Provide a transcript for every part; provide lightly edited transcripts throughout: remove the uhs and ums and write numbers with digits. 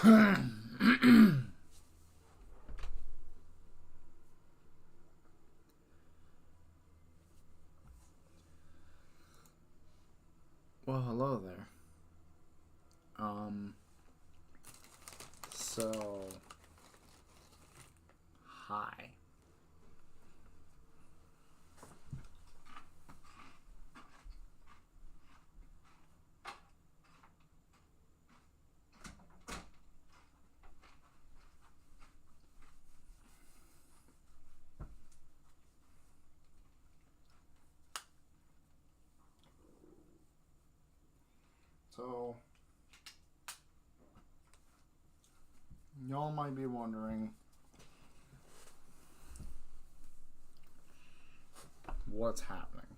Well, hello there. So, hi. So, y'all might be wondering what's happening.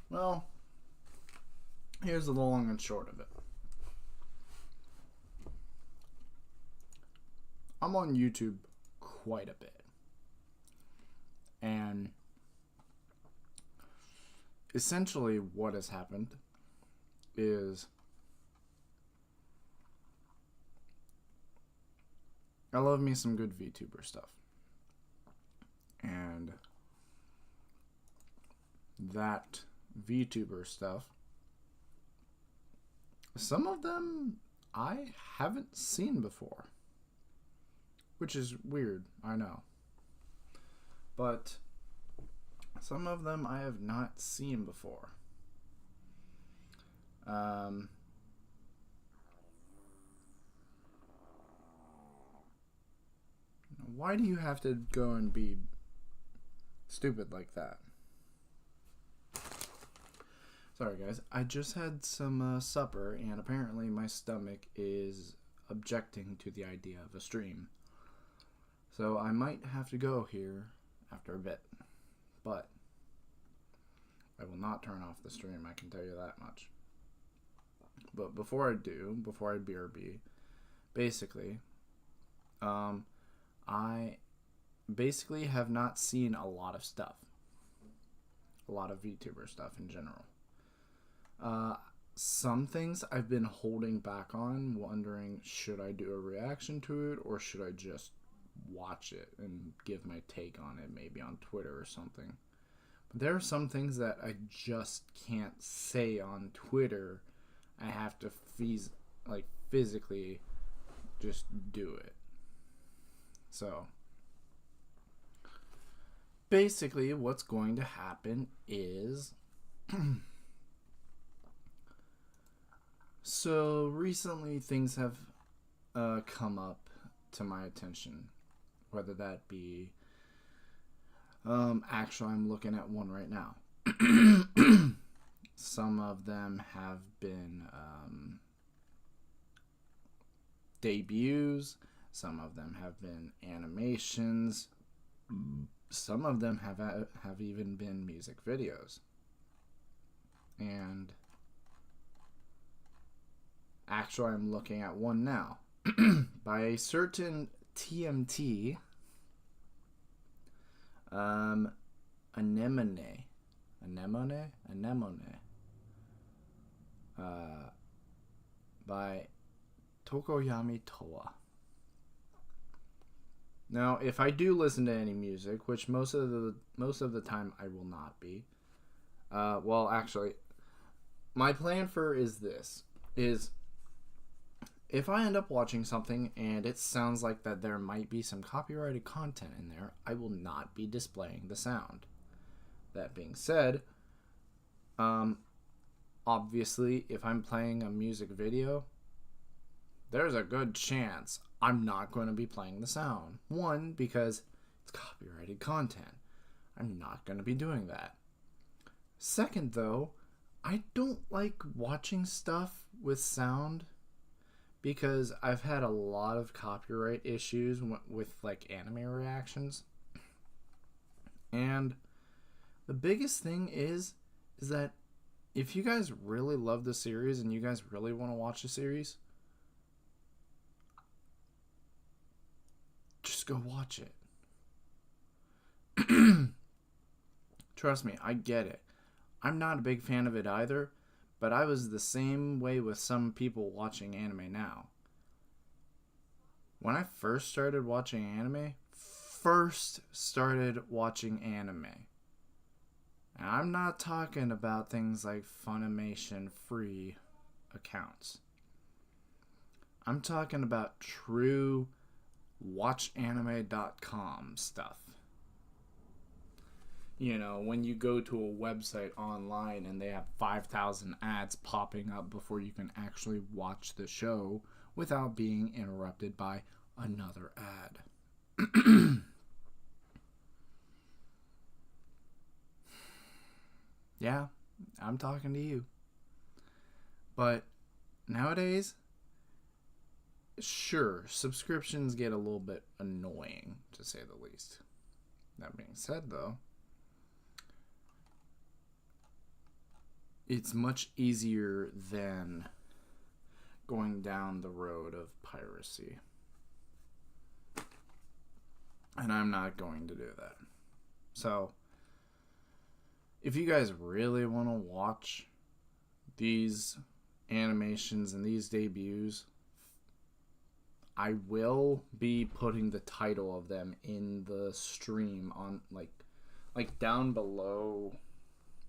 Well, here's the long and short of it. I'm on YouTube quite a bit. And essentially what has happened is I love me some good VTuber stuff. And that VTuber stuff, some of them I haven't seen before. Which is weird, I know. But some of them I have not seen before. Why do you have to go and be stupid like that? Sorry guys, I just had some supper and apparently my stomach is objecting to the idea of a stream. So I might have to go here after a bit. But I will not turn off the stream, I can tell you that much. But before I do, before I BRB, basically, I basically have not seen a lot of stuff. A lot of VTuber stuff in general. Some things I've been holding back on, wondering should I do a reaction to it or should I just watch it and give my take on it, maybe on Twitter or something. But there are some things that I just can't say on Twitter. I have to physically just do it. So basically what's going to happen is so recently things have come up to my attention, whether that be actually I'm looking at one right now. Some of them have been debuts, some of them have been animations, some of them have even been music videos. And actually I'm looking at one now by a certain TMT, Anemone, by Tokoyami Toa. Now, if I do listen to any music, which most of the time I will not be, well, actually, my plan is if I end up watching something and it sounds like that there might be some copyrighted content in there, I will not be displaying the sound. That being said, obviously, if I'm playing a music video, there's a good chance I'm not going to be playing the sound. One, because it's copyrighted content. I'm not going to be doing that. Second, though, I don't like watching stuff with sound because I've had a lot of copyright issues with like anime reactions. And the biggest thing is that if you guys really love the series and you guys really want to watch the series, just go watch it. Trust me, I get it. I'm not a big fan of it either, But I was the same way with some people watching anime now. When I first started watching anime, and I'm not talking about things like Funimation free accounts. I'm talking about true watchanime.com stuff. You know, when you go to a website online and they have 5,000 ads popping up before you can actually watch the show without being interrupted by another ad. Yeah, I'm talking to you. But nowadays, sure, subscriptions get a little bit annoying, to say the least. That being said, though, it's much easier than going down the road of piracy. And I'm not going to do that. So, if you guys really want to watch these animations and these debuts, I will be putting the title of them in the stream on like down below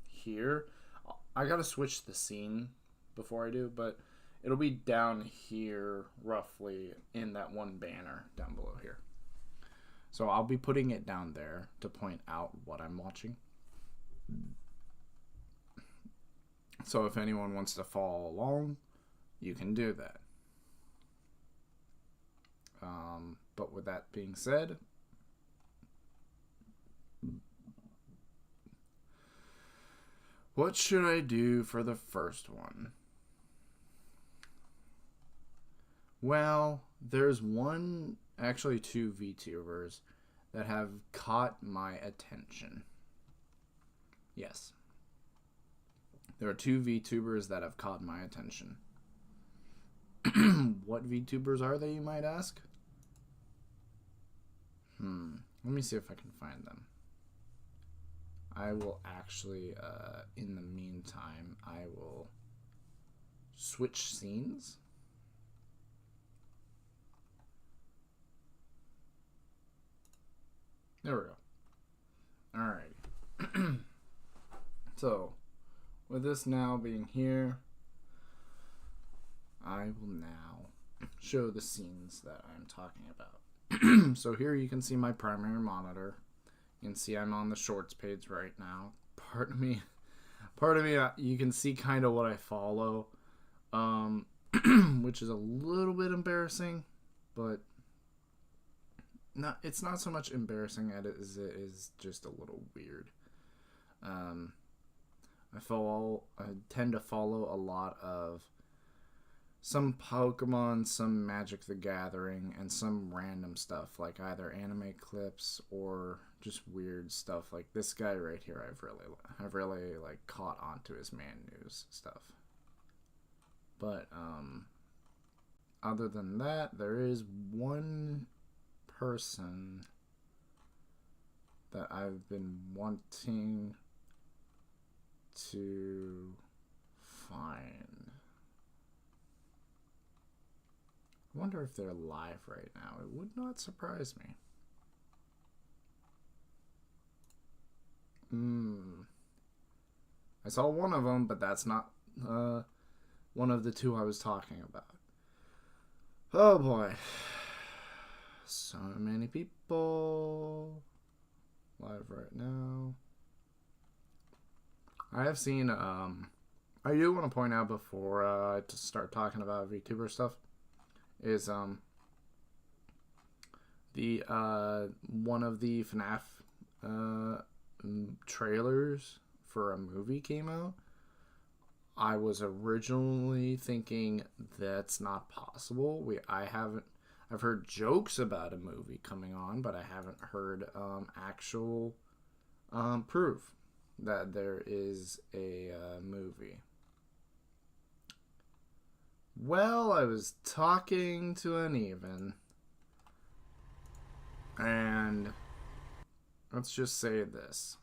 here. I gotta switch the scene before I do, but it'll be down here roughly in that one banner down below here. So I'll be putting it down there to point out what I'm watching. So if anyone wants to follow along, you can do that. But with that being said, what should I do for the first one? Well, there's actually two VTubers that have caught my attention. Yes. There are two VTubers that have caught my attention. What VTubers are they, you might ask? Let me see if I can find them. I will actually, in the meantime, I will switch scenes. There we go. Alright. So, with this now being here, I will now show the scenes that I'm talking about. So here you can see my primary monitor. You can see I'm on the shorts page right now. Pardon me, you can see kind of what I follow, which is a little bit embarrassing, but it's not so much embarrassing as it is just a little weird. I tend to follow a lot of some Pokemon, some Magic the Gathering, and some random stuff like either anime clips or just weird stuff like this guy right here. I've really like caught onto his man news stuff. But other than that, there is one person that I've been wanting to find. I wonder if they're live right now. It would not surprise me. I saw one of them, but that's not one of the two I was talking about. Oh boy. So many people live right now. I have seen, I do want to point out before I start talking about VTuber stuff, is the one of the FNAF trailers for a movie came out. I was originally thinking that's not possible. I've heard jokes about a movie coming on, but I haven't heard actual proof that there is a movie. Well, I was talking to an even, and let's just say this.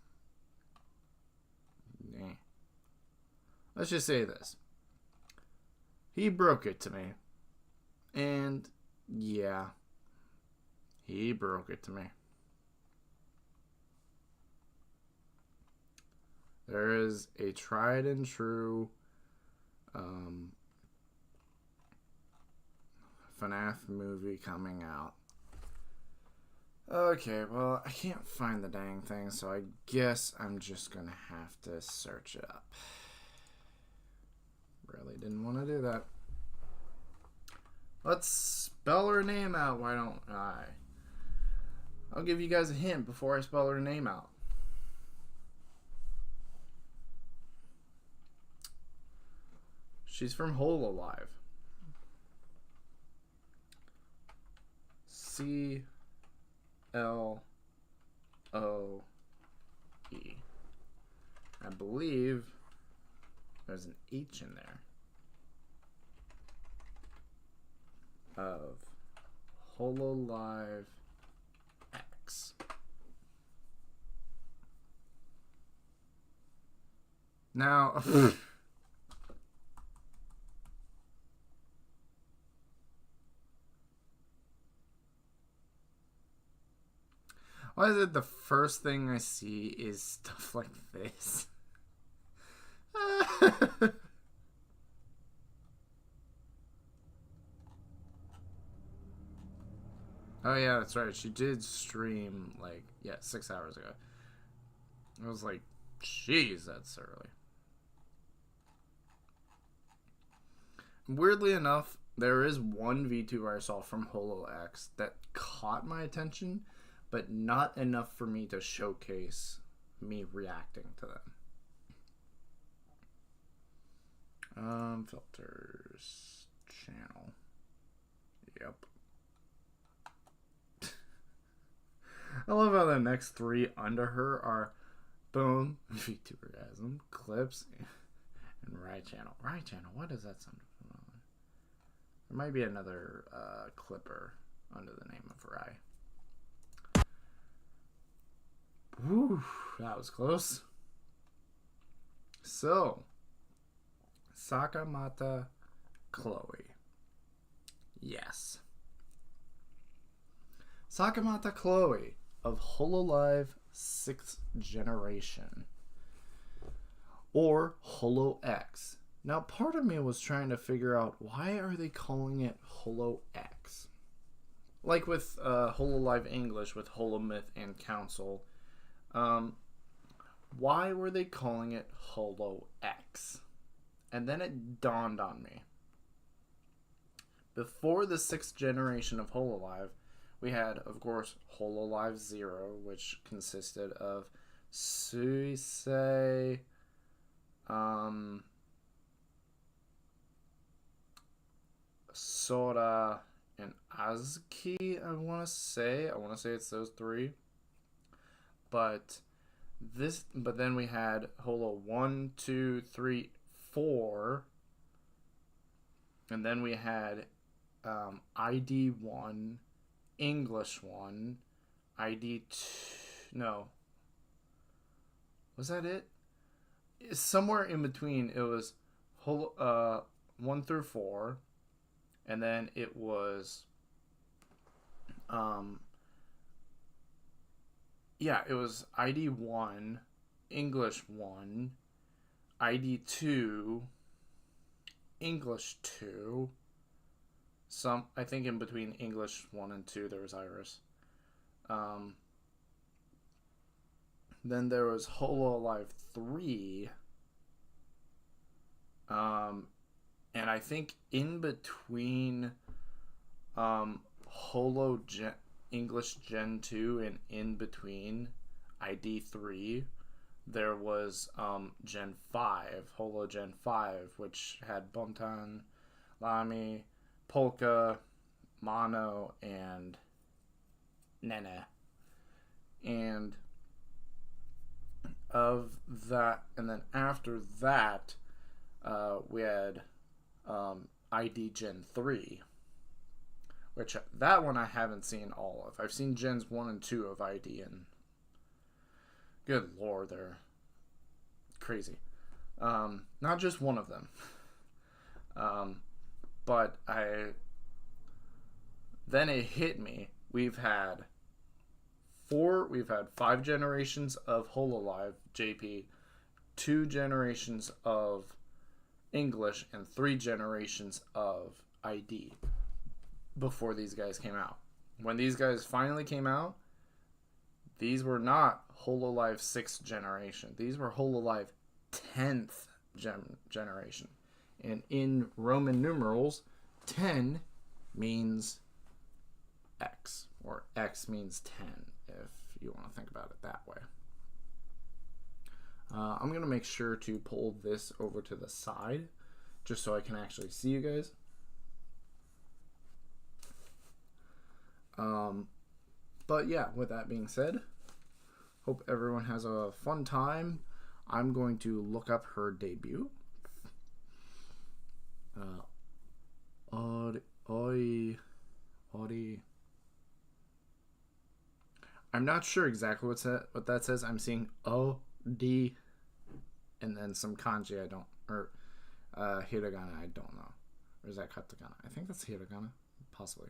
let's just say this. He broke it to me. And yeah, he broke it to me. There is a tried and true FNAF movie coming out. Okay, well, I can't find the dang thing, so I guess I'm just gonna have to search it up. Really didn't want to do that. Let's spell her name out, why don't I? I'll give you guys a hint before I spell her name out. She's from Hololive. C-L-O-E. I believe there's an H in there. Of Hololive X. Now, why is it the first thing I see is stuff like this? Oh yeah, that's right. She did stream, like, 6 hours ago. I was like, jeez, that's early. Weirdly enough, there is one VTuber I saw from HoloX that caught my attention, but not enough for me to showcase me reacting to them. Filters, channel. Yep. I love how the next three under her are boom, VTubergasm, clips, and right channel. Right channel, what does that sound familiar? There might be another clipper under the name of Rai. Whew, that was close. So, Sakamata Chloe. Yes. Sakamata Chloe of Hololive 6th generation. Or HoloX. Now, part of me was trying to figure out, why are they calling it HoloX? Like with Hololive English with Holomyth and Council. Why were they calling it HoloX? And then it dawned on me. Before the 6th generation of Hololive, we had, of course, Hololive 0, which consisted of Suisei, Sora, and Azuki, I want to say. I want to say it's those three. But then we had Holo 1, 2, 3, 4. And then we had ID 1, English 1, ID 2. No. Was that it? Somewhere in between, it was 1 through 4. And then it was it was ID 1, English 1, ID 2, English 2. I think in between English 1 and 2 there was Iris. Then there was Hololive 3. And I think in between English Gen 2 and in between ID 3, there was Gen 5, Holo Gen 5, which had Bontan, Lami, Polka, Mono, and Nene. And of that, and then after that, we had ID Gen 3, which that one I haven't seen all of. I've seen Gens 1 and 2 of ID, and good lord, they're crazy. Not just one of them. But then it hit me. We've had 5 generations of Hololive JP, 2 generations of English, and 3 generations of ID before these guys came out. When these guys finally came out, these were not Hololive 6th generation. These were Hololive 10th generation. And in Roman numerals, 10 means X, or X means 10, if you want to think about it that way. I'm going to make sure to pull this over to the side, just so I can actually see you guys. But yeah, with that being said, hope everyone has a fun time. I'm going to look up her debut. I'm not sure exactly what that says. I'm seeing O, D, and then some kanji I don't, or hiragana I don't know. Or is that katakana? I think that's hiragana, possibly.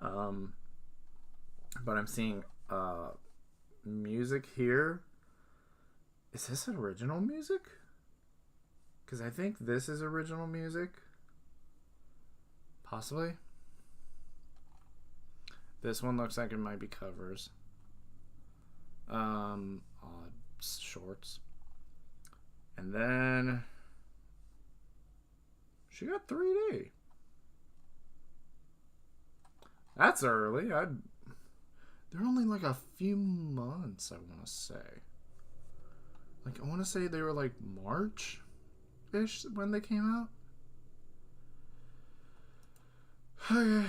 But I'm seeing music here. Is this original music? Because I think this is original music. Possibly. This one looks like it might be covers. Shorts. And then she got 3D. That's early. They're only like a few months, I want to say. Like, I want to say they were like March-ish when they came out. Okay.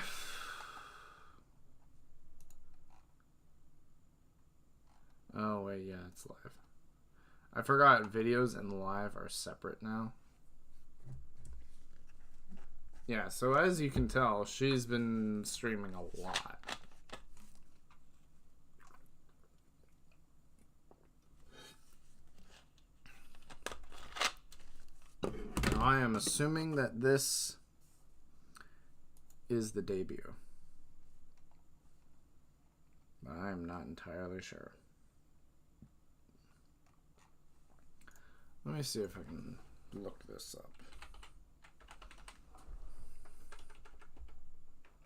Oh, wait, yeah, it's live. I forgot videos and live are separate now. Yeah, so as you can tell, she's been streaming a lot. Now, I am assuming that this is the debut. But I am not entirely sure. Let me see if I can look this up.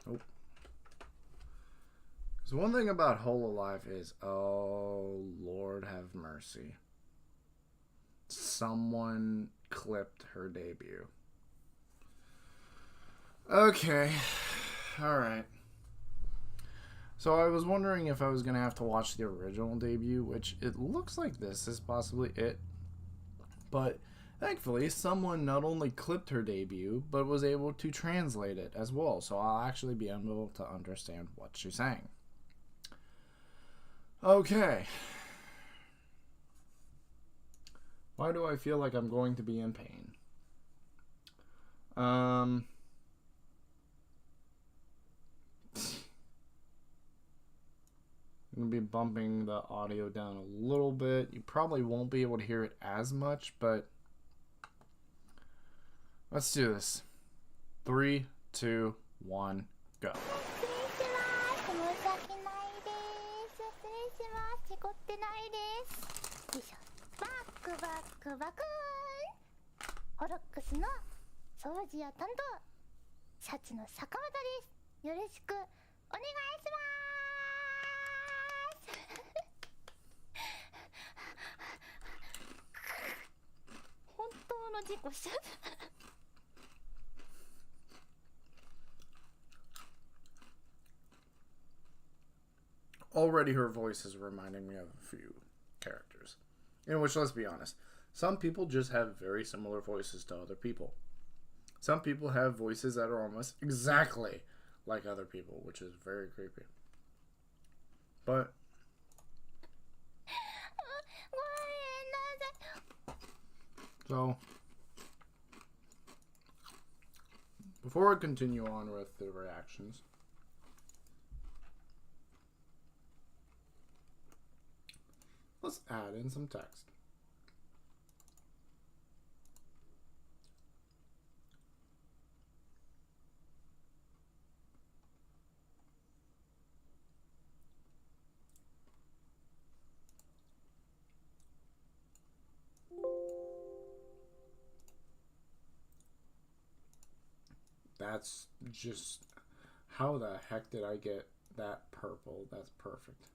Oh. Because one thing about Hololive is, oh, Lord have mercy. Someone clipped her debut. Okay. Alright. So I was wondering if I was going to have to watch the original debut, which it looks like this is possibly it. But thankfully, someone not only clipped her debut, but was able to translate it as well. So I'll actually be able to understand what she's saying. Okay. Why do I feel like I'm going to be in pain? I'm going to be bumping the audio down a little bit. You probably won't be able to hear it as much, but let's do this. 3, 2, 1, go. HoloX の掃除屋担当シャチの坂本です。よろしくお願いします本当の事故しちゃった Already her voice is reminding me of a few characters. In which, let's be honest, some people just have very similar voices to other people. Some people have voices that are almost exactly like other people, which is very creepy. But so before I continue on with the reactions, let's add in some text. that's just... How the heck did I get that purple? That's perfect.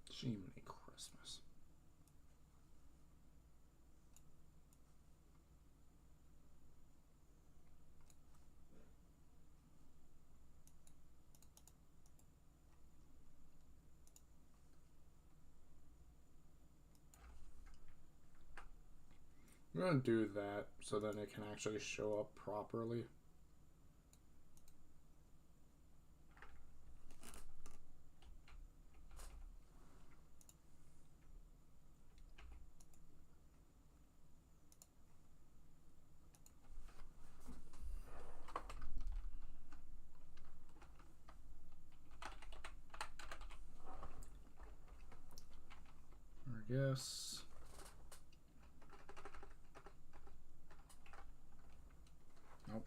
Jiminy Christmas. I'm going to do that so then it can actually show up properly. I guess. Nope.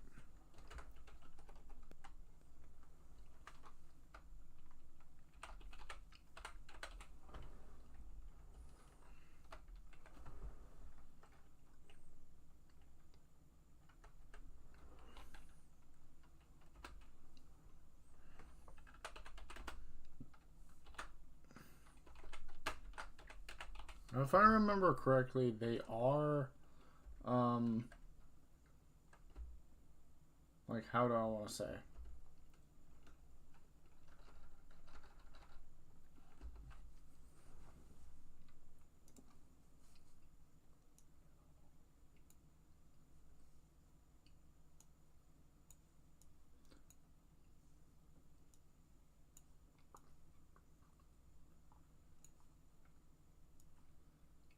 If I remember correctly, they are, like, how do I want to say?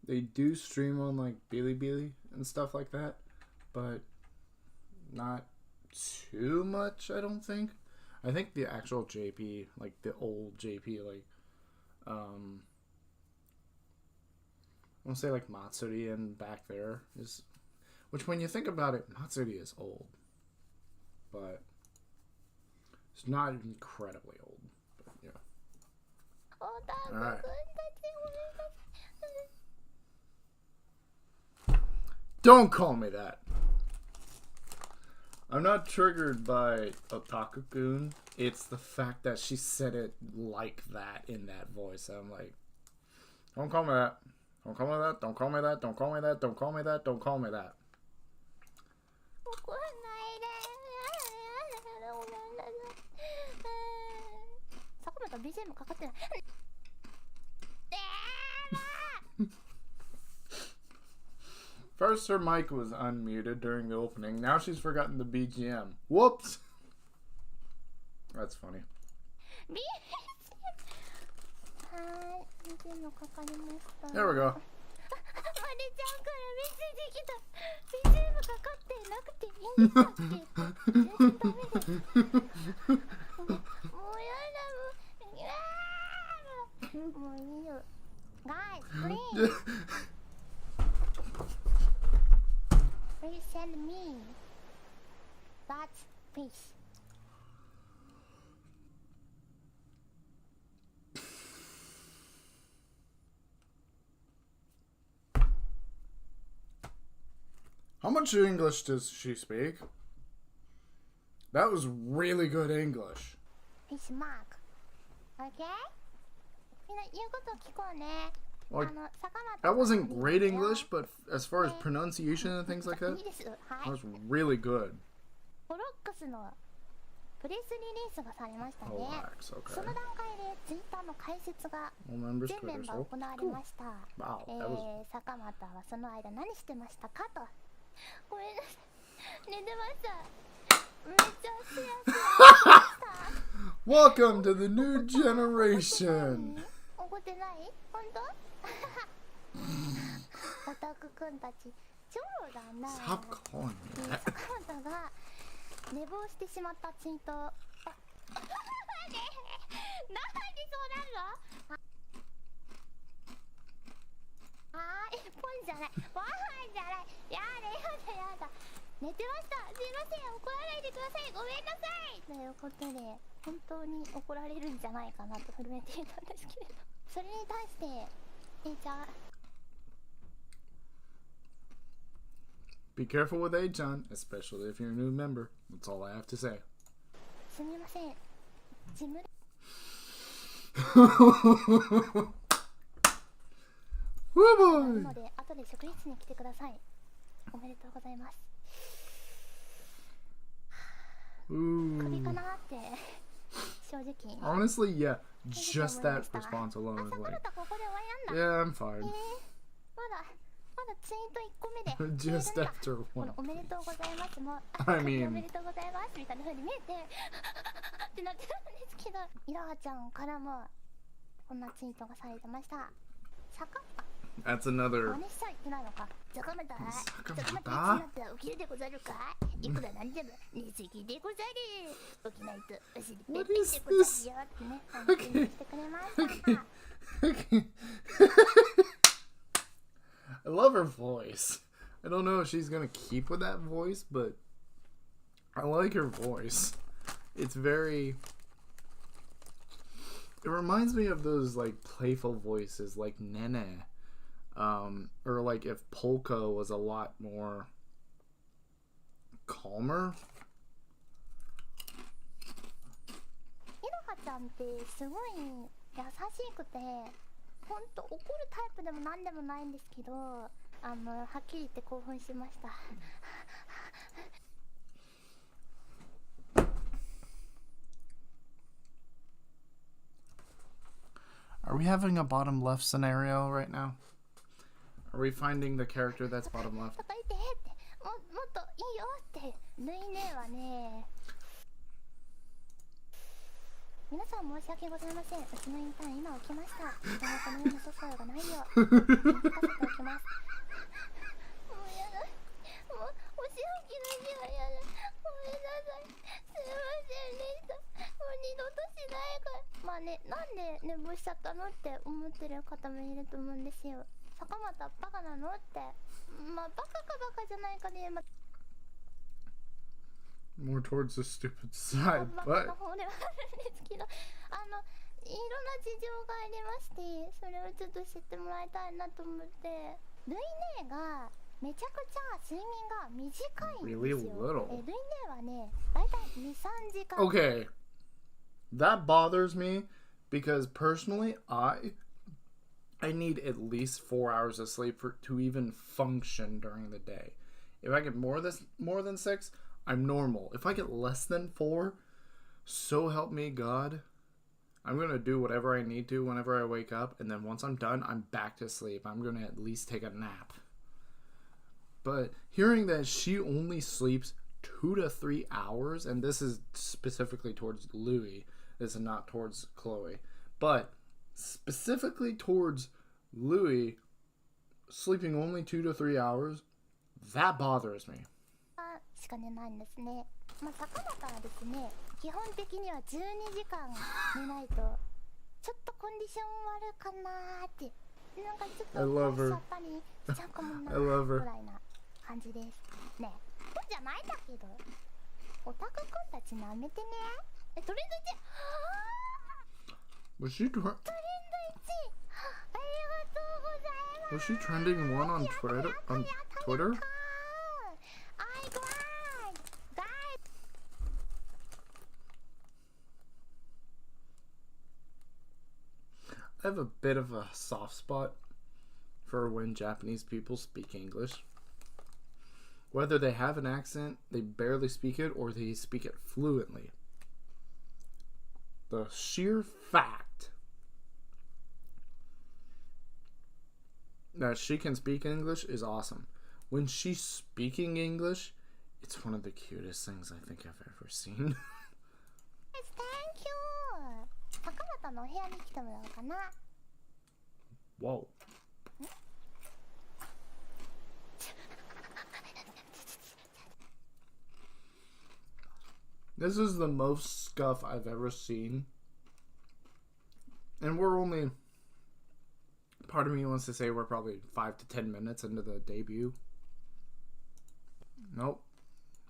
They do stream on like Bilibili and stuff like that, but not too much, I don't think. I think the actual JP, like the old JP, like I want to say like Matsuri and back there is, which when you think about it, Matsuri is old, but it's not incredibly old. But yeah. All right. Don't call me that. I'm not triggered by Otaku-kun. It's the fact that she said it like that in that voice. I'm like, don't call me that. Don't call me that. Don't call me that. Don't call me that. Don't call me that. Don't call me that. First, her mic was unmuted during the opening. Now she's forgotten the BGM. Whoops! That's funny. There we go. Guys, please. Please send me that fish. How much English does she speak? That was really good English. Fish mark. Okay? Like, that wasn't great English, but as far as pronunciation and things like that, that was really good. HoloX のプレスリリースがされましたね。HoloX, okay. その段階でツイッターの開設が全メンバー行われました。Wow, that was... 坂本はその間何してましたかと。ごめんなさい。寝てました。めっちゃすやすやしました。Welcome to the new generation. 怒ってない本当オタクくんたち超だな。Stop calling me that. 坂本が寝坊してしまったツイート。なんでそうなるの？ポンじゃない、ご飯じゃない、やだやだやだ、寝てました、すいません、怒らないでください、ごめんなさいということで、本当に怒られるんじゃないかなと震えていたんですけれど、それに対してじゃあ Be careful with A-chan, especially if you're a new member. That's all I have to say. すみません、事務 Woo な boy! ので後で職員室に来てください。おめでとうございます。首か Ooh. なって正直 Honestly, yeah. Just that response alone is 朝か like, らここで終わりなんだ。 yeah, I'm fine. まだツイート1個目で Just 消えるんだ after こ one. のおめでとうございますも I mean おめでとうございますみたいな風に見えてってなってたんですけど、いろはちゃんからもこんなツイートがされてました。坂 That's another. 真似しちゃいけないのか。坂本坂本いつになったら起きるでござるか。いくらなんでも寝すぎでござる。起きないとお尻ペッペッでござるよってね、宣言してくれました。 Okay. I love her voice. I don't know if she's gonna keep with that voice, but I like her voice. It's very. It reminds me of those like playful voices, like Nene, or like if Polka was a lot more calmer. いろはちゃんってすごい優しくて、ほんと怒るタイプでもなんでもないんですけど、はっきり言って興奮しました。 Are we having a bottom left scenario right now? Are we finding the character that's bottom left? とか言ってってもっといいよってルイ姉はね、皆さん申し訳ございません、うちのインターン今起きました。人のこのようなソフトがないよう気づかせておきます。もうやだ、もうお仕置きの日はやだ、ごめんなさい、すいませんでした。もう二度としないから。まあね、なんで寝坊しちゃったのって思ってる方もいると思うんですよ。坂本バカなのって、まあバカかバカじゃないかで、まあ More towards the stupid side, バカ but な方ではあるんですけど、いろんな事情がありまして、それをちょっと知ってもらいたいなと思って、ルイ姉がめちゃくちゃ睡眠が短いんですよ。 Really little. ルイ姉はね、だいたい 2,3 時間。 okay. That bothers me because personally, I need at least 4 hours of sleep to even function during the day. If I get more than 6, I'm normal. If I get less than 4, so help me God, I'm gonna do whatever I need to whenever I wake up, and then once I'm done, I'm back to sleep. I'm gonna at least take a nap. But hearing that she only sleeps 2 to 3 hours, and this is specifically towards Louis, this is not towards Chloe, but specifically towards Louis sleeping only 2 to 3 hours, that bothers me. しか寝ないんですね。まあ坂本はですね、基本的には12時間寝ないとちょっとコンディション悪かなーって、なんかちょっと I love her. さっぱりしちゃうかもな I love her. ぐらいな感じですね。そうじゃないんだけど、オタクくんたちなめてね。トレンド1、 Was she トレンド1、 ありがとうございます。 was she trending one on Twitter? On Twitter? I glad, guys. I have a bit of a soft spot for when Japanese people speak English. Whether they have an accent, they barely speak it, or they speak it fluently. The sheer fact that she can speak English is awesome. When she's speaking English, it's one of the cutest things I think I've ever seen. Yes, thank you. 坂本のお部屋に来てもらおうかな。 Whoa. This is the most scuff I've ever seen. And we're only Part of me wants to say we're probably 5 to 10 minutes into the debut. Nope.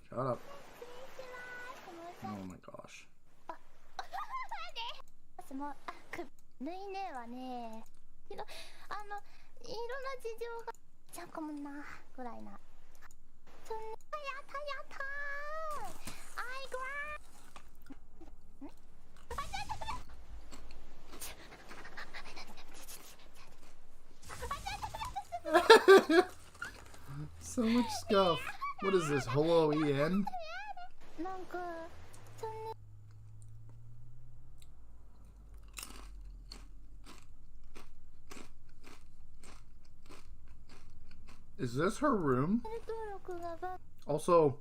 Shut up. Oh my gosh. ルイネはね、いろんな事情がちゃうかもなぐらいな。そんなやったやったー。I grab. So much scuff. What is this? HoloEN? なんかそんな。Is this her room? Also,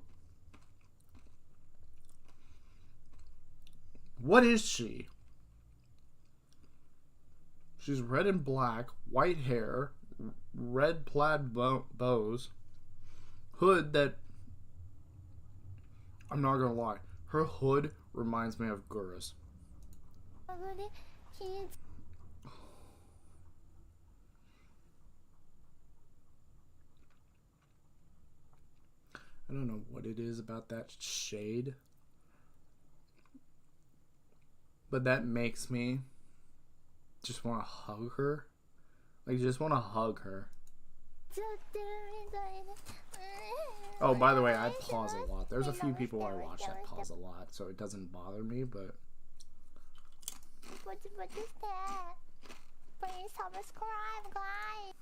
what is she? She's red and black, white hair, red plaid bows, hood that... I'm not gonna lie. Her hood reminds me of Gura's. I don't know what it is about that shade, but that makes me just want to hug her. Like, just want to hug her. Oh, by the way, I pause a lot. There's a few people I watch that pause a lot, so it doesn't bother me, but... Please subscribe, guys.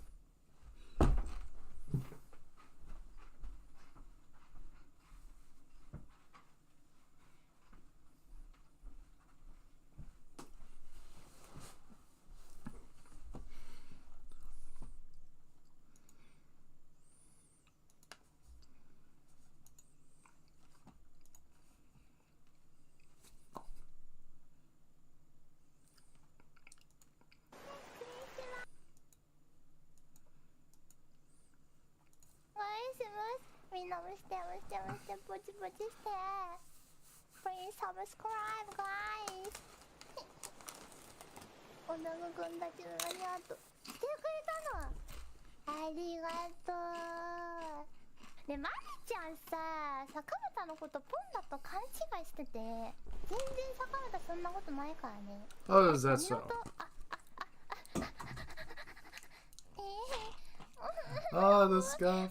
Please subscribe, guys. おなごくんたちの何あとしてくれたのありがとう。で、マリちゃんさ、坂本のことポンだと勘違いしてて、全然坂本そんなことないからね。Oh, is that so? Oh, the scuff.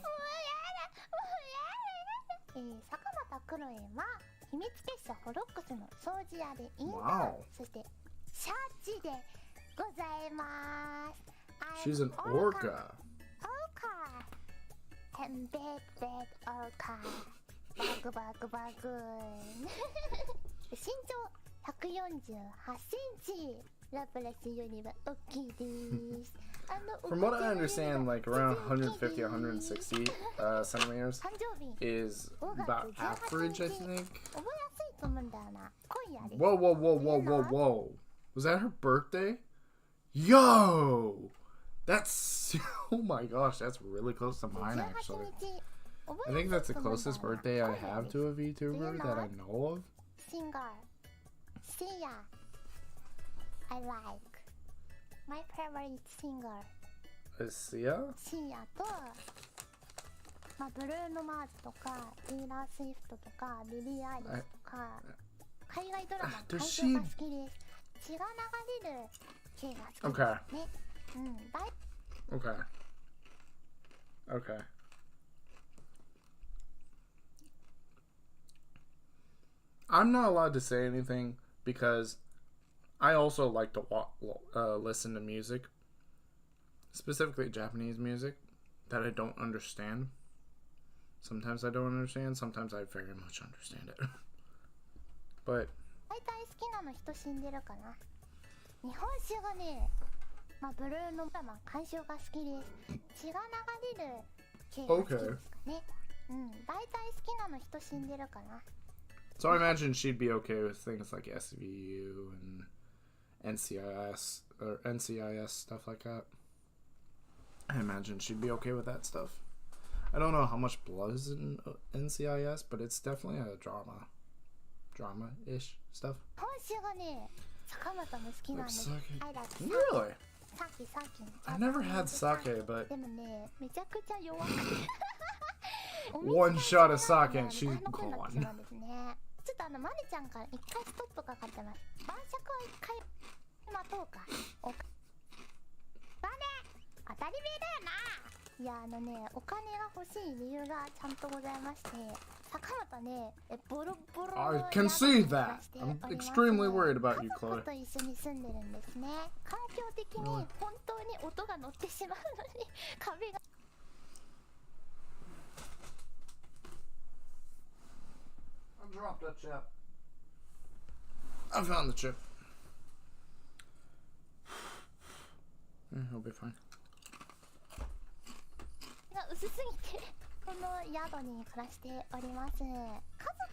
坂本クロエは秘密結社ホロックスの掃除屋でインターン、そしてシャチでございます。She's an orca. Orca. And big orca. バグバグバグ。身長148センチ。ラプラスよりは大きいです。From what I understand, like around 150 or 160 centimeters is about average, I think. Whoa, whoa, whoa, whoa, whoa, whoa. Was that her birthday? Yo! That's... Oh my gosh, that's really close to mine, actually. I think that's the closest birthday I have to a VTuber that I know of. Singer. Sia. I like. My favorite singer. Is Sia? Sia と、まあ、ブルーノ・マーズとか、テイラー・スウィフトとか、ビリー・アイリッシュとか、海外ドラマ、海外が好きです。血が流れる系が好きですね。うん、Okay. Okay. I'm not allowed to say anything because I also like to listen to music, specifically Japanese music, that I don't understand. Sometimes I don't understand, sometimes I very much understand it. But... 大体好きなの人死んでるかな。日本酒がね、まあブルーのドラマ、鑑賞が好きです。血が流れる系が好きですかね。うん、大体好きなの人死んでるかな。So I imagine she'd be okay with things like SVU and NCIS or NCIS stuff like that. I imagine she'd be okay with that stuff. I don't know how much blood is in NCIS, but it's definitely a drama-ish stuff. Really? Sake. I never had sake, but でもね、めちゃくちゃ弱くて。one shot of sake and she's 大変なことになってし gone. まうんですね。ちょっとマネちゃんから一回ストップかかってます。晩酌は一回待とうか。お金当たり前だよな。いやお金が欲しい理由がちゃんとございまして、坂本ね、ボロボロ I can see that. I'm extremely worried about you, 家族 Chloe. と一緒に住んでるんですね。環境的に本当に音が乗ってしまうのに壁が I dropped that chip. I found the chip. He'll be fine. が薄すぎてこの宿に暮らしております。家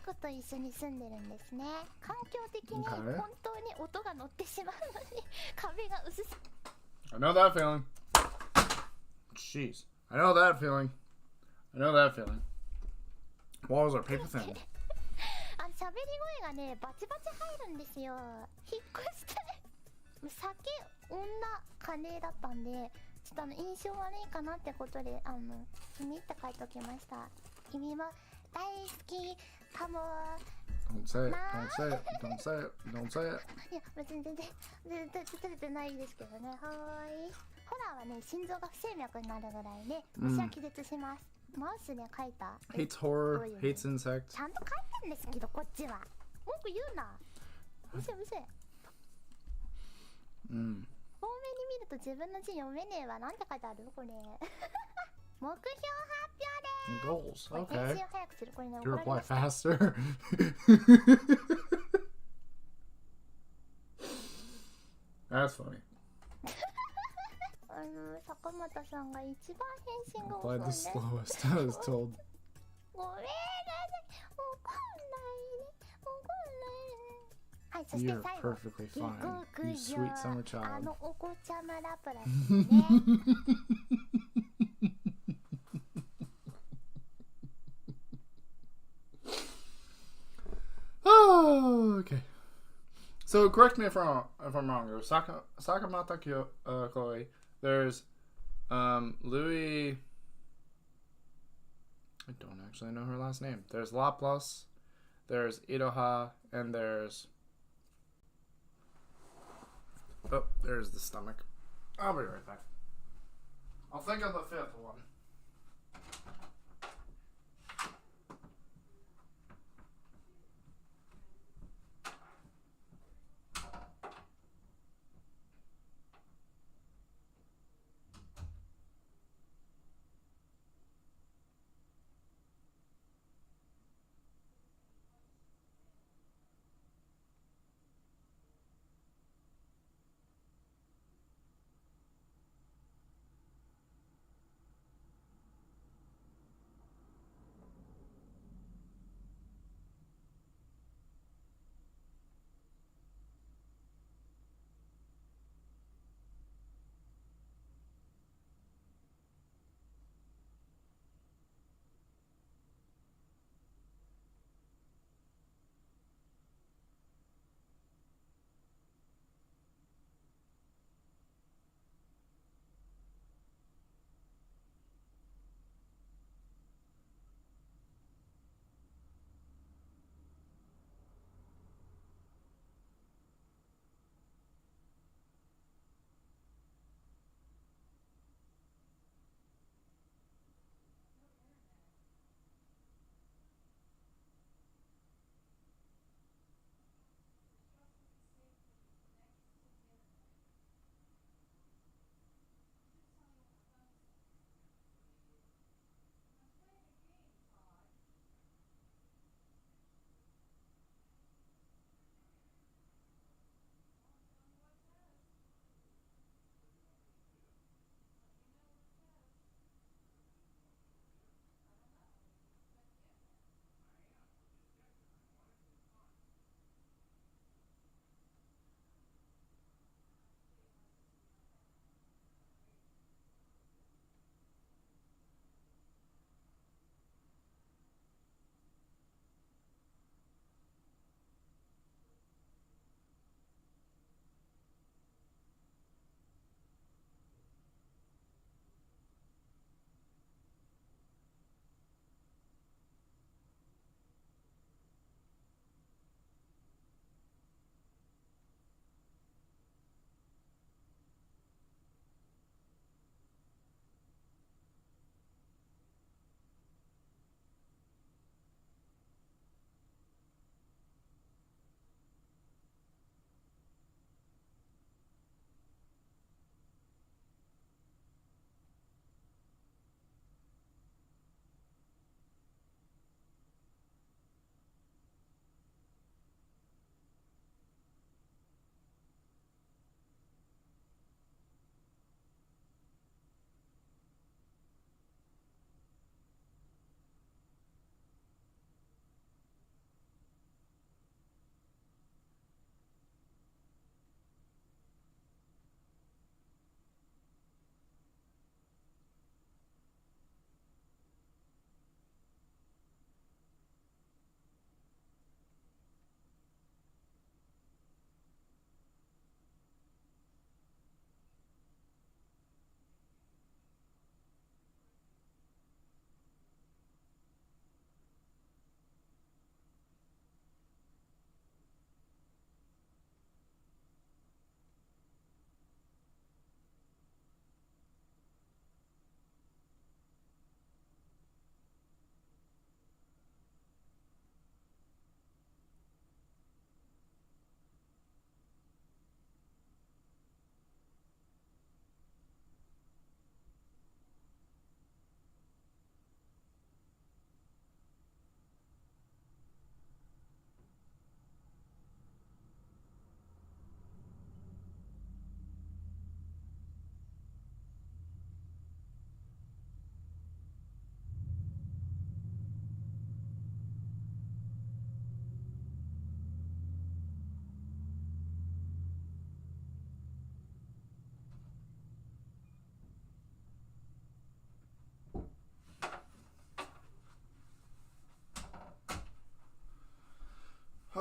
族と一緒に住んでるんですね。環境的に本当に音が乗ってしまうのに壁が薄す I know that feeling. Jeez. I know that feeling. Walls are paper thin. 喋り声がねバチバチ入るんですよ。引っ越して酒女金だったんでちょっと印象悪いかなってことで君って書いておきました。君も大好きかも。 Don't say it. Don't say it. Don't say it. Don't say it. いや別に全然取れてないですけどね。はーい。ホラーはね心臓が不整脈になるぐらいね虫は気絶します。マウスで書いた。 Hates horror. Hates insects. ちゃんと書いてんですけどこっちは文句言うな。うせ。遠目に見ると自分の字読めねえわ。なんて書いてあるこれ。目標発表です。 Goals. 返 Okay. 信を早くする。これね You 怒られ reply ました。 faster. That's funny. 坂本さんが一番返信が遅い Reply ん the で slowest. I was told. ごめんなさい。怒んないで。はい、そして You're 最後 perfectly fine. 極 You 上 sweet summer child. お子ちゃまラプラスですね。 Oh, okay. So correct me if I'm wrong. There's Sakamata Chloe. There's Louis. I don't actually know her last name. There's Laplace. There's Iroha, and there's there's the stomach. I'll be right back. I'll think of the fifth one.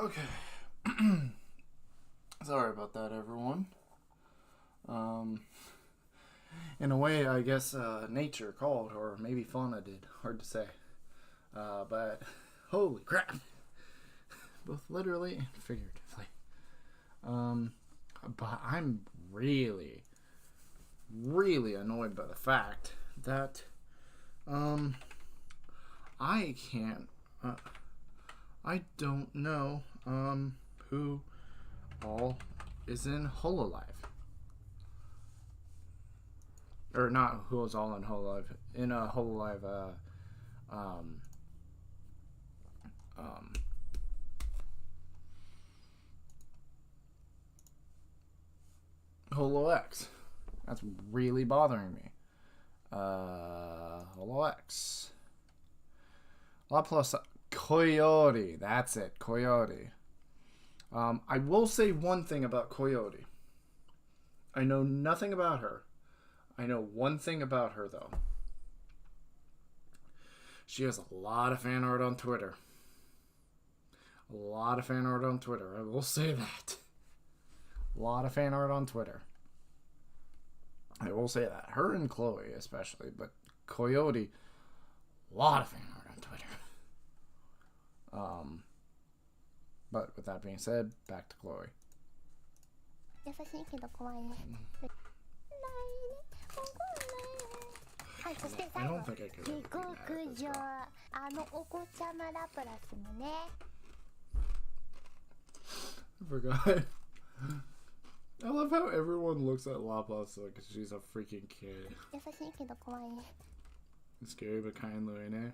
Okay. Sorry about that, everyone. In a way, I guess nature called, or maybe fauna did. Hard to say. But holy crap. Both literally and figuratively. But I'm really, really annoyed by the fact that I can't. I don't know who all is in Hololive. Or not who is all in Hololive. In a Hololive HoloX. That's really bothering me. HoloX. La plus Coyote. That's it. Coyote. I will say one thing about Coyote. I know nothing about her. I know one thing about her, though. She has a lot of fan art on Twitter. A lot of fan art on Twitter. I will say that. A lot of fan art on Twitter. I will say that. Her and Chloe, especially. But Coyote, a lot of fan art on Twitter. But with that being said, back to Chloe. 優しいけど怖いね。ないね。わかんないね。はい、そして最後。下克上。お子ちゃまラプラスもね。I forgot. I love how everyone looks at Laplace like she's a freaking kid. 優しいけど怖いね。Scary but kind Luine.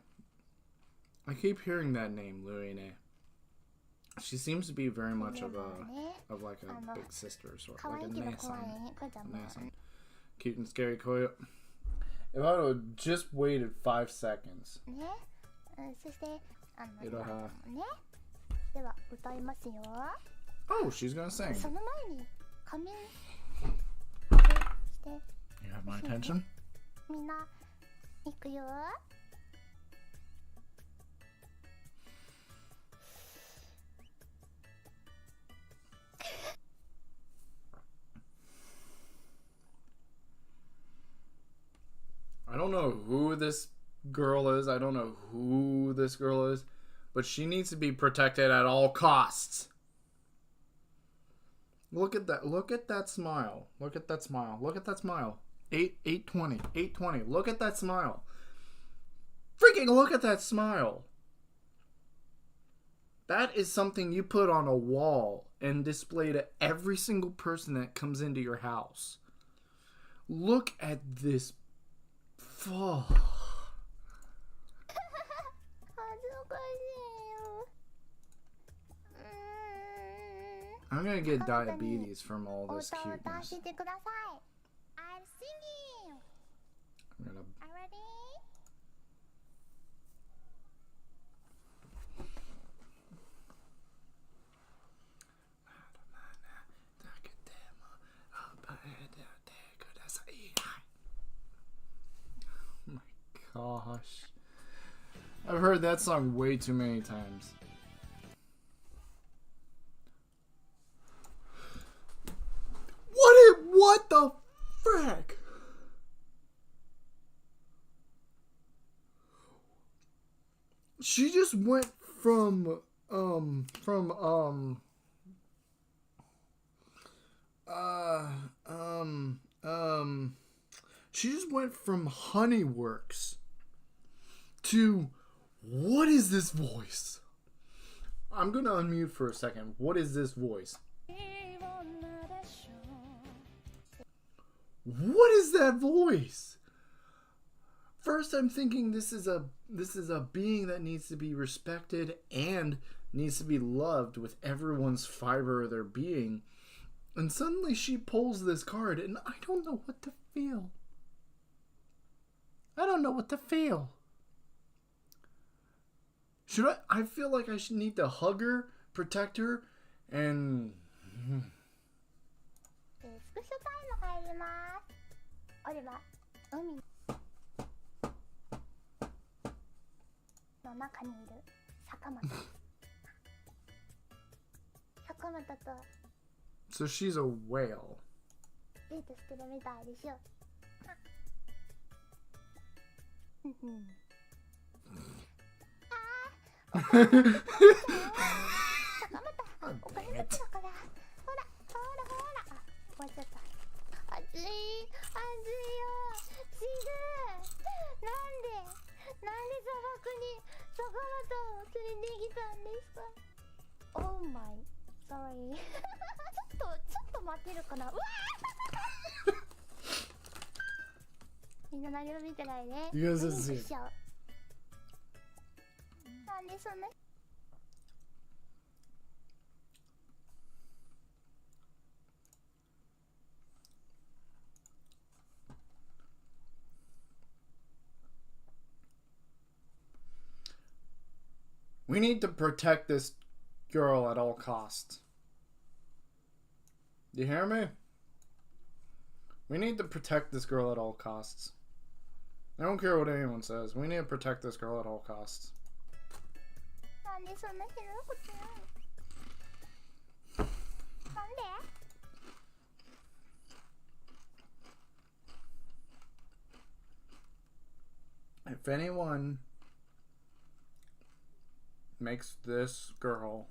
I keep hearing that name, Luine. She seems to be very much of like a big sister, sort of like a Nijisanji. Cute and scary Koyo. If I would have just waited 5 seconds. ね。そしてね。では歌いますよ。Oh, she's gonna sing. その前に仮面して。You have my attention? みんな行くよ。I don't know who this girl is. I don't know who this girl is. But she needs to be protected at all costs. Look at that. Look at that smile. Look at that smile. Look at that smile. 820. 820. Look at that smile. Freaking look at that smile. That is something you put on a wall and display to every single person that comes into your house. Look at this. Oh. I'm gonna get diabetes from all this cuteness. I'm gonna... Gosh. I've heard that song way too many times. What the frick? She just went from she just went from Honeyworks to, what is this voice? I'm gonna unmute for a second. What is this voice? What is that voice? First I'm thinking this is a being that needs to be respected and needs to be loved with everyone's fiber of their being. And suddenly she pulls this card and I don't know what to feel. I don't know what to feel. Should I feel like I should need to hug her, protect her, and... スクショタイム入ります。俺は海の中にいる坂本。坂本と So she's a whale. デートしてるみたいでしょ。あー、坂本お金持ちだから。ほらほらほら。あ、終わっちゃった。暑い暑いよ。死ぬ。なんで砂漠に坂本を連れてきたんですか。Oh my sorry ちょっと待てるかな。うわみんな何も見てないね。You guys didn't see しちゃう。なんでそんなWe need to protect this girl at all costs. Do you hear me? We need to protect this girl at all costs. I don't care what anyone says. We need to protect this girl at all costs. なんでそんなひどいこと言うの。なんでIf anyone makes this girl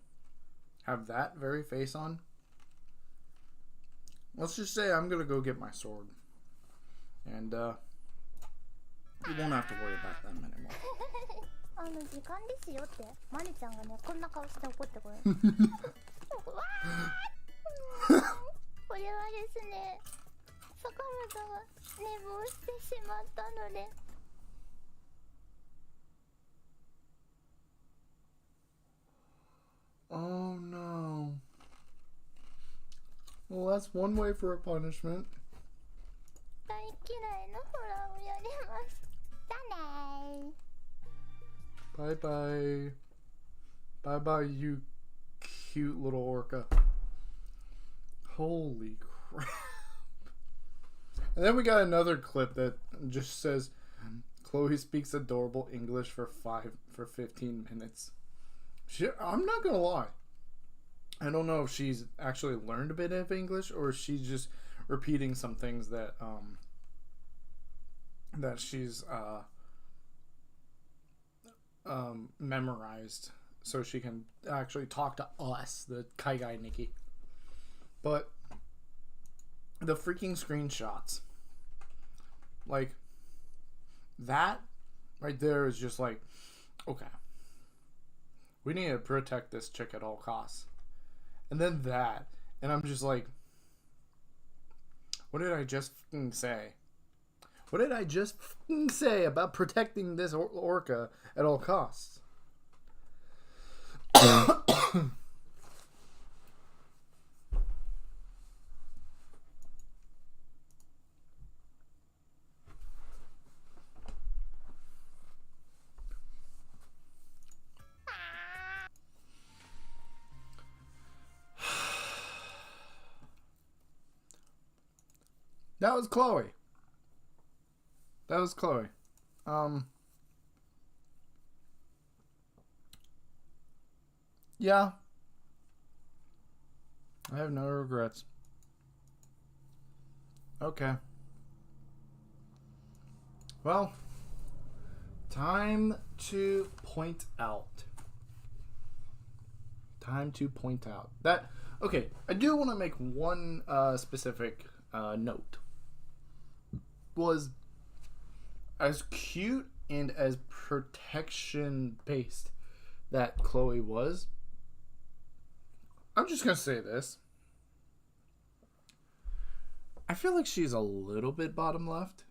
have that very face on, let's just say I'm gonna go get my sword. And, you won't have to worry about them anymore. 時間ですよってマリちゃんがねこんな顔して怒ってこれ。わーこれはですね坂本が寝坊してしまったので。Oh no. Well, that's one way for a punishment. 大嫌いのホラーをやります。じゃあねー。Bye bye. Bye bye, you cute little orca. Holy crap. And then we got another clip that just says Chloe speaks adorable English for 15 minutes. I'm not gonna lie. I don't know if she's actually learned a bit of English or if she's just repeating some things that she's memorized so she can actually talk to us, the Kaigai Nikki. But the freaking screenshots, like that right there is just like, okay, we need to protect this chick at all costs. And then that, and I'm just like, what did I just fucking say? What did I just fucking say about protecting this orca at all costs? That was Chloe. That was Chloe. Yeah. I have no regrets. Okay. Well, time to point out. Time to point out. That, okay, I do want to make one specific note. Was as cute and as protection based that Chloe was, I'm just gonna say this. I feel like she's a little bit bottom left.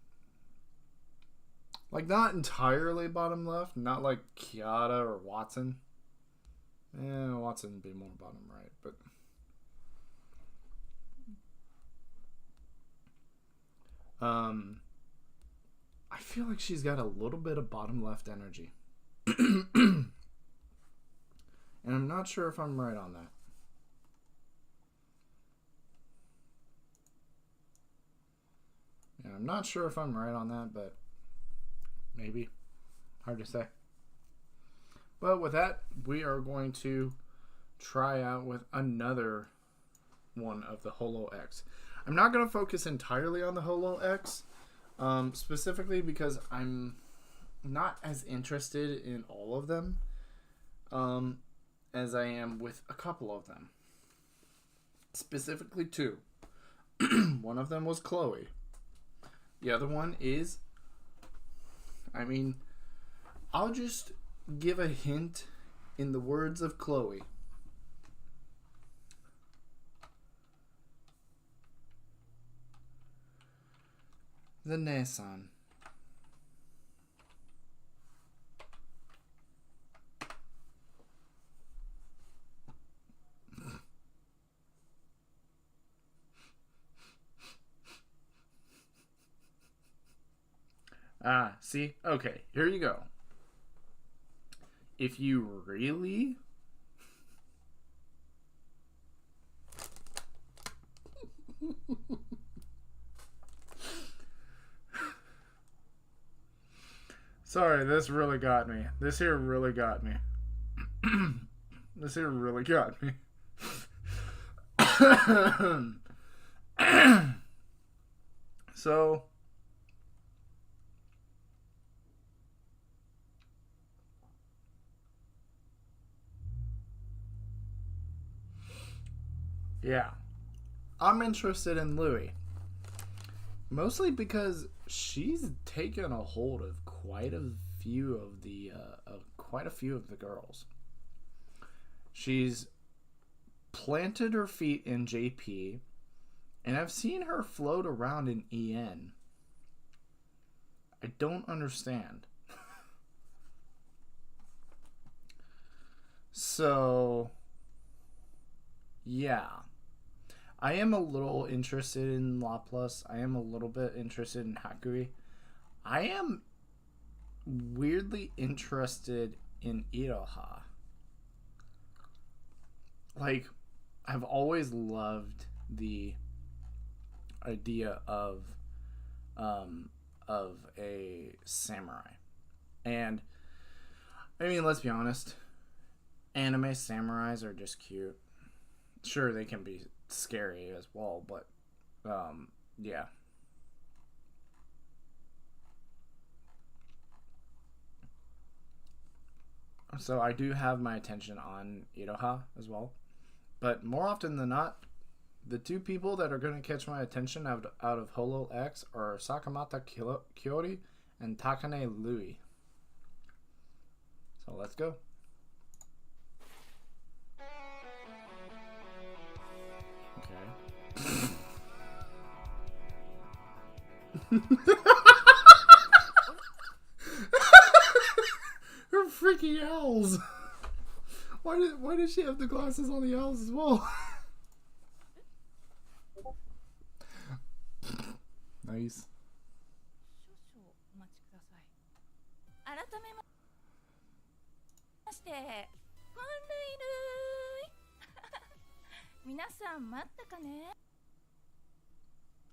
Like, not entirely bottom left, not like Kiara or Watson. Watson would be more bottom right, but I feel like she's got a little bit of bottom left energy. And I'm not sure if I'm right on that. Yeah, I'm not sure if I'm right on that, but maybe. Hard to say. But with that, we are going to try out with another one of the HoloX. I'm not going to focus entirely on the HoloX, specifically because I'm not as interested in all of them as I am with a couple of them. Specifically two. One of them was Chloe. The other one is, I mean, I'll just give a hint in the words of Chloe. The Nissan. See? Okay, here you go. If you really... Sorry, this really got me. This here really got me. This here really got me. So... yeah. I'm interested in Louie. Mostly because she's taken a hold of quite a few of the girls. She's planted her feet in JP, and I've seen her float around in EN. I don't understand. So, yeah. I am a little interested in La Plus. I am a little bit interested in Hakui. I am weirdly interested in Iroha. Like, I've always loved the idea of a samurai. And, I mean, let's be honest. Anime samurais are just cute. Sure, they can be scary as well, but yeah. So I do have my attention on Iroha as well, but more often than not, the two people that are going to catch my attention out of HoloX are Sakamata Kyori and Takane Louie. So let's go. Her freaking owls. Why did she have the glasses on the owls as well? Nice.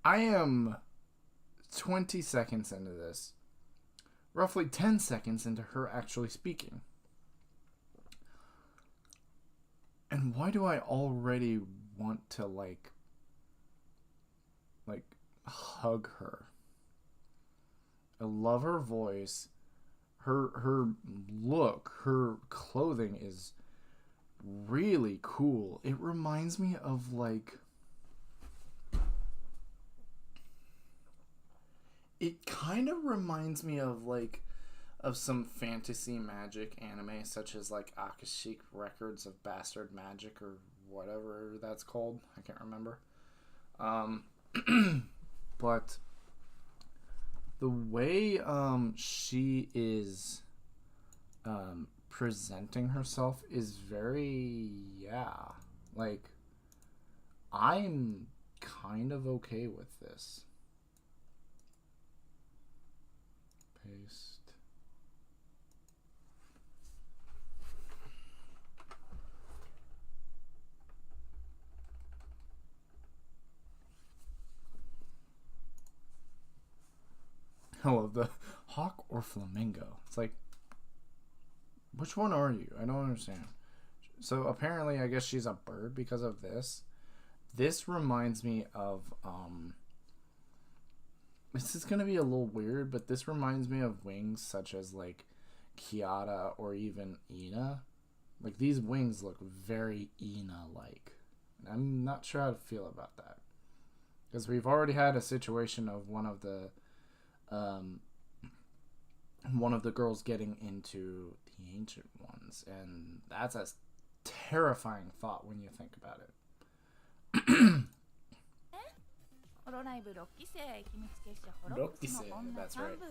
I am 20 seconds into this. Roughly 10 seconds into her actually speaking. And why do I already want to like hug her? I love her voice. Her look, her clothing is really cool. It reminds me of like... It kind of reminds me of some fantasy magic anime, such as like Akashic Records of Bastard Magic or whatever that's called. I can't remember. But the way she is presenting herself is very, like, I'm kind of okay with this. Paste. Oh, the hawk or flamingo? It's like, which one are you? I don't understand. So apparently, I guess she's a bird because of this. This reminds me of this is gonna be a little weird, but this reminds me of wings such as like Kiara or even Ina. Like these wings look very Ina-like. I'm not sure how to feel about that, because we've already had a situation of one of the girls getting into the Ancient Ones, and that's a terrifying thought when you think about it. Hololive 6期生秘密結社 HoloX 6期生の女 that's 幹 right. 部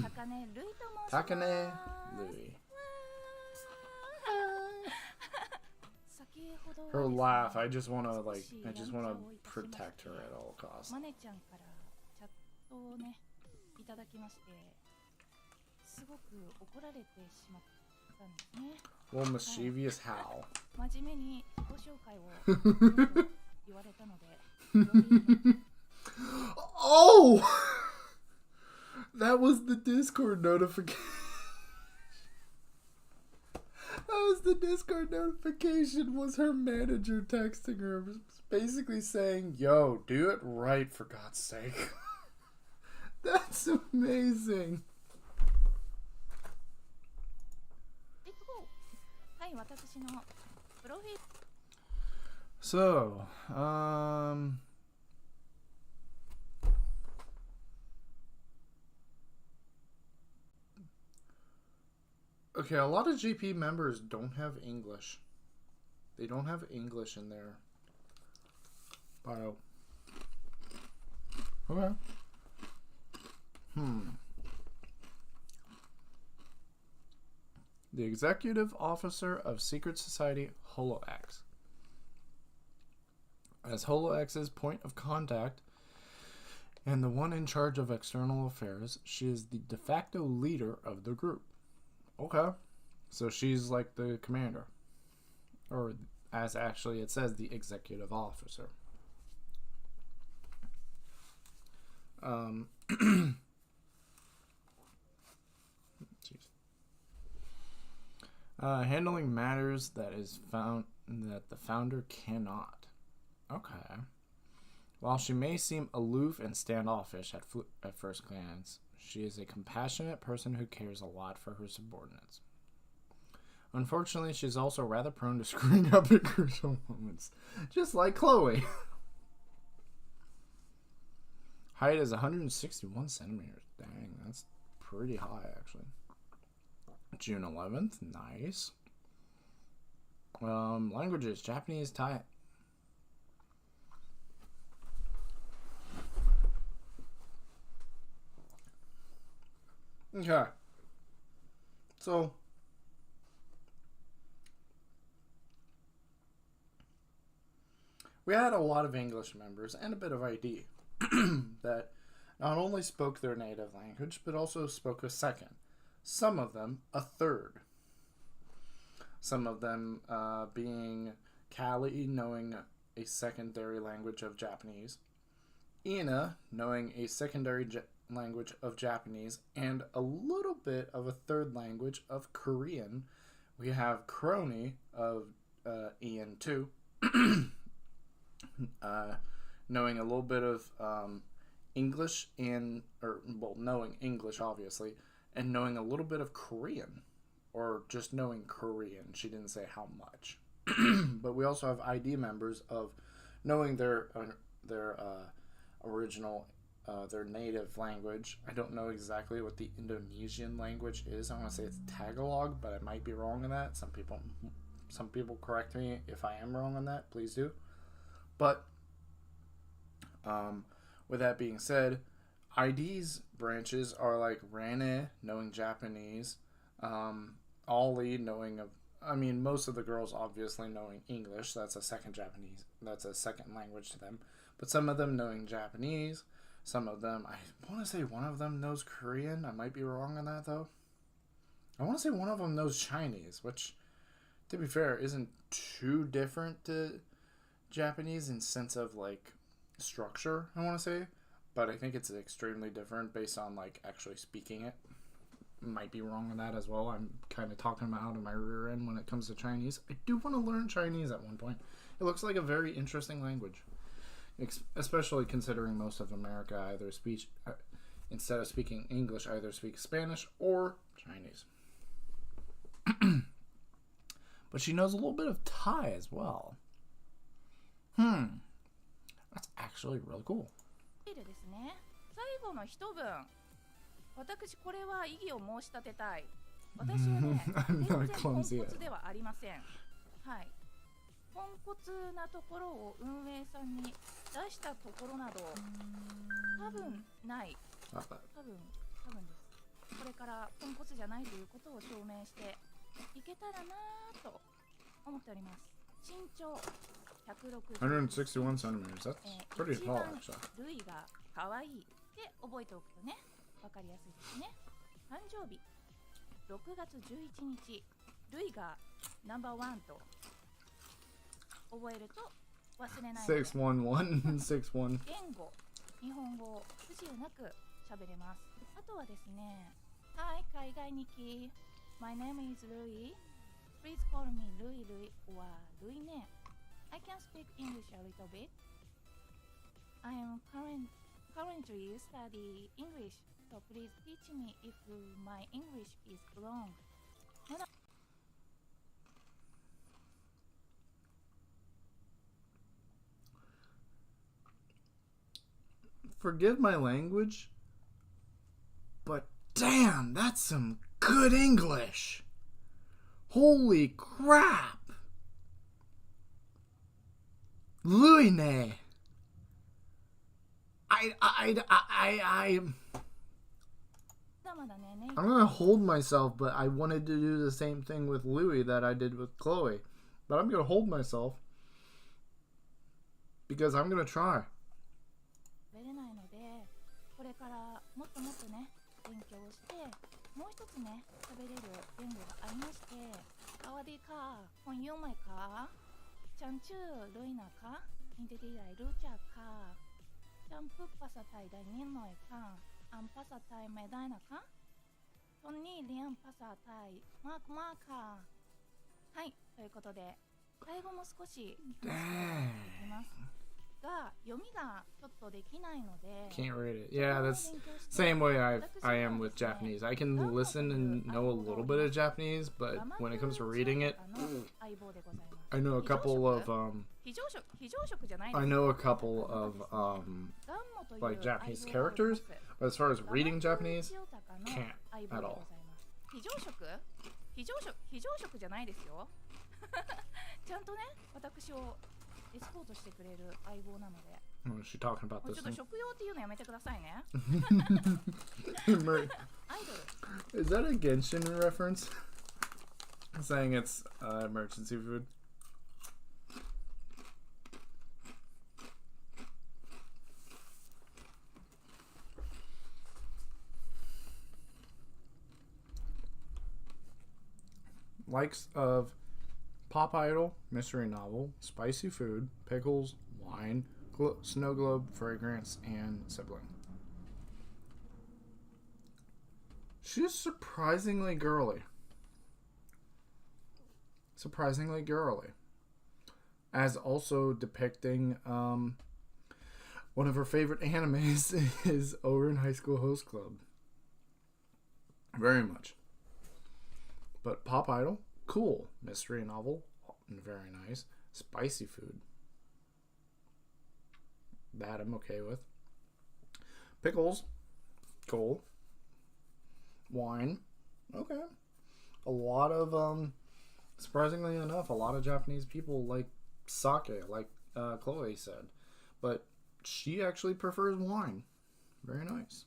高根瑠衣と申します。 Takane Lui. 先ほどは Her ですね laugh, I just wanna 少し protect her at all costs. マネちゃんからチャットをねいただきまして、すごく怒られてしまったんですね。 Well, mischievous how? 真面目に自己紹介を言われたので。Oh! That was the Discord notification. That was the Discord notification, was her manager texting her, basically saying, yo, do it right for God's sake. That's amazing. はい、私のプロフィール。 So, okay, a lot of GP members don't have English. They don't have English in their bio. Okay. The executive officer of secret society HoloX. As HoloX's point of contact and the one in charge of external affairs, she is the de facto leader of the group. Okay. So she's like the commander. Or, as actually it says, the executive officer. Handling matters that the founder cannot. Okay. While she may seem aloof and standoffish at first glance, she is a compassionate person who cares a lot for her subordinates. Unfortunately, she's also rather prone to screwing up at crucial moments, just like Chloe. Height is 161 centimeters. Dang, that's pretty high, actually. June 11th, nice. Languages, Japanese, Thai. Okay. So, we had a lot of English members and a bit of ID that not only spoke their native language, but also spoke a second. Some of them a third. Some of them being Callie, knowing a secondary language of Japanese. Ina, knowing a secondary language of Japanese, and a little bit of a third language of Korean. We have Crony of Ian too, knowing a little bit of English knowing English obviously, and knowing a little bit of Korean, or just knowing Korean. She didn't say how much. But we also have ID members of knowing their original, their native language. I don't know exactly what the Indonesian language is. I want to say it's Tagalog, but I might be wrong on that. Some people correct me if I am wrong on that. Please do. But with that being said, ID's branches are like Rane, knowing Japanese, Ollie, knowing most of the girls obviously knowing English. That's a second language to them. But some of them knowing Japanese. Some of them, I want to say one of them knows Korean. I might be wrong on that, though. I want to say one of them knows Chinese, which, to be fair, isn't too different to Japanese in sense of, like, structure, I want to say. But I think it's extremely different based on, like, actually speaking it. might be wrong on that as well. I'm kind of talking out of my rear end when it comes to Chinese. I do want to learn Chinese at one point. It looks like a very interesting language, especially considering most of America either speaks, instead of speaking English, either speaks Spanish or Chinese. But she knows a little bit of Thai as well. That's actually really cool. ですね。最後の一文。私これは異議を申し立てたい。私はね、全然ポンコツではありません。はい。ポンコツなところを運営さんに出したところなど多分ない。多分です。これからポンコツじゃないということを証明していけたらなぁと思っております。身長161 centimeters. That's pretty tall, actually. ルイが可愛いって覚えておくとね、わかりやすいですね。誕生日6月11日、ルイがナンバーワンと覚えると忘れないので。61161. 言語、日本語を不自由なく喋れます。あとはですね、はい、海外日記。My name is Louis. Please call me Louis or Louisね。I can speak English a little bit. I am currently study English, so please teach me if my English is wrong. Forgive my language, but damn, that's some good English. Holy crap. Louis ne. I'm gonna hold myself, but I wanted to do the same thing with Louis that I did with Chloe. But I'm gonna hold myself because I'm gonna try. 喋れないので、これからもっともっとね、勉強をして、もう一つね、喋れる言語がありまして、サワディカー、ホンヨマイカー。Chan chu Lui na ka? Hindi di ay lucha ka. Chan pu pasatay da ninoy ka. Ang pasatay meday na ka? Tonni liang pasatay mak ka. はい、ということで、最後も少し話していきます。が、読みがちょっとできないので。Can't read it. Yeah, that's same way I am with Japanese. I can listen and know a little bit of Japanese, but when it comes to reading it, I know a couple of like Japanese characters, but as far as reading Japanese, can't at all. 非常食じゃないですよ。ちゃんとね、私をエスコートしてくれる相棒なので。What is she talking about this ちょっと thing? 食用っていうのやめてくださいね。Is that a Genshin reference? Saying it's emergency food? Likes of pop idol, mystery novel, spicy food, pickles, wine, snow globe, fragrance, and sibling. She's surprisingly girly. As also depicting one of her favorite animes is Ouran High School Host Club. Very much. But pop idol, cool. Mystery novel, very nice. Spicy food, that I'm okay with. Pickles, cool. Wine, okay. A lot of surprisingly enough, a lot of Japanese people like sake, like Chloe said, but she actually prefers wine. Very nice.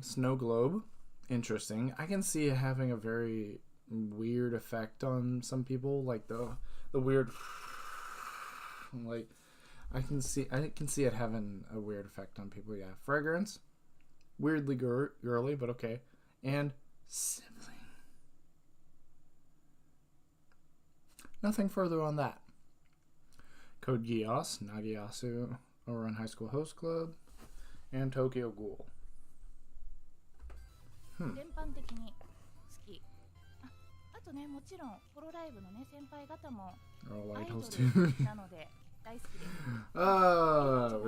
Snow globe, interesting. I can see it having a very weird effect on some people, like the weird, like I can see it having a weird effect on people. Yeah, fragrance, weirdly girly, but okay. And sibling. Nothing further on that. Code Geass, Nagiasu, Ouran High School Host Club. and Tokyo Ghoul. 全般的に好き。あとね、もちろんホロライブのね先輩方も Oh, アイ light ド holes too. ルなので大好きです。 We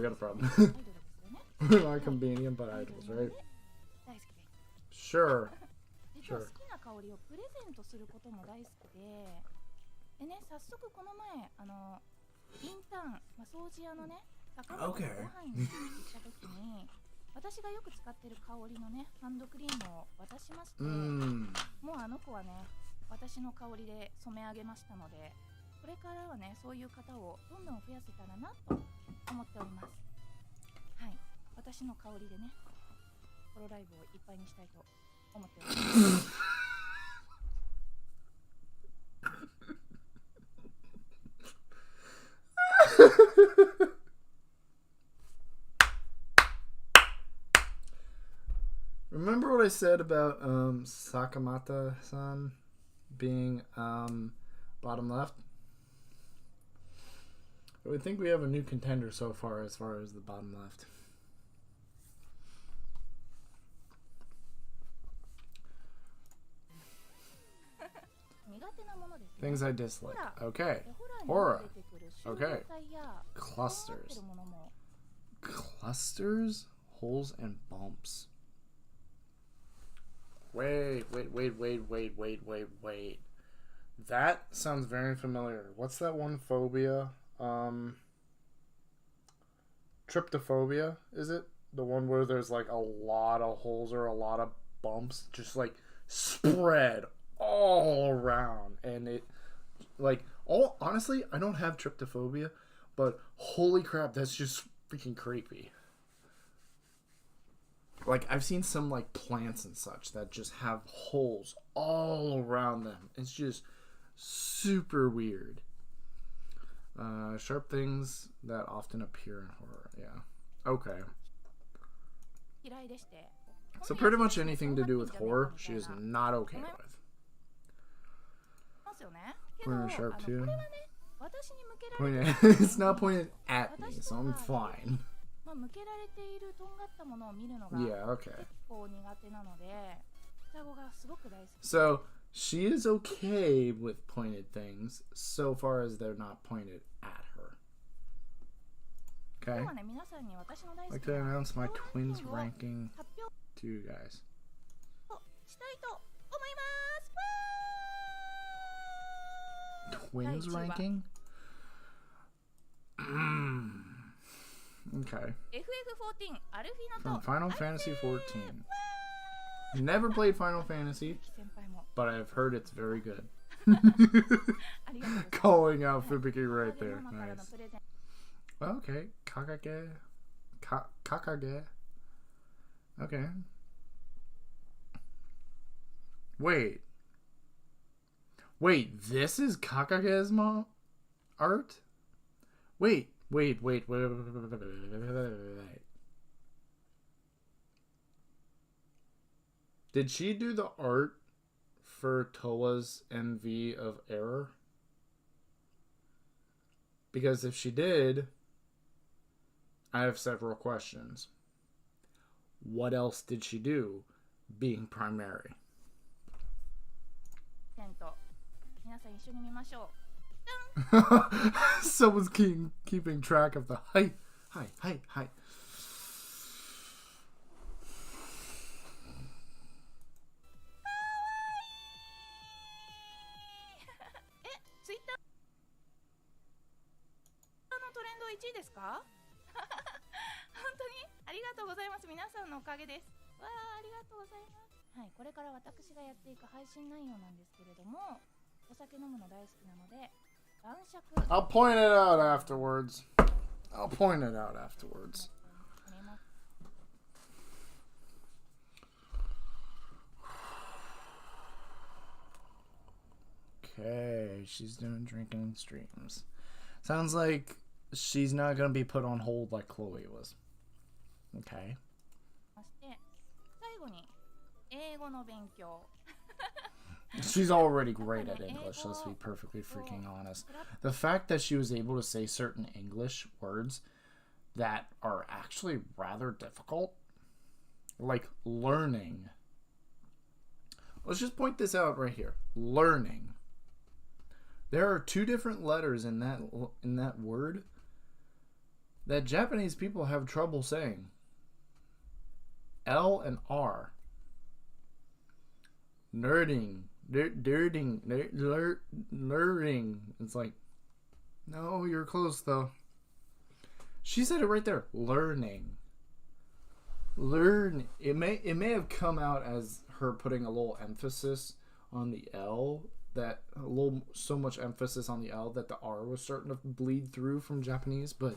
got a problem. アイドルですよね。 Not convenient, but アイド idols, ルなの right? で大好きです。 Sure. 実は好きな香りをプレゼントすることも大好きで、でね、早速この前インターン、掃除屋のね坂本でご飯に行った時に、私がよく使ってる香りのねハンドクリームを渡しまして、もうあの子はね私の香りで染め上げましたので、これからはねそういう方をどんどん増やせたらなと思っております。はい、私の香りでねホロライブをいっぱいにしたいと思っております。Remember what I said about Sakamata-san being bottom left? I would think we have a new contender so far as the bottom left. Things I dislike. Okay. Horror. Okay. Clusters. Clusters? Holes and bumps. Wait. That sounds very familiar. What's that one phobia? Tryptophobia, is it? The one where there's like a lot of holes or a lot of bumps just like spread all around, and it like honestly, I don't have tryptophobia, but holy crap, that's just freaking creepy. Like, I've seen some, like, plants and such that just have holes all around them. It's just super weird. Sharp things that often appear in horror. Yeah. Okay. So pretty much anything to do with horror, she is not okay with. Pointer sharp too. It's not pointed at me, so I'm fine. 向けられているとんがったものを見るのが Yeah, okay. 結構苦手なので、双子がすごく大好き。 So she is okay with pointed things so far as they're not pointed at her. Okay. 今日はね、皆さんに私の大 I'd 好 like き to な announce my 顔ラン twins キングを ranking 発表 to you guys. したいと思います。 Twins ranking? Okay. FF14 アルフィノ From と Final Fantasy 14. Never played Final Fantasy, 先輩も but I've heard it's very good. ありがとうございます。 Calling out Fubiki right で there. ママからの Nice. プレゼン Okay. Kakage. Kakage. Okay. Wait, this is Kakage's mom art? Wait. Did she do the art for Towa's MV of Error? Because if she did, I have several questions. What else did she do being primary? ト皆さん一緒に見ましょう。 Someone's keeping track of the hi. ツイッターのトレンド1位ですか？本当にありがとうございます。皆さんのおかげです。わあ、ありがとうございます。はい、これから私がやっていく配信内容なんですけれども、お酒飲むの大好きなので、晩酌。 I'll point it out afterwards. Okay, she's doing drinking and streams. Sounds like she's not gonna be put on hold like Chloe was. Okay. そして最後に英語の勉強。 She's already great at English, let's be perfectly freaking honest. The fact that she was able to say certain English words that are actually rather difficult. Like learning. Let's just point this out right here. Learning. There are two different letters in that word that Japanese people have trouble saying. L and R. Nerding. Nerding. It's like, no, you're close though. She said it right there. Learning. Learn. It may have come out as her putting a little emphasis on the L, that a little so much emphasis on the L that the R was starting to bleed through from Japanese, but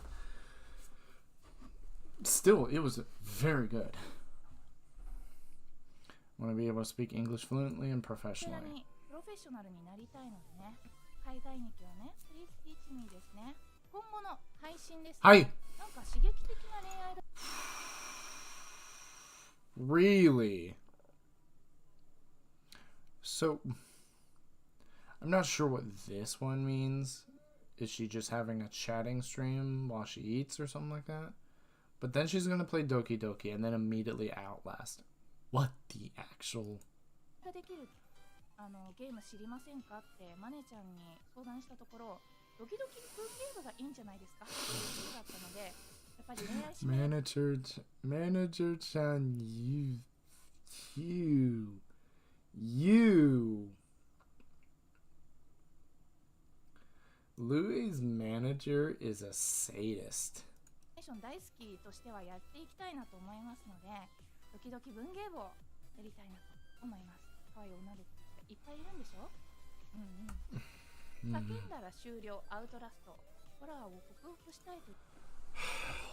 still, it was very good. Want to be able to speak English fluently and professionally. プロフェッショナルになりたいのでね、海外日記をね、Please teach me ですね。今後の配信ですね。はい。なんか刺激的な恋愛だ。Really? So, I'm not sure what this one means. Is she just having a chatting stream while she eats or something like that? But then she's going to play Doki Doki and then immediately Outlast. What the actual... できるゲーム知りませんかってマネちゃんに相談したところ、ドキドキ文ゲームがいいんじゃないですかってことだったので、やっぱり恋愛しない。Manager chan, you. Louis' manager is a sadist. 大好きとしてはやっていきたいなと思いますので、ドキドキ文芸部をやりたいなと思います。可愛い女の子いっぱいいるんでしょ。叫んだら終了、アウトラスト。ホラーを克服したいと。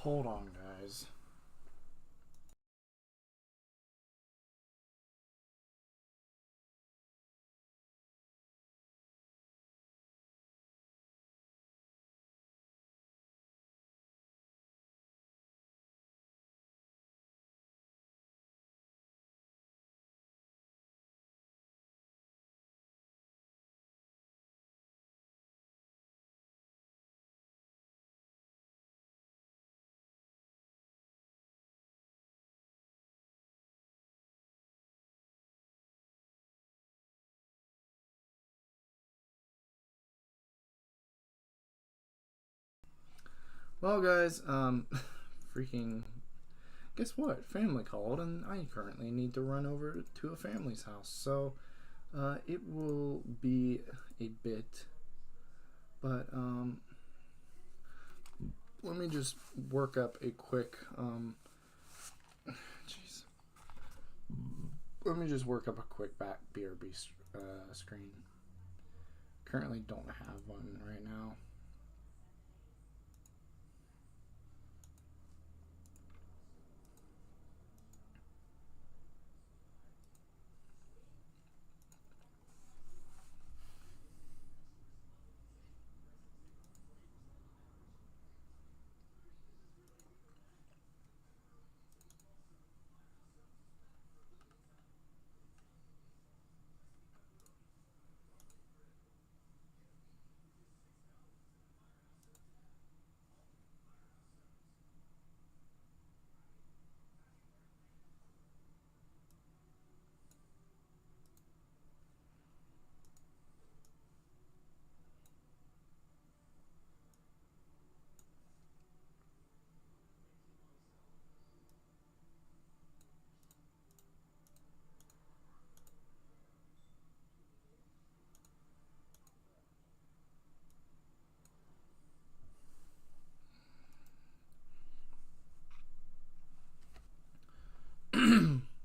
Hold on, guys. Well, guys, freaking, guess what? Family called, and I currently need to run over to a family's house. So, it will be a bit, but, let me just work up a quick, let me just work up a quick BRB screen. Currently don't have one right now.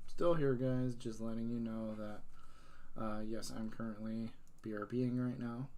Still here, guys, just letting you know that yes, I'm currently BRBing right now.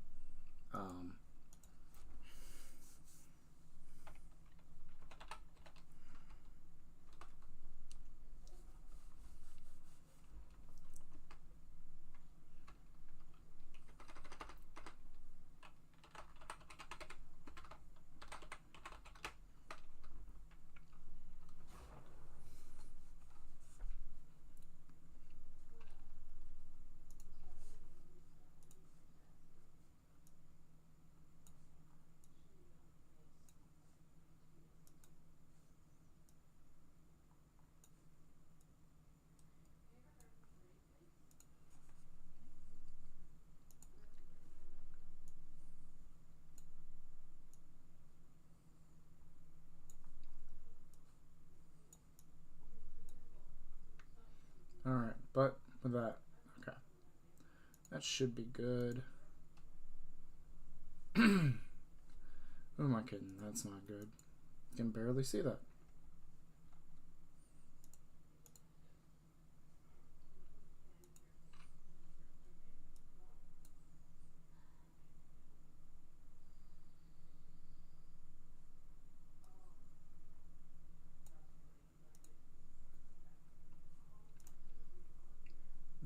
that. Okay. That should be good. Who am I kidding? That's not good. You can barely see that.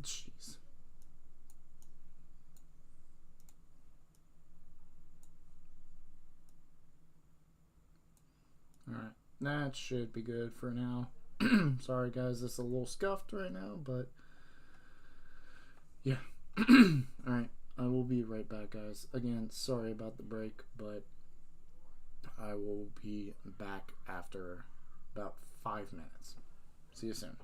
Jeez. Alright, that should be good for now. Sorry guys, it's a little scuffed right now, but yeah. Alright, I will be right back, guys. Again, sorry about the break, but I will be back after about 5 minutes. See you soon.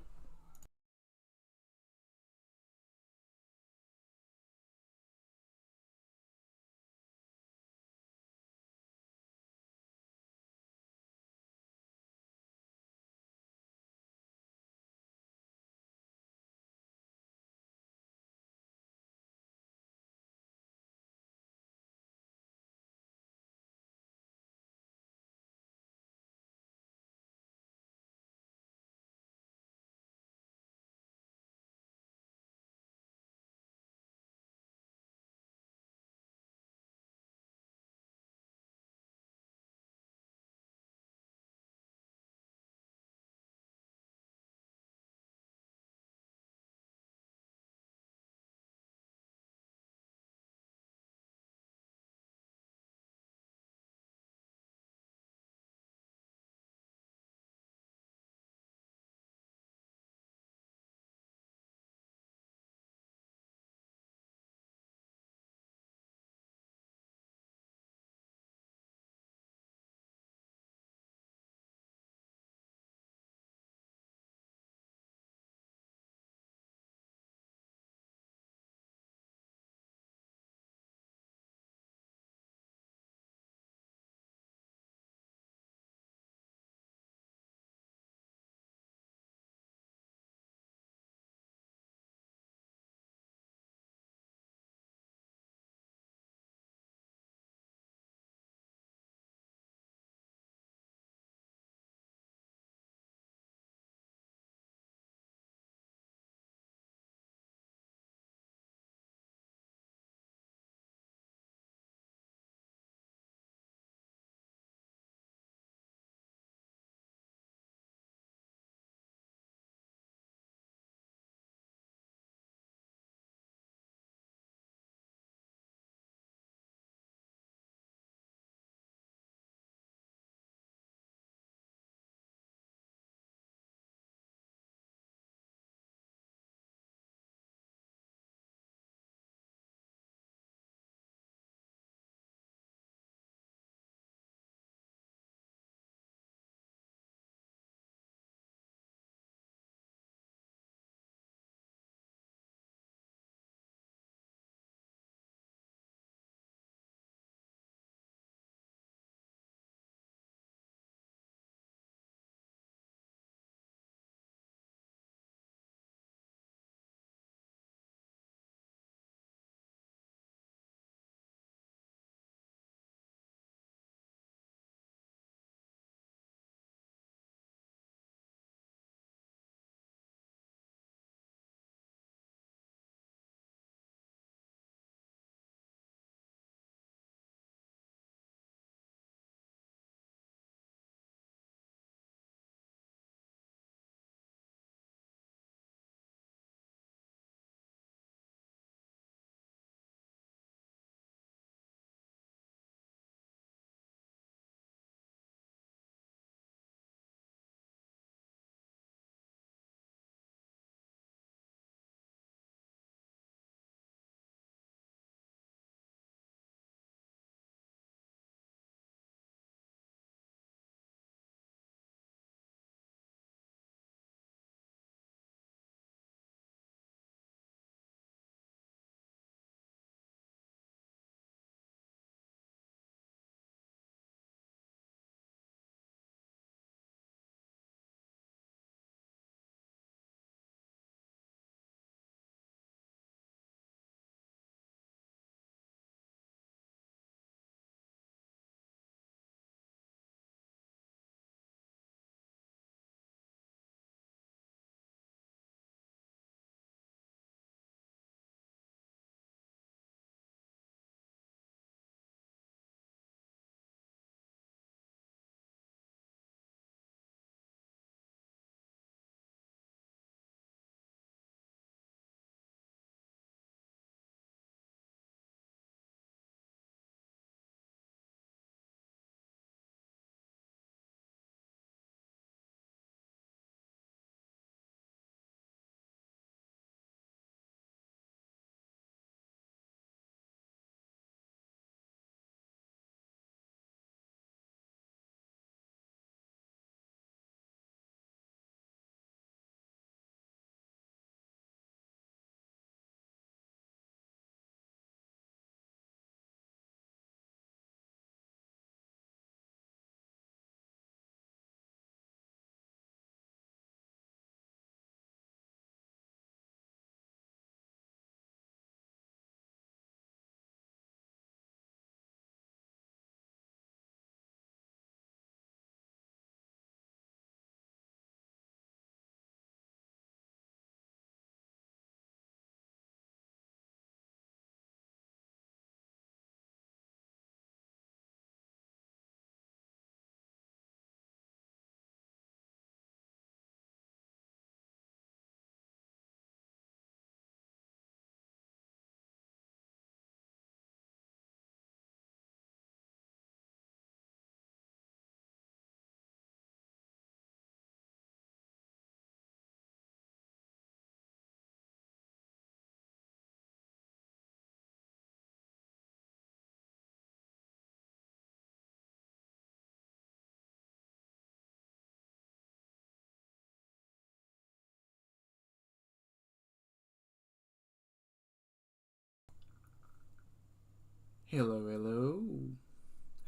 Hello, hello.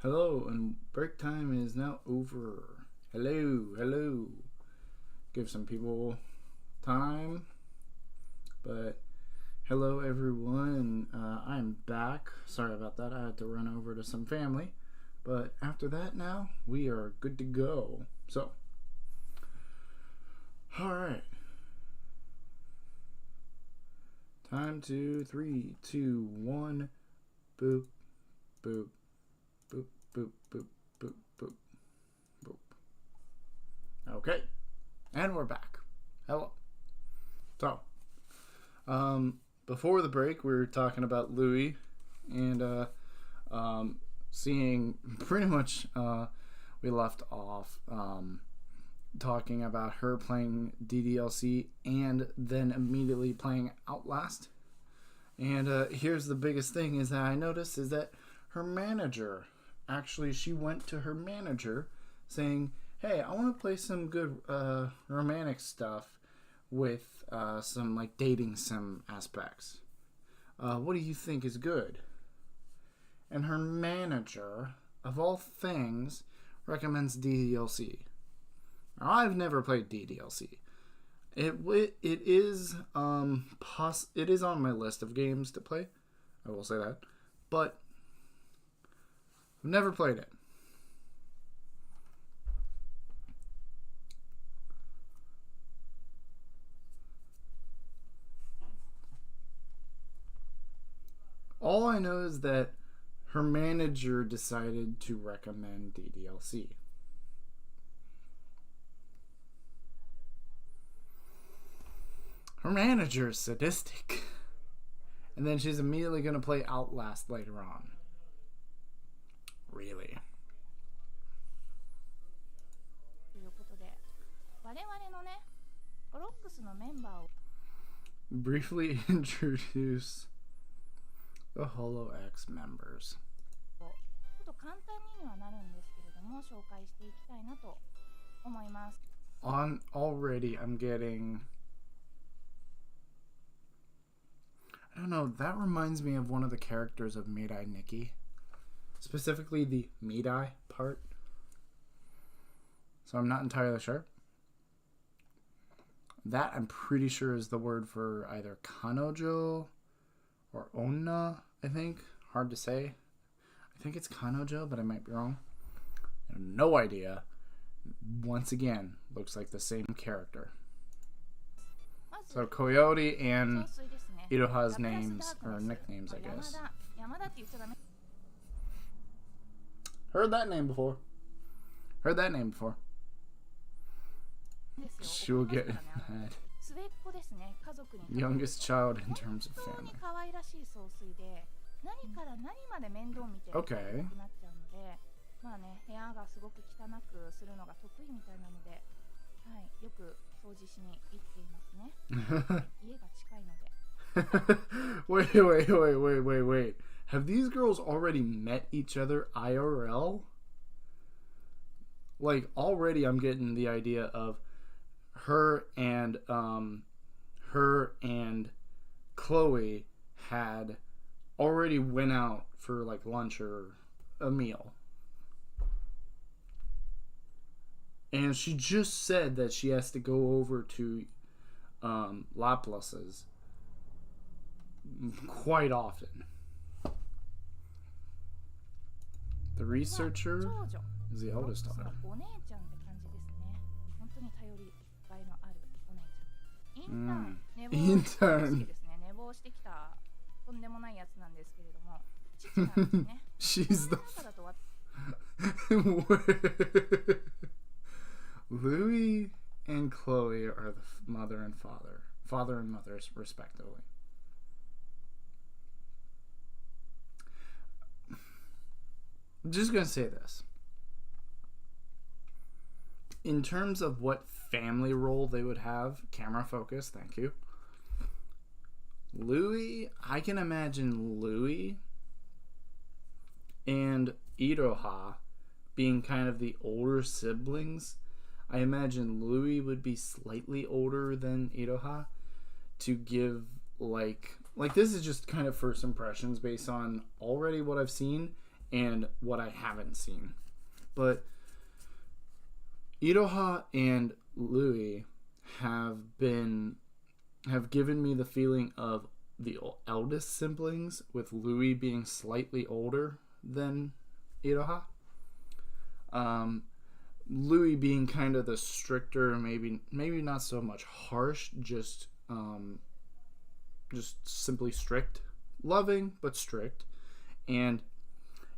Hello, and break time is now over. Hello, hello. Give some people time. But hello, everyone. I'm back. Sorry about that. I had to run over to some family. But after that now, we are good to go. So, alright. Time to 3, 2, 1. Boop, boop, boop, boop, boop, boop, boop, boop. Okay. And we're back. Hello. So, before the break, we were talking about Louie and, seeing pretty much, we left off, talking about her playing DDLC and then immediately playing Outlast. And here's the biggest thing is that I noticed is that her manager, actually she went to her manager saying, hey, I want to play some good romantic stuff with some like dating sim aspects. What do you think is good? And her manager, of all things, recommends DDLC. Now, I've never played DDLC. It is it is on my list of games to play. I will say that, but I've never played it. All I know is that her manager decided to recommend DDLC. Her manager is sadistic. And then she's immediately going to play Outlast later on. Really? ということで、我々のね、HoloX のメンバーを Briefly introduce the HoloX members. ちょっと簡単にはなるんですけれども、紹介していきたいなと思います。Already I'm getting... I don't know, that reminds me of one of the characters of Midai Nikki. Specifically the Midai part. So I'm not entirely sure. That I'm pretty sure is the word for either Kanojo or Onna, I think. Hard to say. I think it's Kanojo, but I might be wrong. I have no idea. Once again, looks like the same character. So Coyote and Iroha's names, or nicknames, I guess. Heard that name before. Heard that name before. She will get mad. Youngest child in terms of family. Okay. まあね、部屋がすごく汚くするのが得意みたいなので、はい、よく掃除しに行っていますね。家が近いので。Wait. Have these girls already met each other IRL? Like, already I'm getting the idea of her and Chloe had already went out for like lunch or a meal. And she just said that she has to go over to Laplace's quite often. The researcher is the oldest daughter. Intern. She's the... Louie and Chloe are the mother and mothers, respectively. I'm just gonna say this. In terms of what family role they would have, camera focus, thank you. Louie, I can imagine Louie and Iroha being kind of the older siblings. I imagine Louie would be slightly older than Iroha to give like like, this is just kind of first impressions based on already what I've seen and what I haven't seen. But Iroha and Louis have given me the feeling of the eldest siblings, with Louis being slightly older than Iroha. Louis being kind of the stricter, maybe not so much harsh, just simply strict, loving but strict, and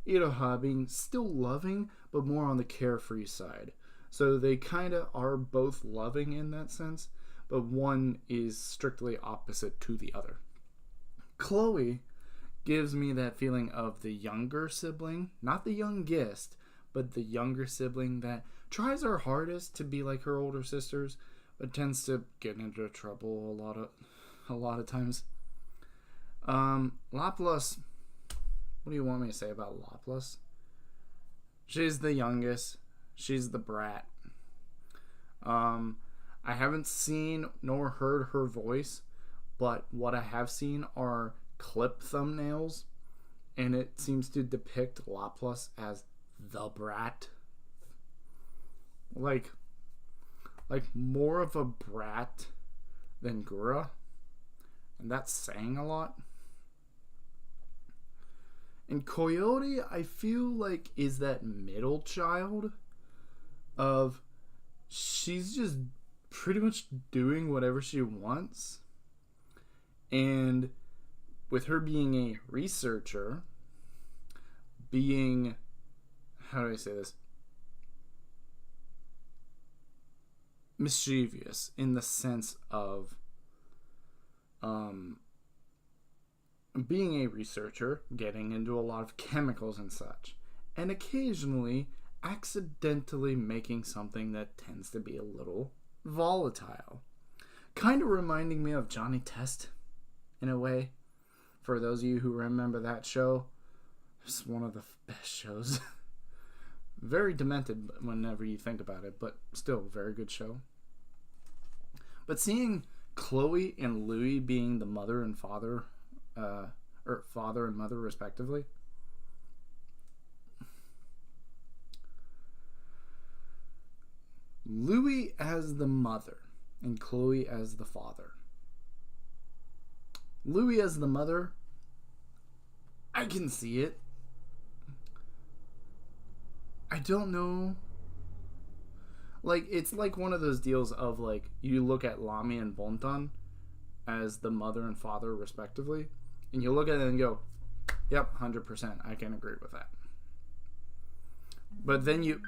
Iroha being still loving but more on the carefree side. So they kind of are both loving in that sense, but one is strictly opposite to the other. Chloe gives me that feeling of the younger sibling, not the youngest, but the younger sibling that tries her hardest to be like her older sisters, but tends to get into trouble a lot of times. Laplace, what do you want me to say about Laplace? She's the youngest. She's the brat. I haven't seen nor heard her voice, but what I have seen are clip thumbnails, and it seems to depict Laplace as the brat. Like more of a brat than Gura. And that's saying a lot. And Coyote, I feel like, is that middle child of she's just pretty much doing whatever she wants. And with her being a researcher, being, how do I say this? Mischievous in the sense of being a researcher, getting into a lot of chemicals and such, and occasionally accidentally making something that tends to be a little volatile. Kind of reminding me of Johnny Test in a way. For those of you who remember that show, it's one of the best shows. Very demented whenever you think about it, but still very good show. But seeing Chloe and Louis being the mother and father, or father and mother respectively, Louis as the mother and Chloe as the father. Louis as the mother, I can see it. I don't know. Like, it's like one of those deals of, like, you look at Lami and Bontan as the mother and father respectively, and you look at it and go, yep, 100%, I can agree with that. But then you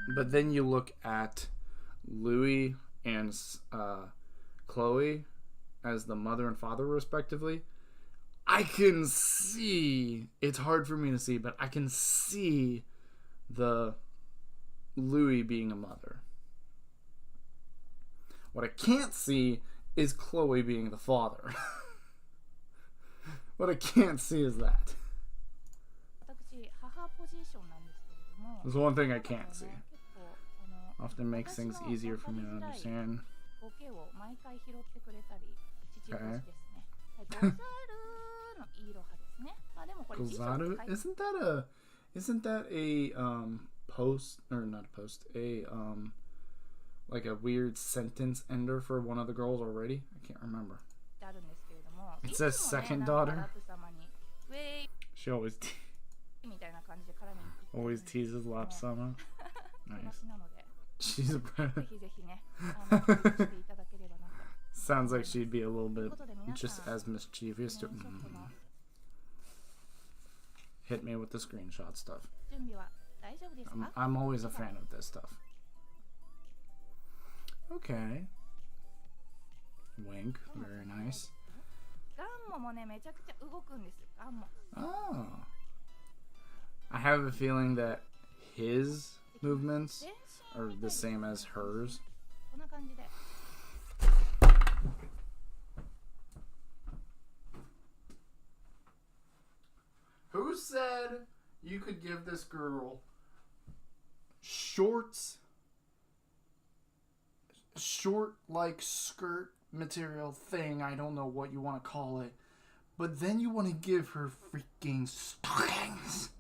look at Louis and Chloe as the mother and father respectively. I can see, it's hard for me to see, but I can see the Louis being a mother. What I can't see is Chloe being the father. What I can't see is that. There's one thing I can't see. Often makes things easier for me to understand. Okay. Gozaru? Isn't that a post, or not a post, like a weird sentence ender for one of the girls already? I can't remember. It says second daughter. She always teases Lapsama. Nice. She's a predator. Sounds like she'd be a little bit just as mischievous to hit me with the screenshot stuff. I'm always a fan of this stuff. Okay. Wink. Very nice. Oh. I have a feeling that his movements are the same as hers. Who said you could give this girl shorts, short like skirt material thing, I don't know what you want to call it, But then you want to give her freaking stockings.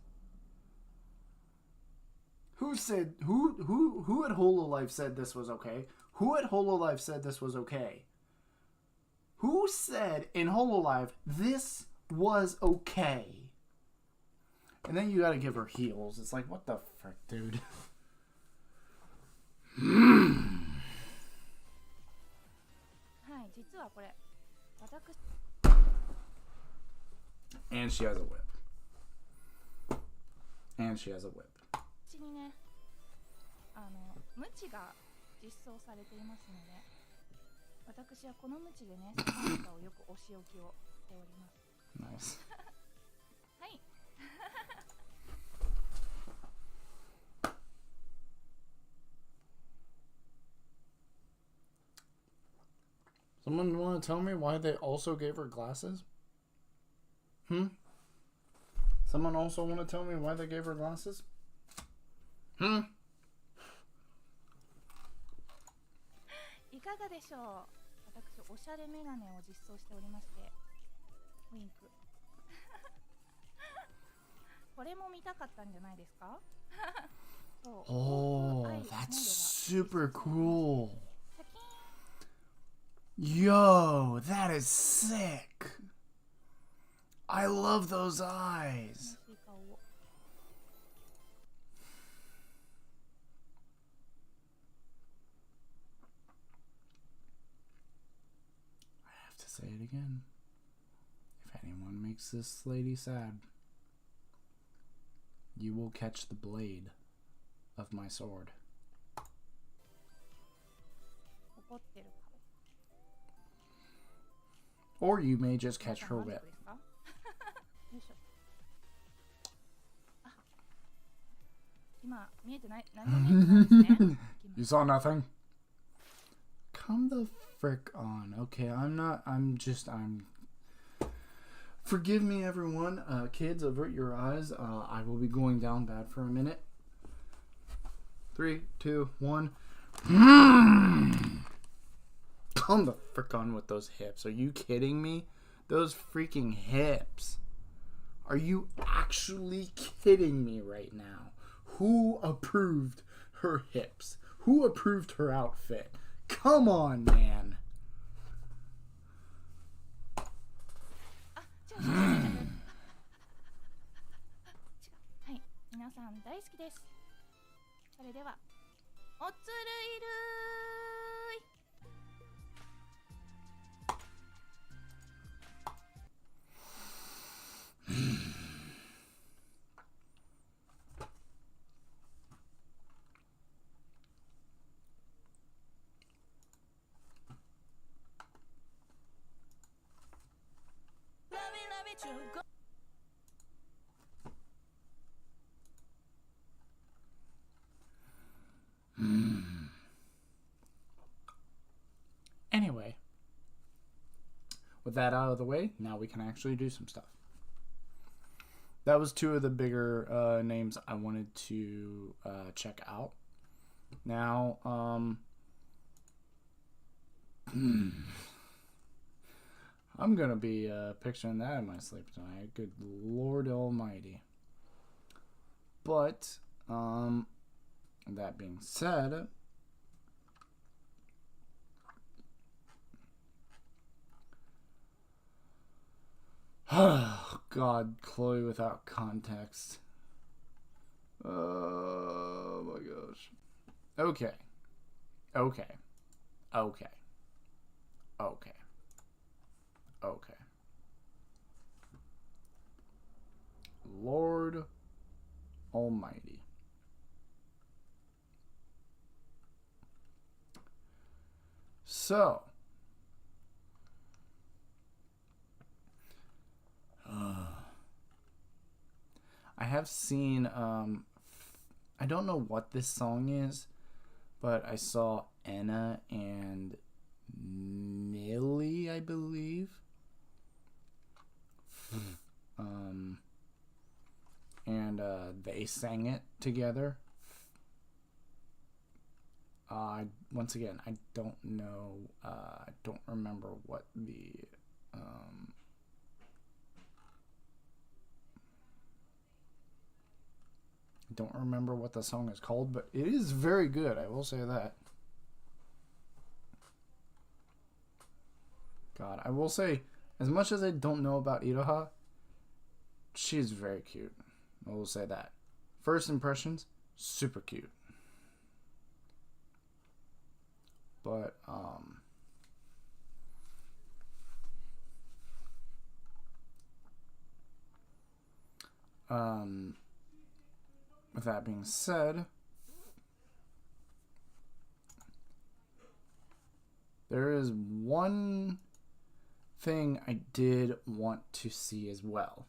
Who at Hololive said this was okay? Who at Hololive said this was okay? Who said in Hololive this was okay? And then you gotta give her heels. It's like, what the frick, dude? And she has a whip. And she has a whip. ちにね、無知が実装されていますので、私はこの無知でね、その中をよくお仕置きをしております。Nice. はい。Someone want to tell me why they also gave her glasses? Someone also want to tell me why they gave her glasses? いかがでしょう。私おしゃれメガネを実装しておりまして、ウィンク。これも見たかったんじゃないですか？そう。Oh, that's super cool. シャキーン。 Yo, that is sick. I love those eyes. I have to say it again. If anyone makes this lady sad, you will catch the blade of my sword. 怒ってる顔。 Or you may just catch her whip. よいしょ。あ、今見えてない。何も見えてないですね。You saw nothing? Come the frick on. Okay, Forgive me, everyone. Kids, avert your eyes. I will be going down bad for a minute. 3, 2, 1. Come the frick on with those hips. Are you kidding me? Those freaking hips. Are you actually kidding me right now? Who approved her hips? Who approved her outfit? Come on, man. はい、皆さん大好きです。それでは、おつるいるーい。Anyway, with that out of the way, now we can actually do some stuff. That was two of the bigger names I wanted to check out. Now, I'm going to be picturing that in my sleep tonight. Good Lord Almighty. But, that being said, oh, God, Chloe without context. Oh, my gosh. Okay. Okay. Okay. Okay. Okay. Lord Almighty. So, I have seen, I don't know what this song is, but I saw Anna and Millie, I believe. And they sang it together. Once again, I don't know, I don't remember what the don't remember what the song is called, but it is very good. I will say that. God, I will say, as much as I don't know about Iroha, she's very cute. I will say that. First impressions, super cute. But, with that being said, there is one thing I did want to see as well.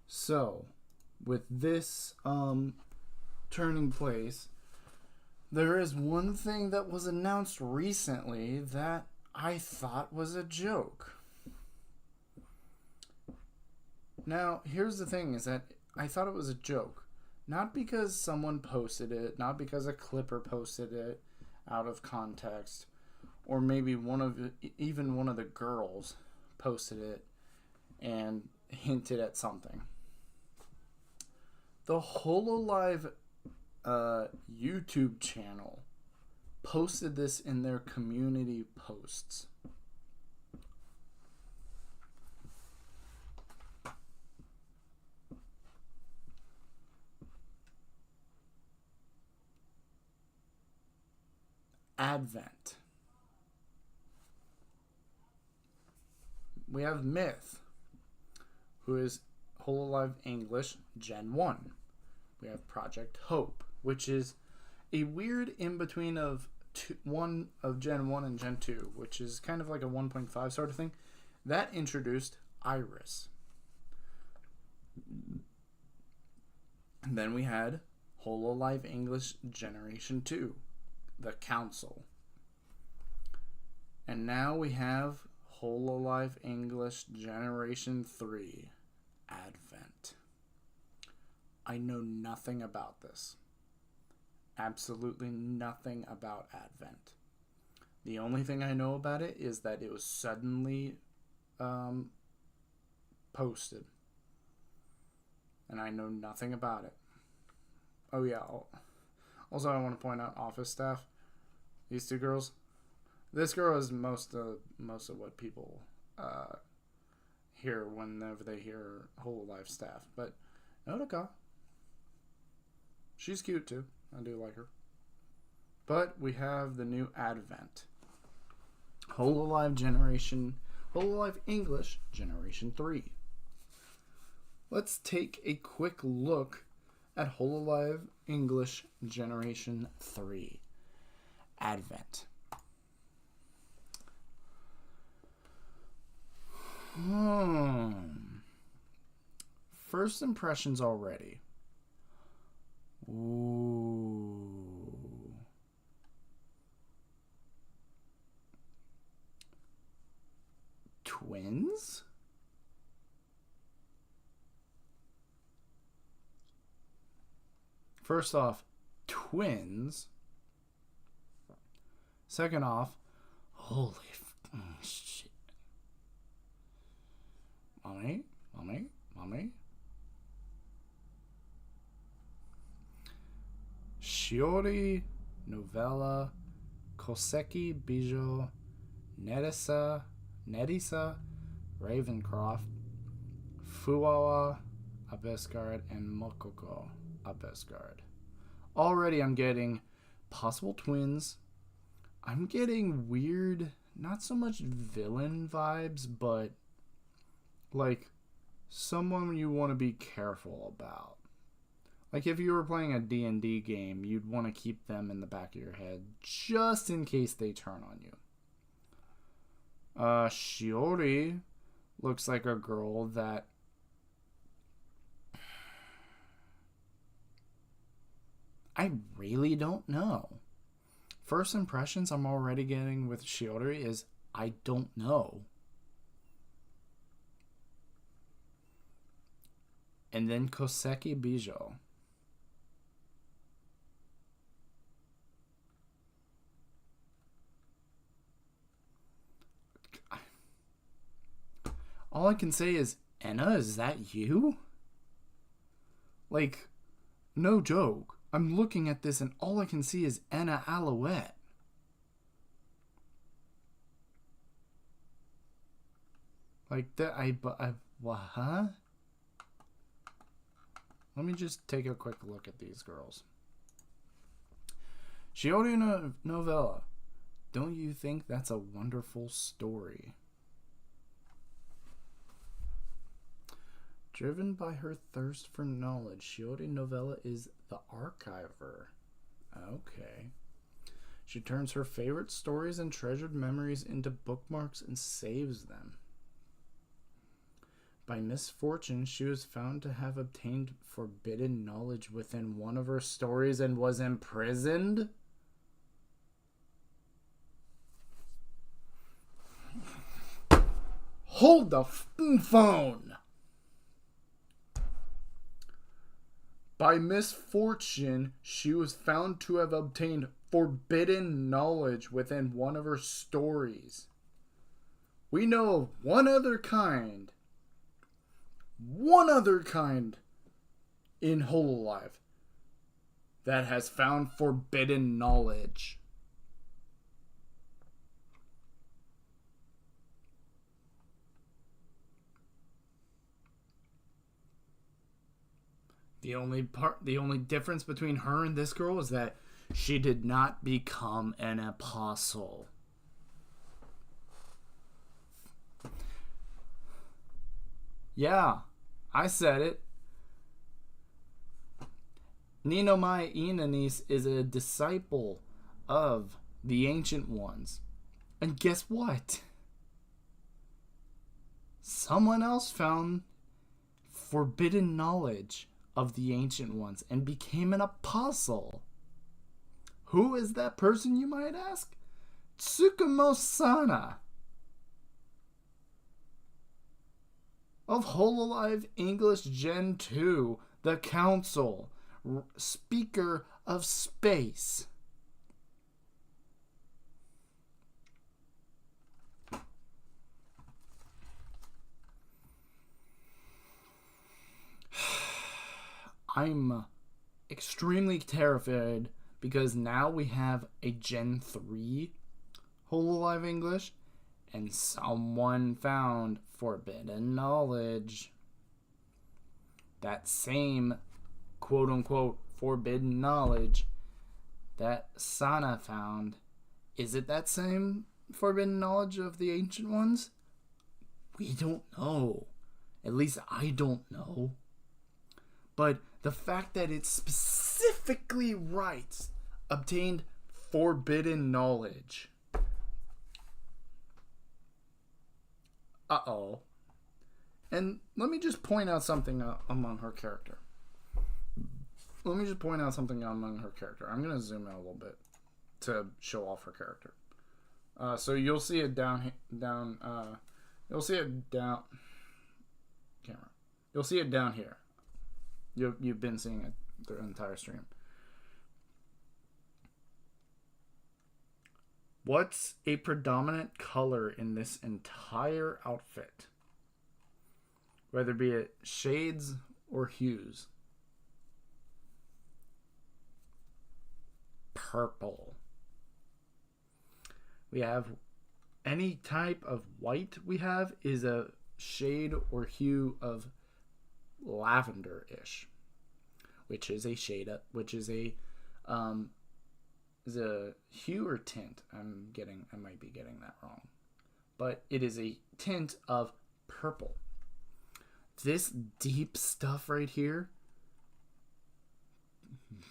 So, with this turning place, there is one thing that was announced recently that I thought was a joke. Now, here's the thing, is that I thought it was a joke. Not because someone posted it, not because a clipper posted it out of context, or maybe even one of the girls posted it and hinted at something. The Hololive YouTube channel posted this in their community posts. Advent. We have Myth, who is Hololive English Gen 1. We have Project Hope, which is a weird in-between of one of Gen 1 and Gen 2, which is kind of like a 1.5 sort of thing. That introduced Iris. And then we had Hololive English Generation 2, the Council. And now we have Hololive English Generation 3, Advent. I know nothing about this. Absolutely nothing about Advent. The only thing I know about it is that it was suddenly posted. And I know nothing about it. Oh yeah, also I want to point out office staff. These two girls. This girl is most of what people hear whenever they hear Hololive staff. But Nodoka, she's cute too. I do like her. But we have the new Advent. Hololive English Generation 3. Let's take a quick look at Hololive English Generation 3, Advent. First impressions already. Ooh. Twins? First off, twins. Second off, holy shit. Mommy. Shiori, Novella, Koseki, Bijo, Nerissa, Ravencroft, Fuwawa, Abesgard, and Mokoko, Abesgard. Already I'm getting possible twins. I'm getting weird, not so much villain vibes, but like someone you want to be careful about. Like if you were playing a D&D game, you'd want to keep them in the back of your head just in case they turn on you. Shiori looks like a girl that I really don't know. First impressions I'm already getting with Shiori is I don't know. And then Koseki Bijo. All I can say is, Enna, is that you? Like, No joke. I'm looking at this and all I can see is Anna Alouette. Like that, what, huh? Let me just take a quick look at these girls. Shiori novella. Don't you think that's a wonderful story? Driven by her thirst for knowledge, Shiori novella is the archiver. Okay. She turns her favorite stories and treasured memories into bookmarks and saves them. By misfortune, she was found to have obtained forbidden knowledge within one of her stories and was imprisoned? Hold the phone! By misfortune, she was found to have obtained forbidden knowledge within one of her stories. We know of one other kind in Hololive that has found forbidden knowledge. The only difference between her and this girl is that she did not become an apostle. Yeah, I said it. Ninomai Inanis is a disciple of the Ancient Ones. And guess what? Someone else found forbidden knowledge of the Ancient Ones and became an apostle. Who is that person, you might ask? Tsukumo Sana of Hololive English Gen 2, the Council, Speaker of Space. I'm extremely terrified because now we have a Gen 3 Hololive English and someone found forbidden knowledge. That same quote-unquote forbidden knowledge that Sana found. Is it that same forbidden knowledge of the Ancient Ones? We don't know. At least I don't know. But the fact that it specifically writes obtained forbidden knowledge. Uh-oh. And let me just point out something among her character. I'm going to zoom in a little bit to show off her character. So you'll see it you'll see it down camera. You'll see it down here. You've been seeing it the entire stream. What's a predominant color in this entire outfit? Whether be it shades or hues. Purple. We have any type of white we have is a shade or hue of lavender-ish, which is a shade up, which is a hue or tint. I might be getting that wrong, but it is a tint of purple. This deep stuff right here,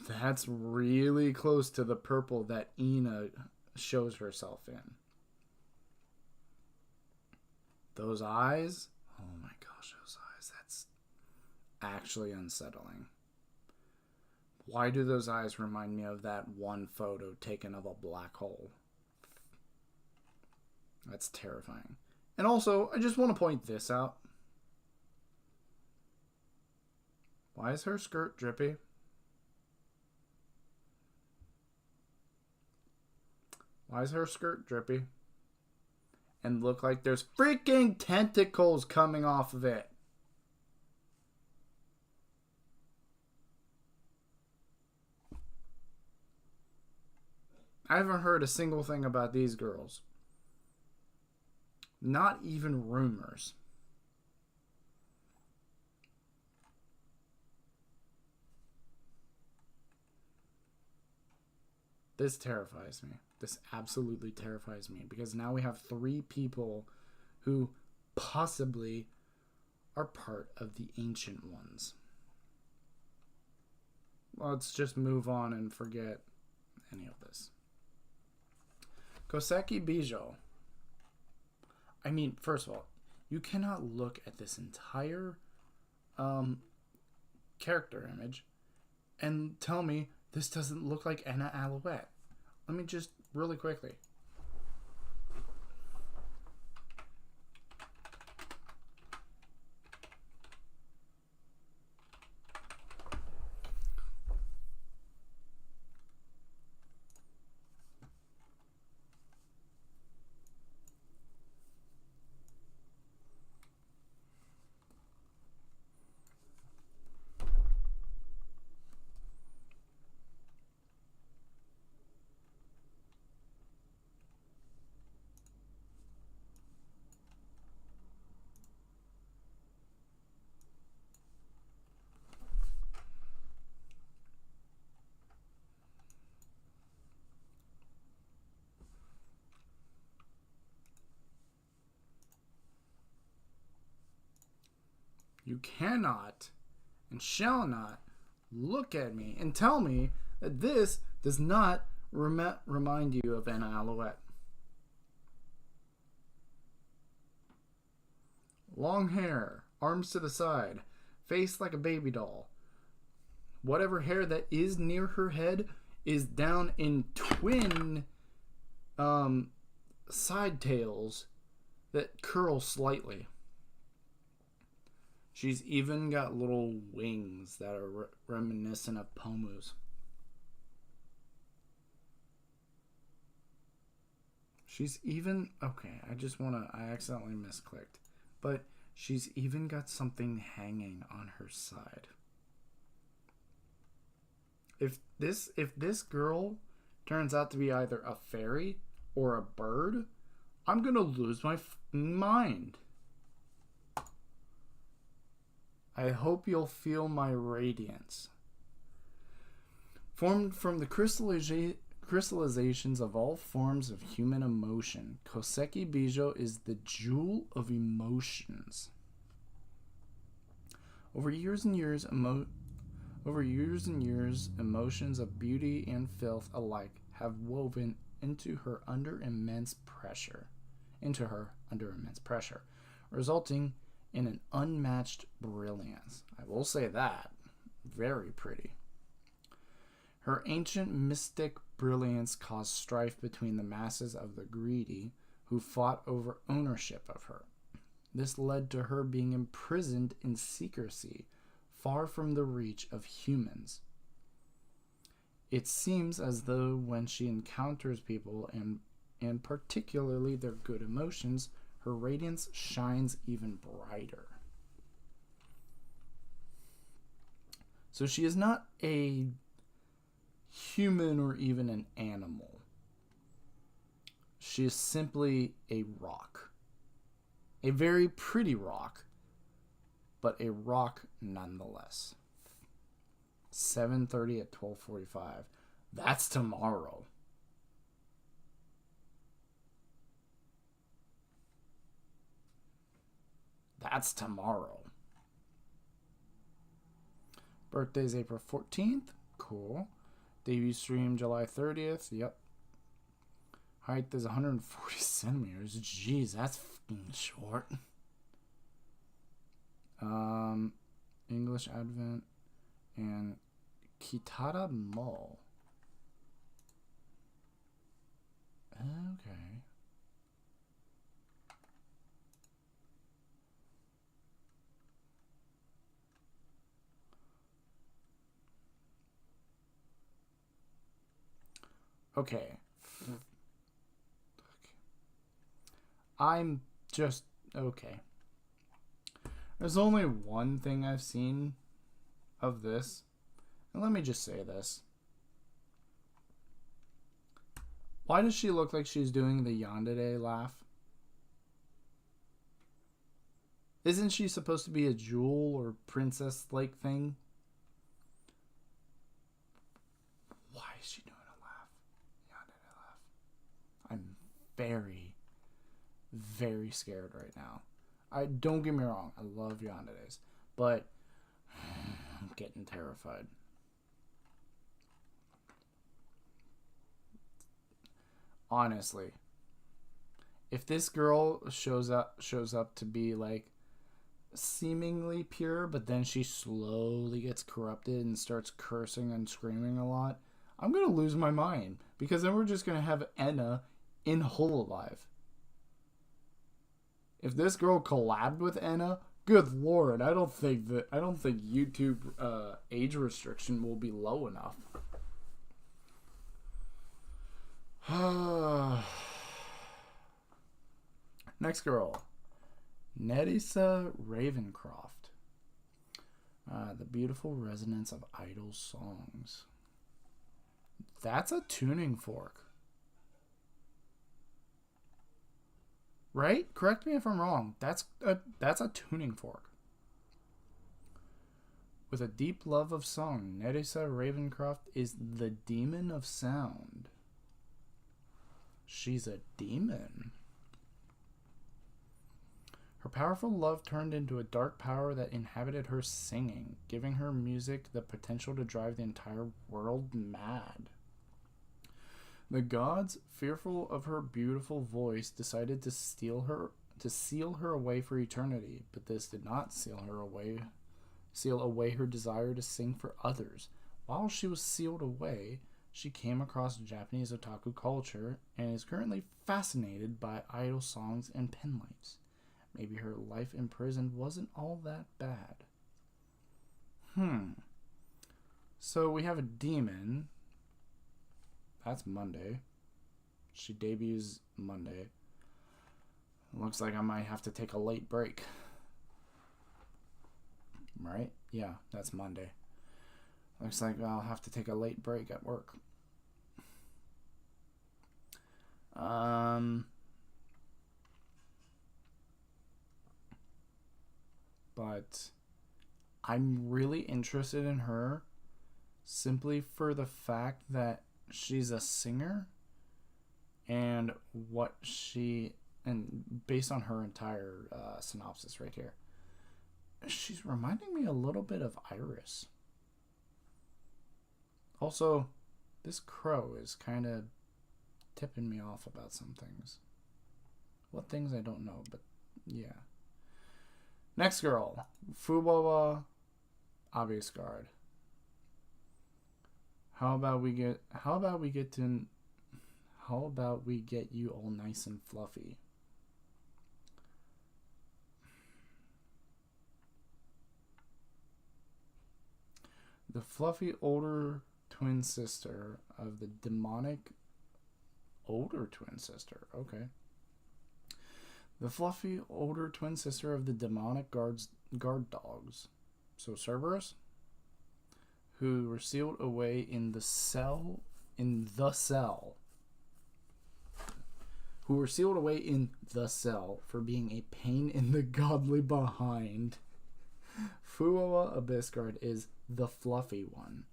that's really close to the purple that Ina shows herself in. Those eyes, oh my gosh, those eyes, that's actually unsettling. Why do those eyes remind me of that one photo taken of a black hole? That's terrifying. And also, I just want to point this out. Why is her skirt drippy? Why is her skirt drippy? And look like there's freaking tentacles coming off of it. I haven't heard a single thing about these girls. Not even rumors. This terrifies me. This absolutely terrifies me, because now we have 3 people who possibly are part of the Ancient Ones. Let's just move on and forget any of this. Koseki Bijo. I mean, first of all, you cannot look at this entire character image and tell me this doesn't look like Anna Alouette. Let me just really quickly. You cannot and shall not look at me and tell me that this does not remind you of Anna Alouette. Long hair, arms to the side, face like a baby doll. Whatever hair that is near her head is down in twin side tails that curl slightly. She's even got little wings that are reminiscent of Pomu's. She's even... Okay, I accidentally misclicked. But she's even got something hanging on her side. If this girl turns out to be either a fairy or a bird, I'm gonna lose my mind. I hope you'll feel my radiance. Formed from the crystallizations of all forms of human emotion, Koseki Bijo is the jewel of emotions. Over years and years, emotions of beauty and filth alike have woven into her under immense pressure, resulting in an unmatched brilliance. I will say that. Very pretty. Her ancient mystic brilliance caused strife between the masses of the greedy who fought over ownership of her. This led to her being imprisoned in secrecy, far from the reach of humans. It seems as though when she encounters people, and particularly their good emotions, her radiance shines even brighter. So she is not a human or even an animal. She is simply a rock. A very pretty rock, but a rock nonetheless. 7:30 at 12:45. That's tomorrow. That's tomorrow. Birthday's April 14th. Cool. Debut stream July 30th. Yep. Height is 140 centimeters. Jeez, that's fucking short. English Advent and Kitara Mo. Okay. Okay. I'm just okay. There's only one thing I've seen of this. And let me just say this. Why does she look like she's doing the yandere laugh? Isn't she supposed to be a jewel or princess-like thing? Why is she doing a laugh? Yandere laugh. I'm very, very scared right now. Don't get me wrong, I love yanderes, but I'm getting terrified. Honestly, if this girl shows up to be like seemingly pure, but then she slowly gets corrupted and starts cursing and screaming a lot, I'm gonna lose my mind, because then we're just gonna have Enna in Hololive. If this girl collabed with Enna, good lord, I don't think YouTube age restriction will be low enough. Next girl, Nerissa Ravencroft. The beautiful resonance of idol songs. That's a tuning fork. Right? Correct me if I'm wrong. That's a tuning fork. With a deep love of song, Nerissa Ravencroft is the demon of sound. She's a demon. Her powerful love turned into a dark power that inhabited her singing, giving her music the potential to drive the entire world mad. The gods, fearful of her beautiful voice, decided to seal her away for eternity, but this did not seal away her desire to sing for others. While she was sealed away, she came across Japanese otaku culture and is currently fascinated by idol songs and penlights. Maybe her life in prison wasn't all that bad. So we have a demon. That's Monday. She debuts Monday. Looks like I might have to take a late break. Right? Yeah, that's Monday. Looks like I'll have to take a late break at work. But I'm really interested in her simply for the fact that she's a singer, and based on her entire synopsis right here, she's reminding me a little bit of Iris. Also, this crow is kind of tipping me off about some things. What things I don't know, but yeah. Next girl, Fuwawa Abiscard. How about we get you all nice and fluffy? The fluffy older twin sister of the demonic older twin sister. Okay. The fluffy older twin sister of the demonic guard dogs. So Cerberus, who were sealed away in the cell. Who were sealed away in the cell for being a pain in the godly behind. Fuwawa Abiscard is the fluffy one.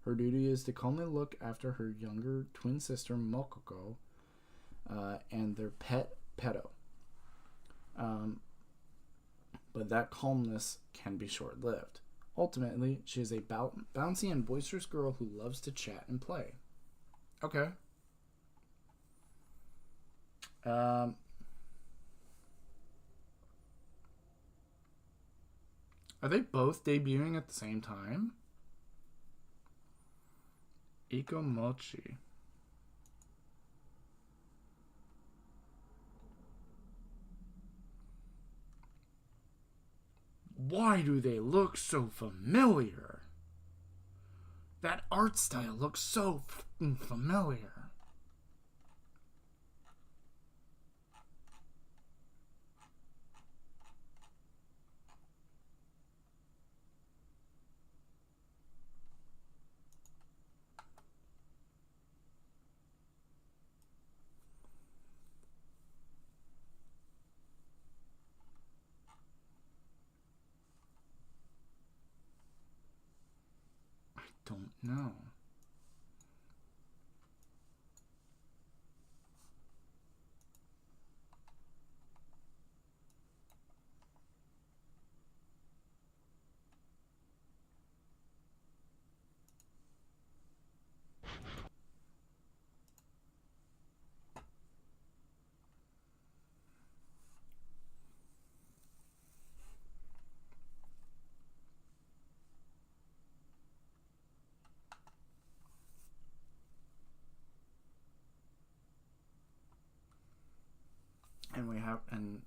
Her duty is to calmly look after her younger twin sister Mokoko and their pet Pedo. But that calmness can be short-lived. Ultimately, she is a bouncy and boisterous girl who loves to chat and play. Okay. Are they both debuting at the same time? Ikomochi. Why do they look so familiar? That art style looks so familiar. don't know.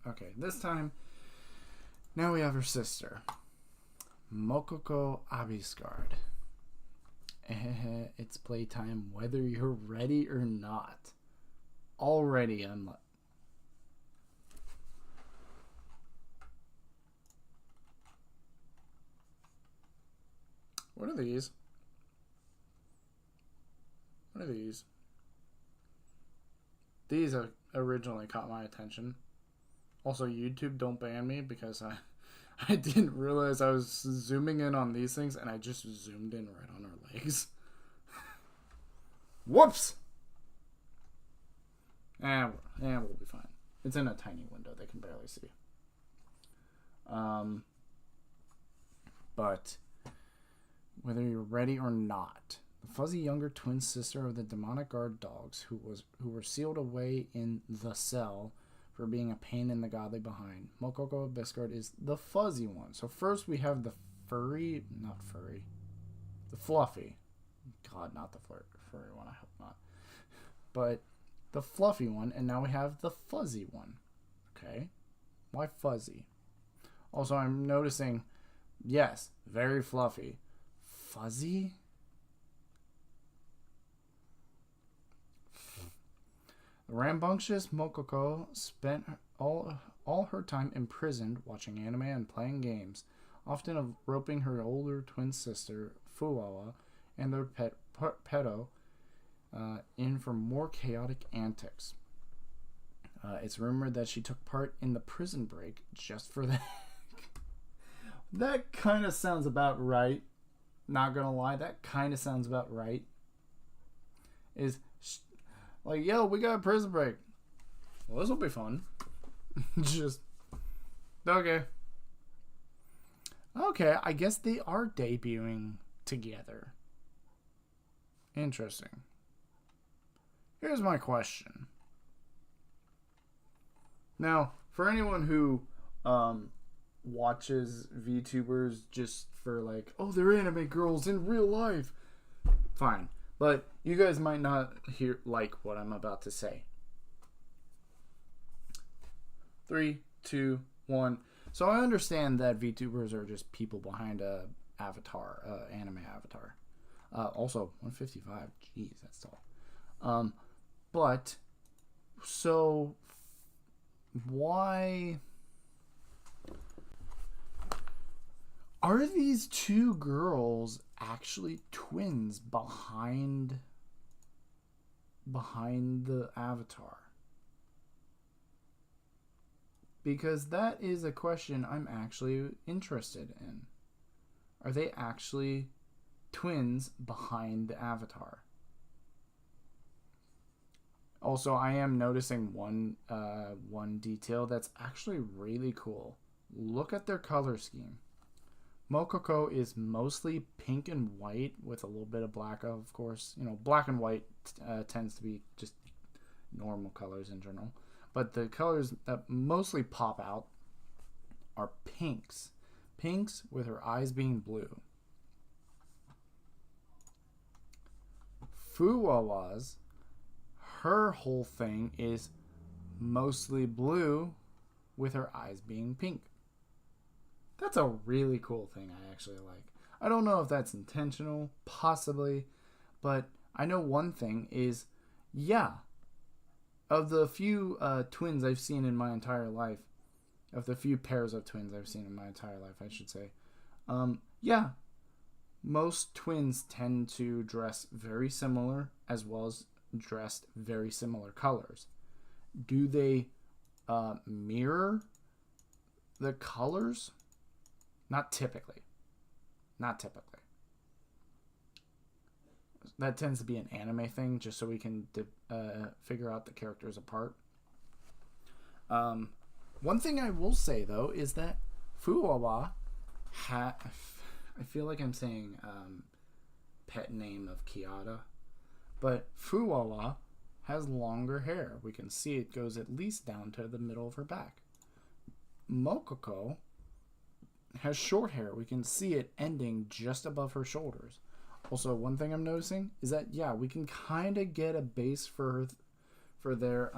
Okay, this time, now we have her sister, Mokoko Abiscard. It's playtime whether you're ready or not. Already I'm like... What are these? What are these? These originally caught my attention. Also, YouTube, don't ban me because I didn't realize I was zooming in on these things and I just zoomed in right on her legs. Whoops! We'll be fine. It's in a tiny window. They can barely see. But whether you're ready or not, the fuzzy younger twin sister of the demonic guard dogs who were sealed away in the cell for being a pain in the godly behind, Mokoko Abiscard is the fuzzy one. So first we have the fluffy. God, not the furry one, I hope not. But the fluffy one, and now we have the fuzzy one. Okay, why fuzzy? Also, I'm noticing, yes, very fluffy. Fuzzy? The rambunctious Mokoko spent all her time imprisoned watching anime and playing games, often roping her older twin sister, Fuwawa, and their pet Pedo in for more chaotic antics. It's rumored that she took part in the prison break just for that. That kind of sounds about right. Not gonna lie, that kind of sounds about right. Like, yo, we got a prison break. Well, this will be fun. Just, okay. Okay, I guess they are debuting together. Interesting. Here's my question. Now, for anyone who watches VTubers just for like, oh, they're anime girls in real life. Fine. But you guys might not like what I'm about to say. 3, 2, 1. So I understand that VTubers are just people behind a avatar, anime avatar. Also, 155. Jeez, that's tall. But so why are these two girls actually twins behind the avatar? Because that is a question I'm actually interested in. Are they actually twins behind the avatar? Also, I am noticing one detail that's actually really cool. Look at their color scheme. Mokoko is mostly pink and white with a little bit of black, of course. You know, black and white tends to be just normal colors in general. But the colors that mostly pop out are pinks. Pinks with her eyes being blue. Fuwawa's, her whole thing is mostly blue with her eyes being pink. That's a really cool thing I actually like. I don't know if that's intentional, possibly, but I know one thing is, yeah, of the few twins I've seen in my entire life, of the few pairs of twins I've seen in my entire life, I should say, yeah, most twins tend to dress very similar as well as dressed very similar colors. Do they mirror the colors? Not typically. Not typically. that tends to be an anime thing, just so we can figure out the characters apart. One thing I will say though is that Fuwawa I feel like I'm saying pet name of Kiara, but Fuwawa has longer hair. We can see it goes at least down to the middle of her back. Mokoko has short hair. We can see it ending just above her shoulders. Also, one thing I'm noticing is that, yeah, we can kind of get a base for their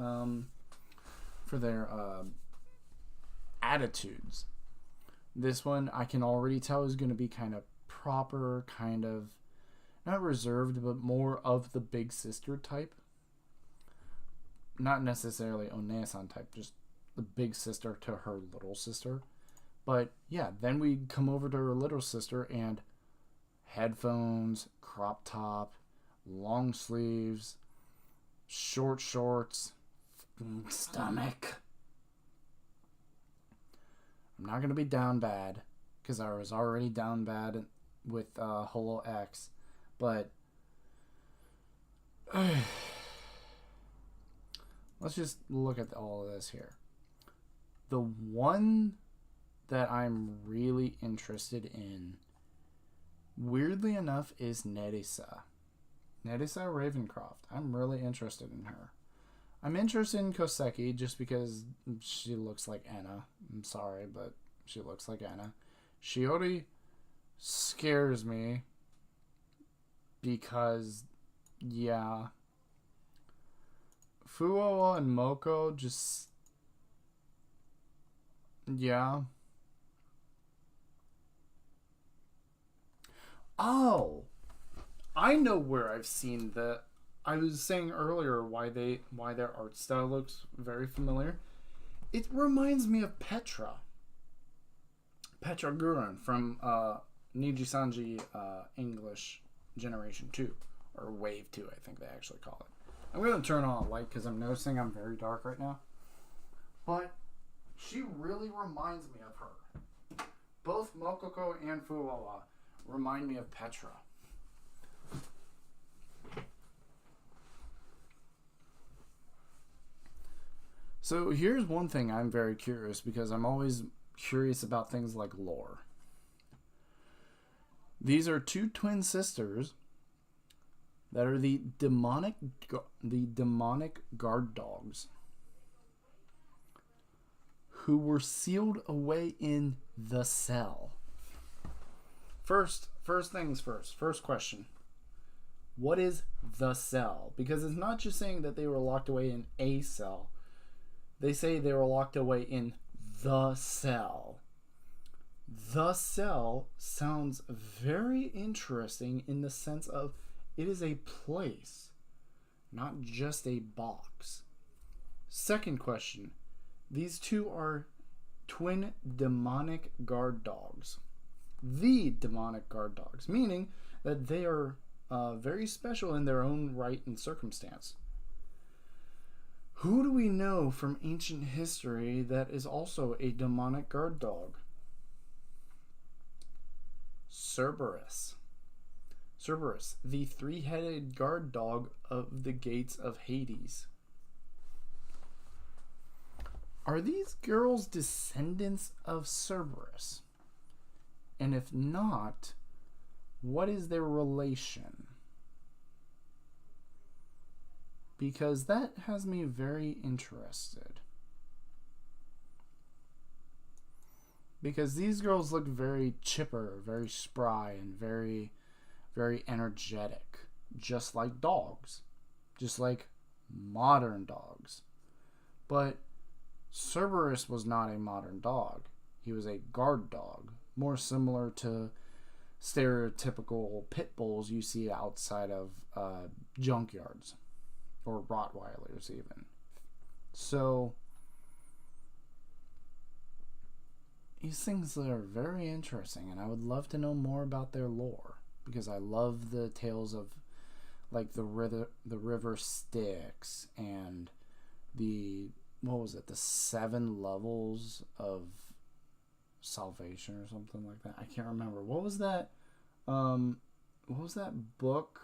attitudes. This one I can already tell is going to be kind of proper, kind of not reserved, but more of the big sister type. Not necessarily Onesan type, just the big sister to her little sister. But yeah, then we come over to her little sister and headphones, crop top, long sleeves, short shorts, stomach. I'm not going to be down bad because I was already down bad with HoloX, but let's just look at all of this here. The one that I'm really interested in, weirdly enough, is Nerissa. Nerissa Ravencroft. I'm really interested in her. I'm interested in Koseki just because she looks like Anna. I'm sorry, but she looks like Anna. Shiori scares me because, yeah. Fuoa and Moko just, yeah. Oh, I know where I've seen the. I was saying earlier why their art style looks very familiar. It reminds me of Petra Gurren from Nijisanji English Generation 2, or Wave 2, I think they actually call it. I'm going to turn on a light because I'm noticing I'm very dark right now. But she really reminds me of her. Both Mokoko and Fuwawa remind me of Petra. So here's one thing I'm very curious, because I'm always curious about things like lore. These are two twin sisters that are the demonic guard dogs who were sealed away in the cell. First things first. First question. What is the cell? Because it's not just saying that they were locked away in a cell. They say they were locked away in the cell. The cell sounds very interesting in the sense of it is a place, not just a box. Second question. These two are twin demonic guard dogs. The demonic guard dogs, meaning that they are very special in their own right and circumstance. Who do we know from ancient history that is also a demonic guard dog? Cerberus. Cerberus, the three-headed guard dog of the gates of Hades. Are these girls descendants of Cerberus? And if not, what is their relation? Because that has me very interested. Because these girls look very chipper, very spry, and very, very energetic. Just like dogs. Just like modern dogs. But Cerberus was not a modern dog. He was a guard dog. More similar to stereotypical pit bulls you see outside of junkyards. Or Rottweilers even. So these things are very interesting, and I would love to know more about their lore, because I love the tales of like the river Styx and the the 7 levels of salvation or something like that. I can't remember. What was that book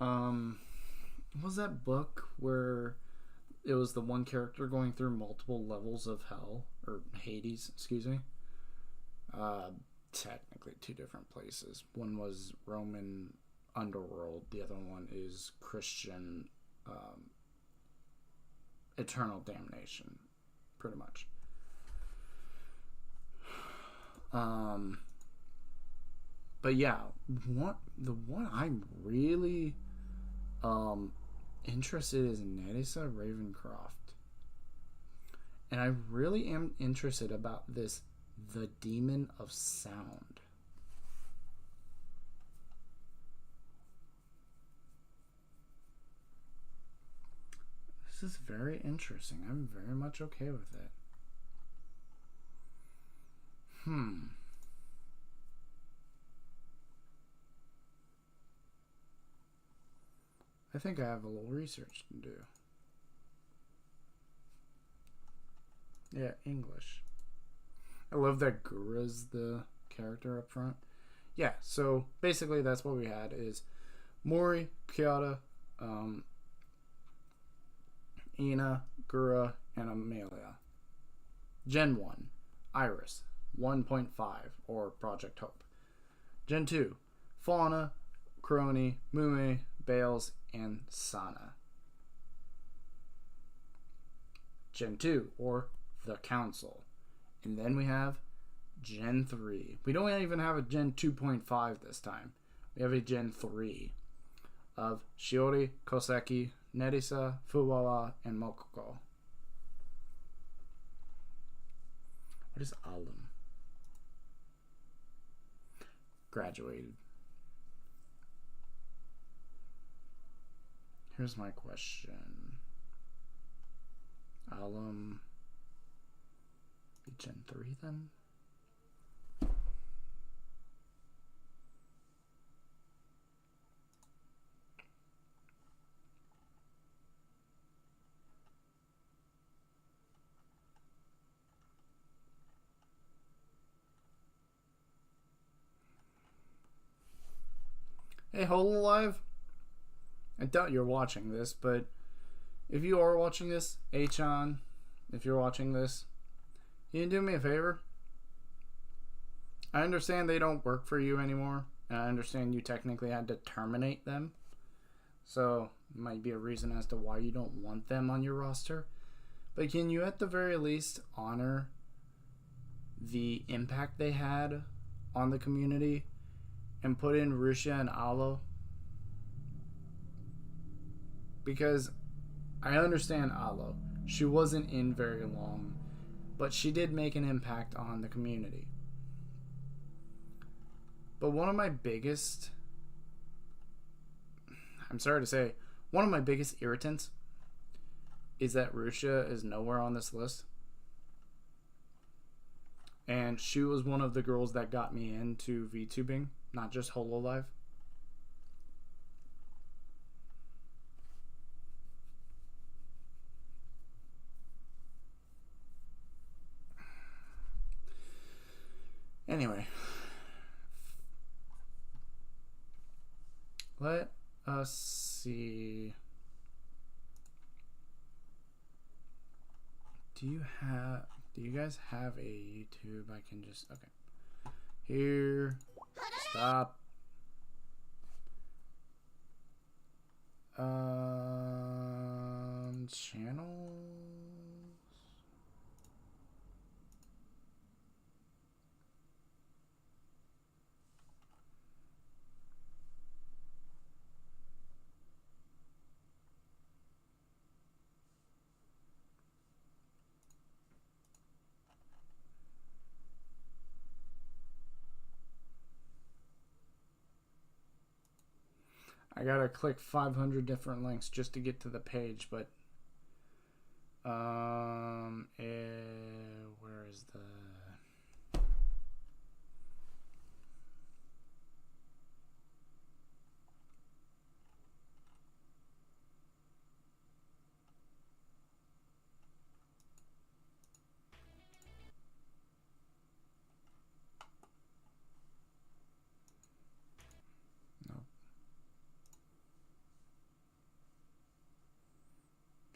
What was that book where it was the one character going through multiple levels of hell, or Hades, excuse me? Technically two different places. One was Roman underworld, the other one is Christian eternal damnation, pretty much. But yeah, the one I'm really interested is Nerissa Ravencroft. And I really am interested about this, the Demon of Sound. This is very interesting. I'm very much okay with it. I think I have a little research to do. Yeah, English. I love that Gura's the character up front. Yeah, so basically that's what we had is Mori, Kiara, Ina, Gura, and Amelia. Gen 1, Iris, 1.5, or Project Hope. Gen 2, Fauna, Crony, Mume, Bales, and Sana. Gen 2, or The Council. And then we have Gen 3. We don't even have a Gen 2.5 this time. We have a Gen 3 of Shiori, Koseki, Nerissa, Fuwawa, and Mokoko. What is Alum? Graduated. Here's my question. Alum be Gen 3 then? Hey, Hololive. I doubt you're watching this, but if you are watching this, Achan, if you're watching this, can you do me a favor? I understand they don't work for you anymore, and I understand you technically had to terminate them. So, it might be a reason as to why you don't want them on your roster. But can you at the very least honor the impact they had on the community and put in Rusha and Alo? Because I understand Alo. She wasn't in very long, but she did make an impact on the community. But one of my biggest, I'm sorry to say, one of my biggest irritants is that Rusha is nowhere on this list. And she was one of the girls that got me into VTubing, not just Hololive. Anyway, let us see. Do you guys have a YouTube? I can just, okay. Here, stop. Channels. I gotta click 500 different links just to get to the page, but where is the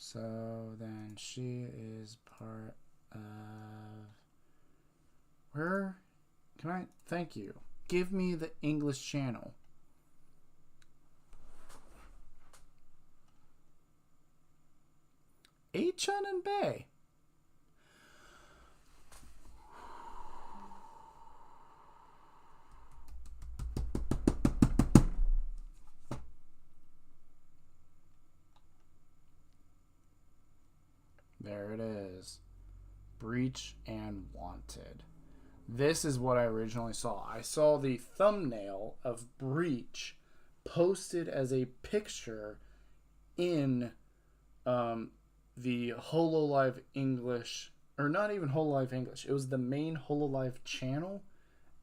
So then she is part of... Where? Can I? Thank you. Give me the English channel. A-chan and Bay. There it is. Breach and Wanted. This is what I originally saw. I saw the thumbnail of Breach posted as a picture in the Hololive English, or not even Hololive English. It was the main Hololive channel.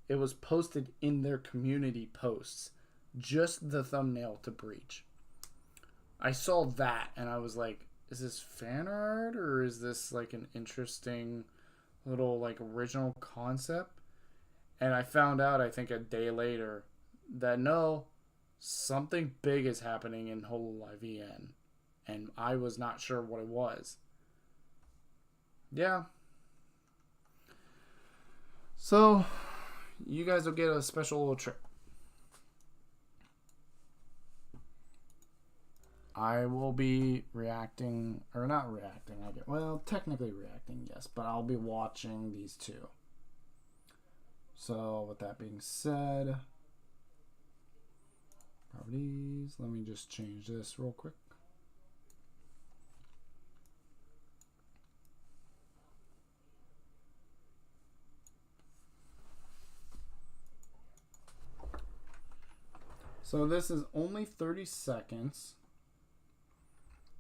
It was posted in their community posts. Just the thumbnail to Breach. I saw that and I was like, is this fan art or is this like an interesting little like original concept? And I found out, I think a day later, that no, something big is happening in Hololive EN. And I was not sure what it was. Yeah. So, you guys will get a special little trick. I will be reacting, or not reacting, well, technically reacting, yes, but I'll be watching these two. So, with that being said, properties, let me just change this real quick. So this is only 30 seconds.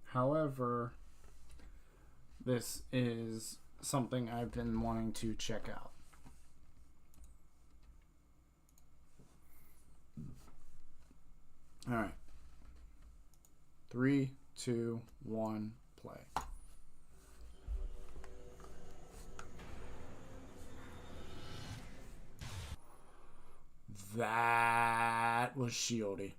However, this is something I've been wanting to check out. All right. 3, 2, 1, play. That was Shiori.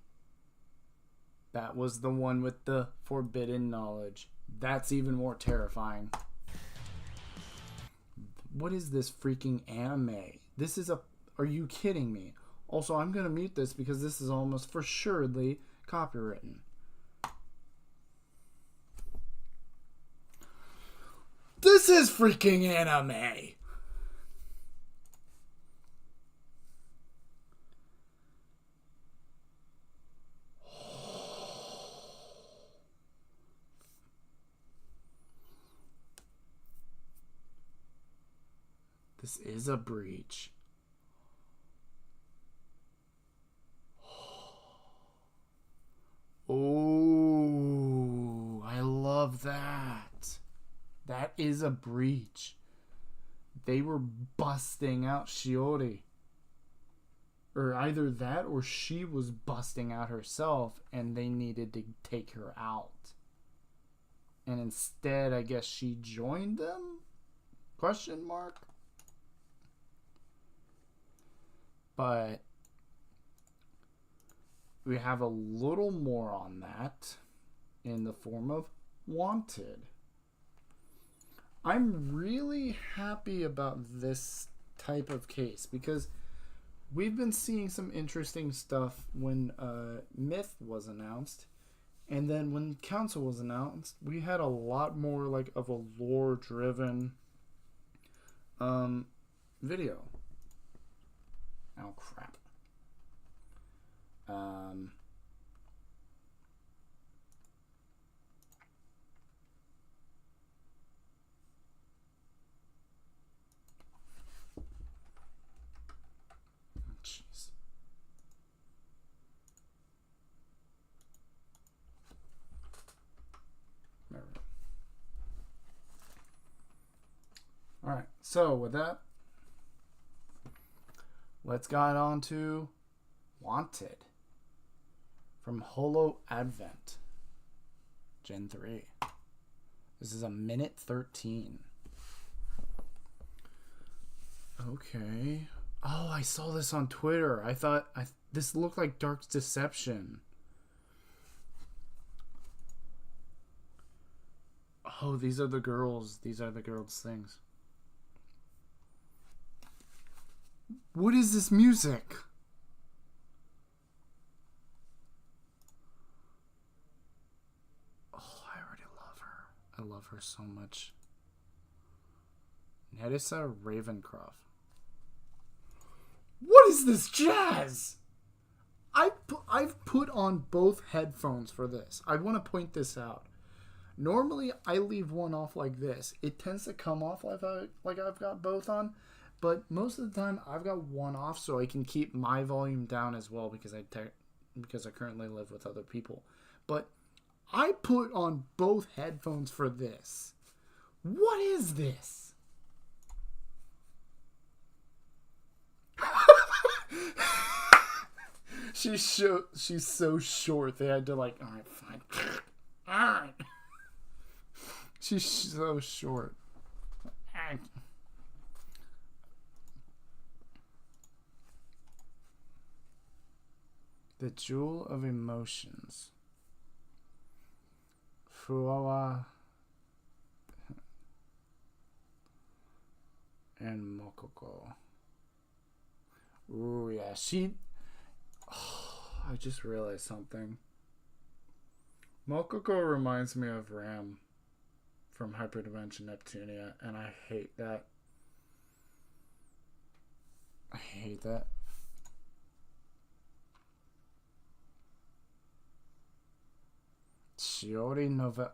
That was the one with the forbidden knowledge. That's even more terrifying. What is this freaking anime? This is a... Are you kidding me? Also, I'm going to mute this because this is almost for suredly copywritten. This is freaking anime! This is a breach. Oh, I love that. That is a breach. They were busting out Shiori. Or either that or she was busting out herself and they needed to take her out. And instead, I guess she joined them? Question mark? But we have a little more on that in the form of Wanted. I'm really happy about this type of case because we've been seeing some interesting stuff when Myth was announced, and then when Council was announced, we had a lot more like of a lore-driven video. Oh crap. Jeez. There we go. All right. So with that, let's get on to Wanted from Holo Advent Gen 3. This is a minute 13. Okay. Oh, I saw this on Twitter. I thought this looked like Dark's Deception. Oh, these are the girls. These are the girls' things. What is this music? Oh, I already love her. I love her so much. Nerissa Ravencroft. What is this jazz? I've put on both headphones for this. I want to point this out. Normally, I leave one off like this. It tends to come off like I've got both on. But most of the time, I've got one off so I can keep my volume down as well because I currently live with other people. But I put on both headphones for this. What is this? She's so short. They had to like, all right, fine. All right. She's so short. The Jewel of Emotions. Fuawa and Mokoko. Ooh, yeah, I just realized something. Mokoko reminds me of Ram from Hyperdimension Neptunia, and I hate that. I hate that. Shiori Nova.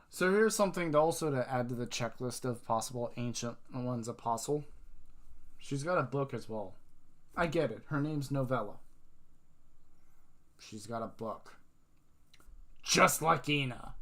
So here's something to add to the checklist of possible Ancient One's apostle. She's got a book as well. I get it. Her name's Novella. She's got a book. Just like Ina.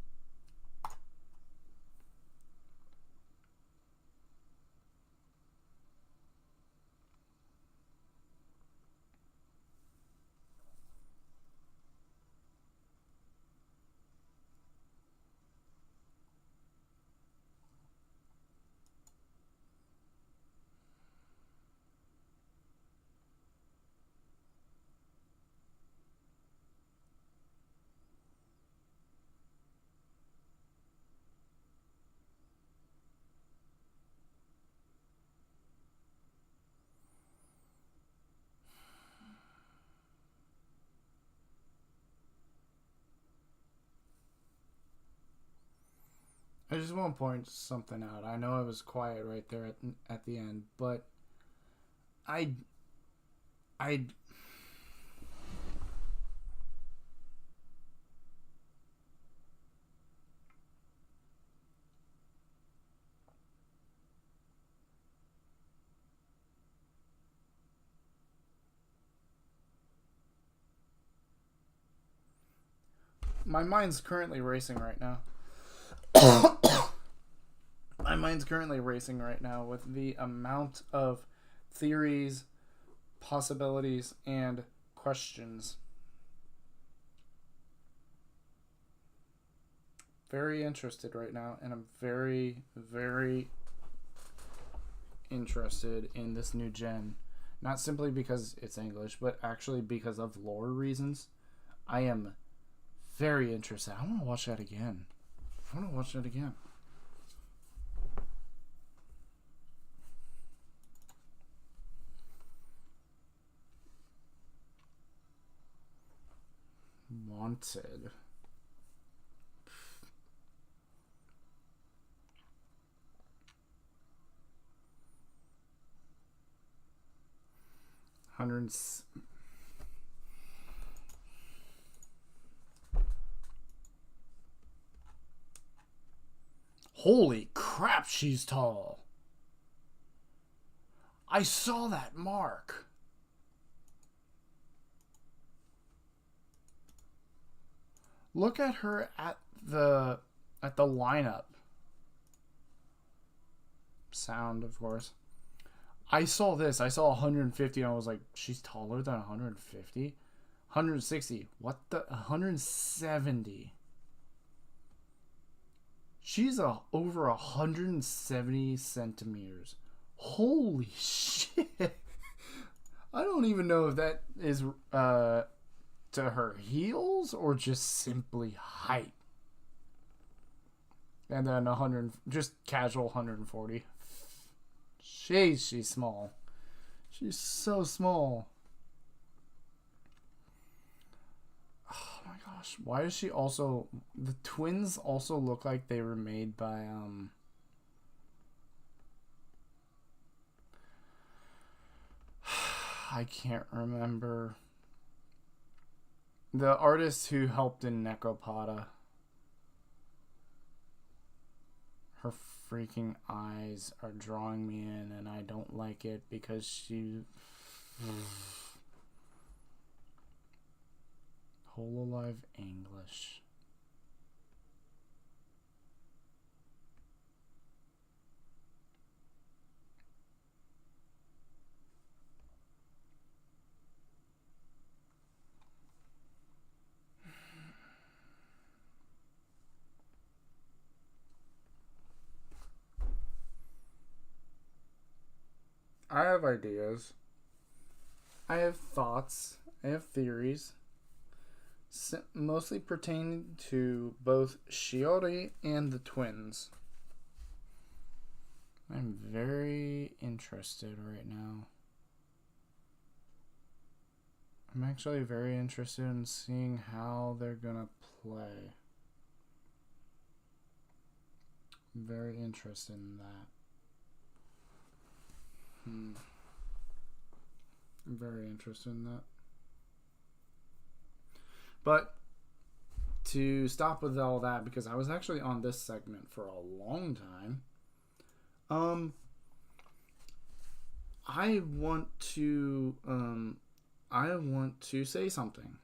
I just want to point something out. I know I was quiet right there at the end, but I my mind's currently racing right now. My mind's currently racing right now with the amount of theories, possibilities, and questions. Very interested right now, and I'm very, very interested in this new gen. Not simply because it's English, but actually because of lore reasons. I am very interested. I want to watch that again. Wanted. Hundreds. Holy crap, she's tall. I saw that mark. Look at her at the lineup. Sound, of course. I saw this. I saw 150 and I was like, she's taller than 150? 160. What the? 170. She's over 170 centimeters. Holy shit. I don't even know if that is to her heels or just simply height. And then 100, just casual 140. She's small. She's so small. Oh my gosh. Why is she also... The twins also look like they were made by... I can't remember. The artist who helped in Necropada. Her freaking eyes are drawing me in, and I don't like it because she... Hololive English. I have ideas. I have thoughts. I have theories. Mostly pertaining to both Shiori and the twins. I'm very interested right now. I'm actually very interested in seeing how they're gonna play. I'm very interested in that. I'm very interested in that. But to stop with all that, because I was actually on this segment for a long time, I want to say something.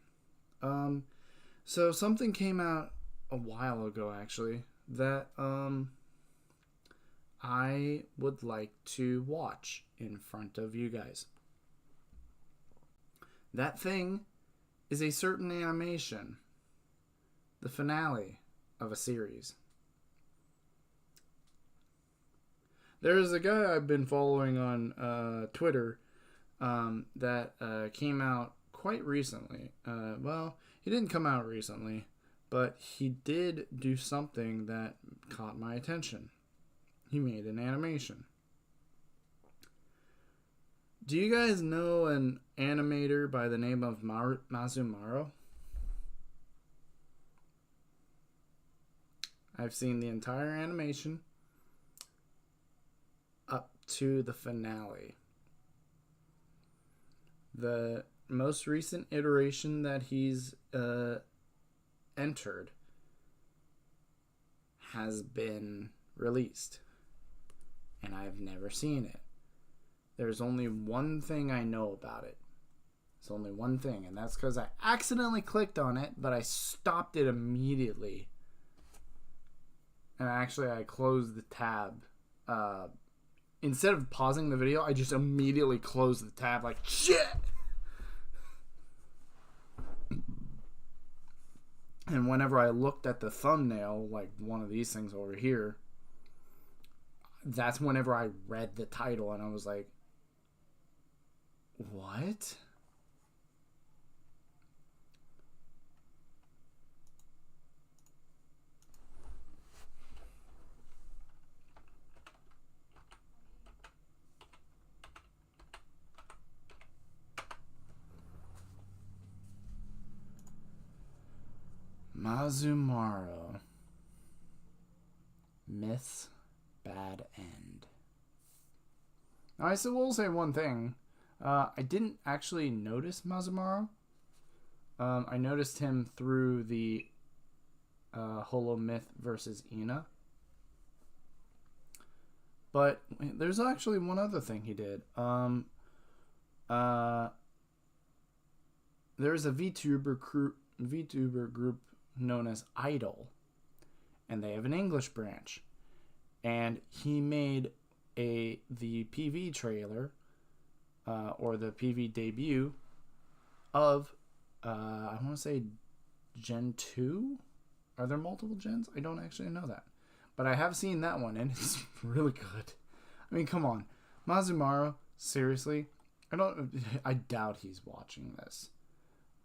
So something came out a while ago, actually, that I would like to watch in front of you guys. That thing is a certain animation, the finale of a series. There is a guy I've been following on Twitter that came out quite recently. Well, he didn't come out recently, but he did do something that caught my attention. He made an animation. Do you guys know an animator by the name of Mazumaro? I've seen the entire animation up to the finale. The most recent iteration that he's entered has been released, and I've never seen it. There's only one thing I know about it. It's only one thing, and that's because I accidentally clicked on it, but I stopped it immediately. And actually, I closed the tab. Instead of pausing the video, I just immediately closed the tab like, shit! And whenever I looked at the thumbnail, like one of these things over here, that's whenever I read the title, and I was like, what? Mazumaro. Myth's Bad End. Now, I still will say one thing. I didn't actually notice Mazumaro. I noticed him through the Holo Myth versus Ina. But there's actually one other thing he did. There's a VTuber group known as Idol, and they have an English branch. And he made the PV trailer, or the PV debut of, I want to say Gen 2? Are there multiple gens? I don't actually know that. But I have seen that one, and it's really good. I mean, come on. Mazumaro, seriously, I doubt he's watching this.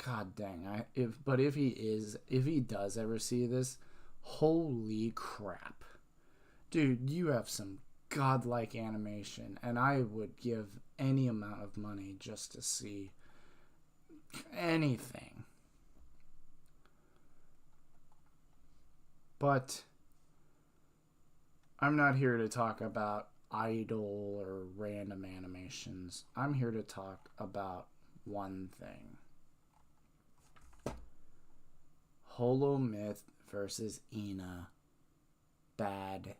God dang. If he does ever see this, holy crap. Dude, you have some godlike animation, and I would give any amount of money just to see anything. But I'm not here to talk about idle or random animations. I'm here to talk about one thing. Holomyth versus Ina. Bad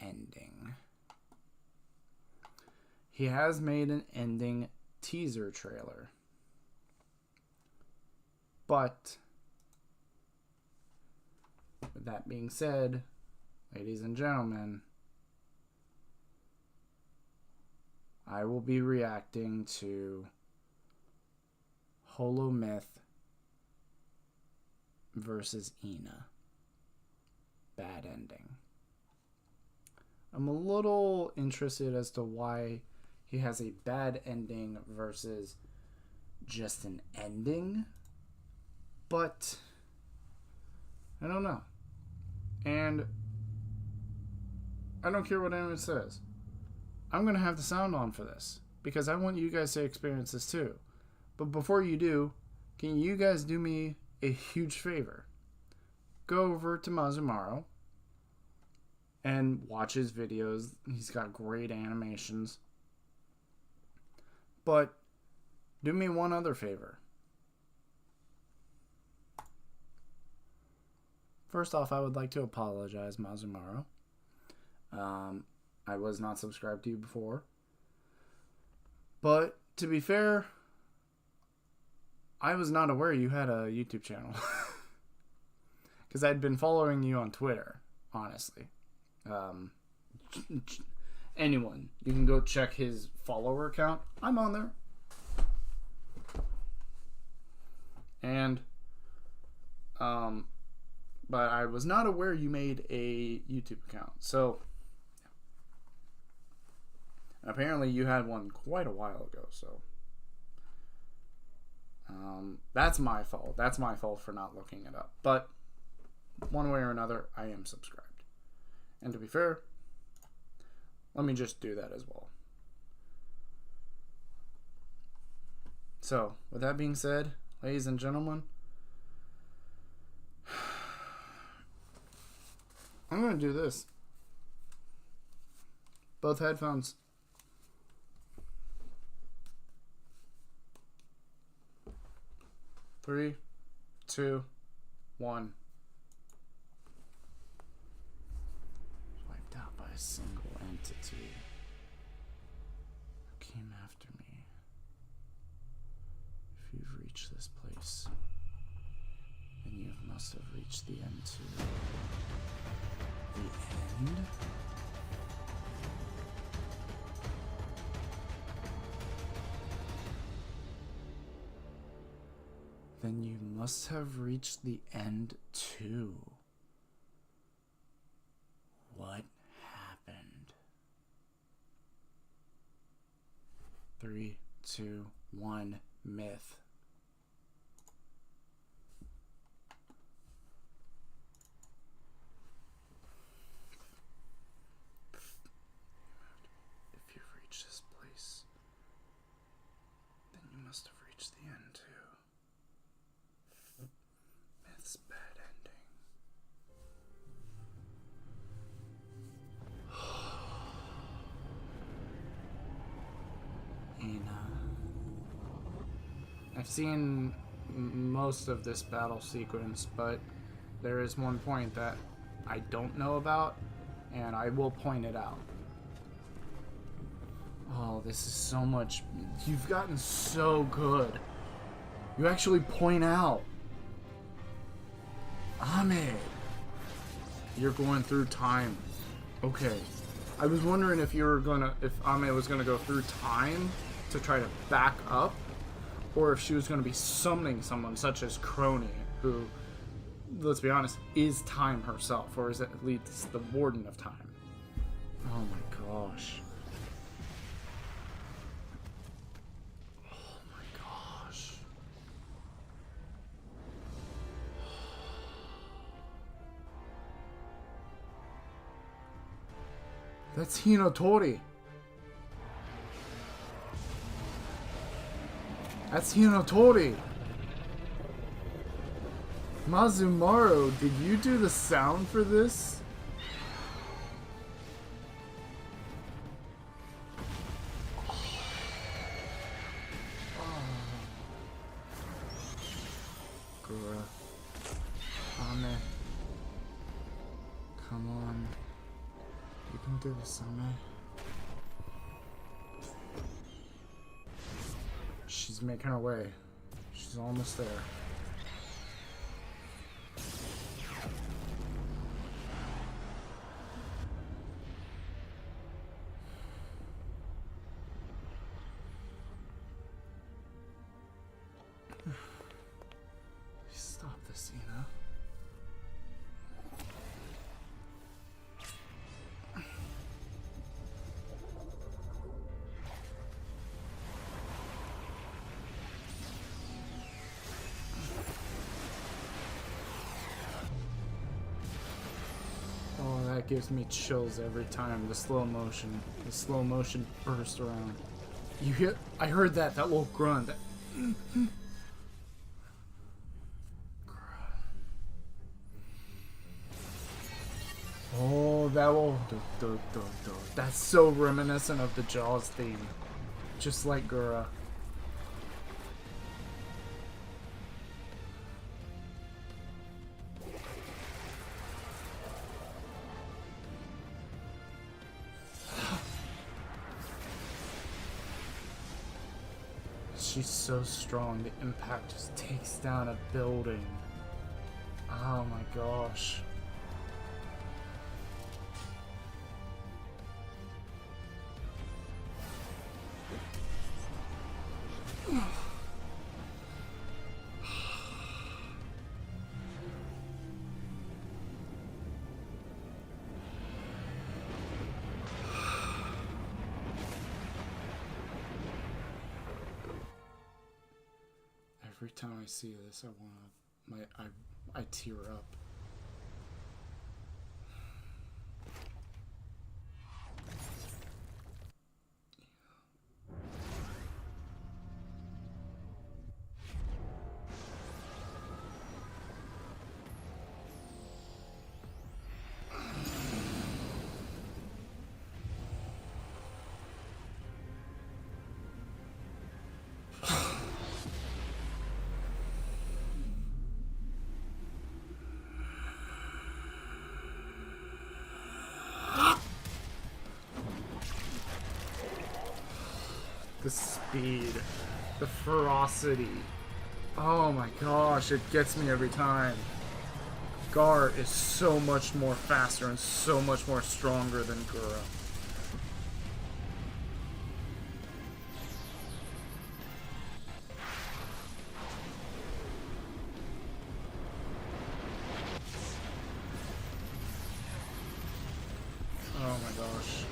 ending. He has made an ending teaser trailer. But with that being said, ladies and gentlemen, I will be reacting to Holomyth versus Ina. Bad ending. I'm a little interested as to why he has a bad ending versus just an ending, but I don't know. And I don't care what anyone says. I'm going to have the sound on for this because I want you guys to experience this too. But before you do, can you guys do me a huge favor? Go over to Mazumaro and watch his videos. He's got great animations. But do me one other favor. First off, I would like to apologize, Mazumaro. I was not subscribed to you before. But to be fair, I was not aware you had a YouTube channel. Because I'd been following you on Twitter, honestly. Anyone, you can go check his follower count. I'm on there. And, but I was not aware you made a YouTube account. So, apparently you had one quite a while ago, so. That's my fault. That's my fault for not looking it up. But, one way or another, I am subscribed. And to be fair, let me just do that as well. So, with that being said, ladies and gentlemen, I'm going to do this. Both headphones. Three, two, one. Wiped out by a single entity who came after me. If you've reached this place, then you must have reached the end too. The end? Then you must have reached the end too. What happened? 3, 2, 1, myth. If you've reached this place, then you must have reached the end too. Myth's bad ending. I've seen most of this battle sequence, but there is one point that I don't know about, and I will point it out. Oh, this is so much. You've gotten so good. You actually point out. Ahmed, you're going through time. Okay. I was wondering if Ahmed was gonna go through time to try to back up, or if she was gonna be summoning someone such as Crony, who, let's be honest, is time herself, or is at least the warden of time. Oh my gosh. That's Hinotori. That's Hinotori. Mazumaru, did you do the sound for this? Gura. Ame. Come on. You can do this, Ame. She's making her way. She's almost there. Stop this, Ina. Oh, that gives me chills every time. The slow motion burst around. You hear? I heard that little grunt. That oh, that will. That's so reminiscent of the Jaws theme, just like Gura. She's so strong, the impact just takes down a building. Oh my gosh. Every time I see this, I tear up. The speed, the ferocity. Oh my gosh, it gets me every time. Gar is so much more faster and so much more stronger than Gura. Oh my gosh.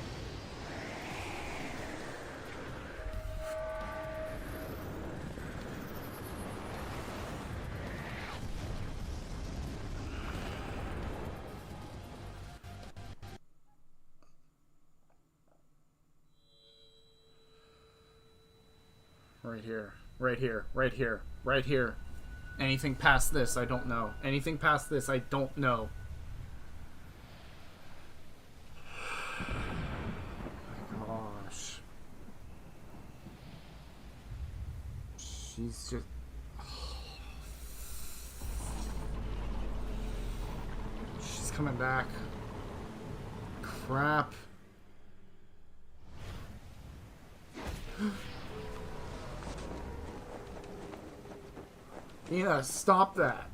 Right here, right here, right here, right here. Anything past this, I don't know. Anything past this, I don't know. Oh my gosh. She's just... She's coming back. Crap. Yeah, stop that.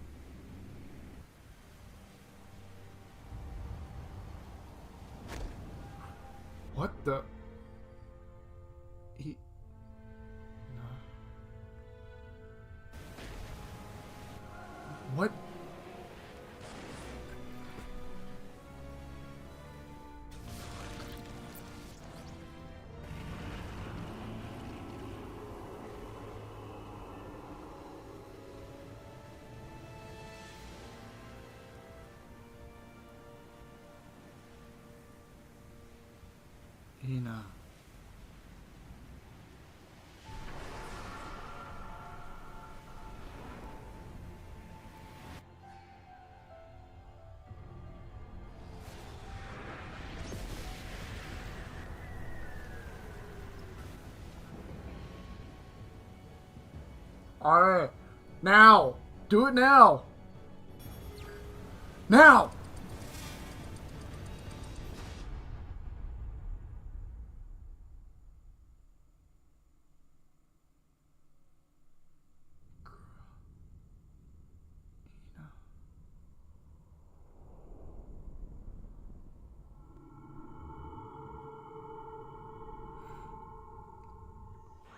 What the? He... No. What? Hina. Alright. Now! Do it now! Now!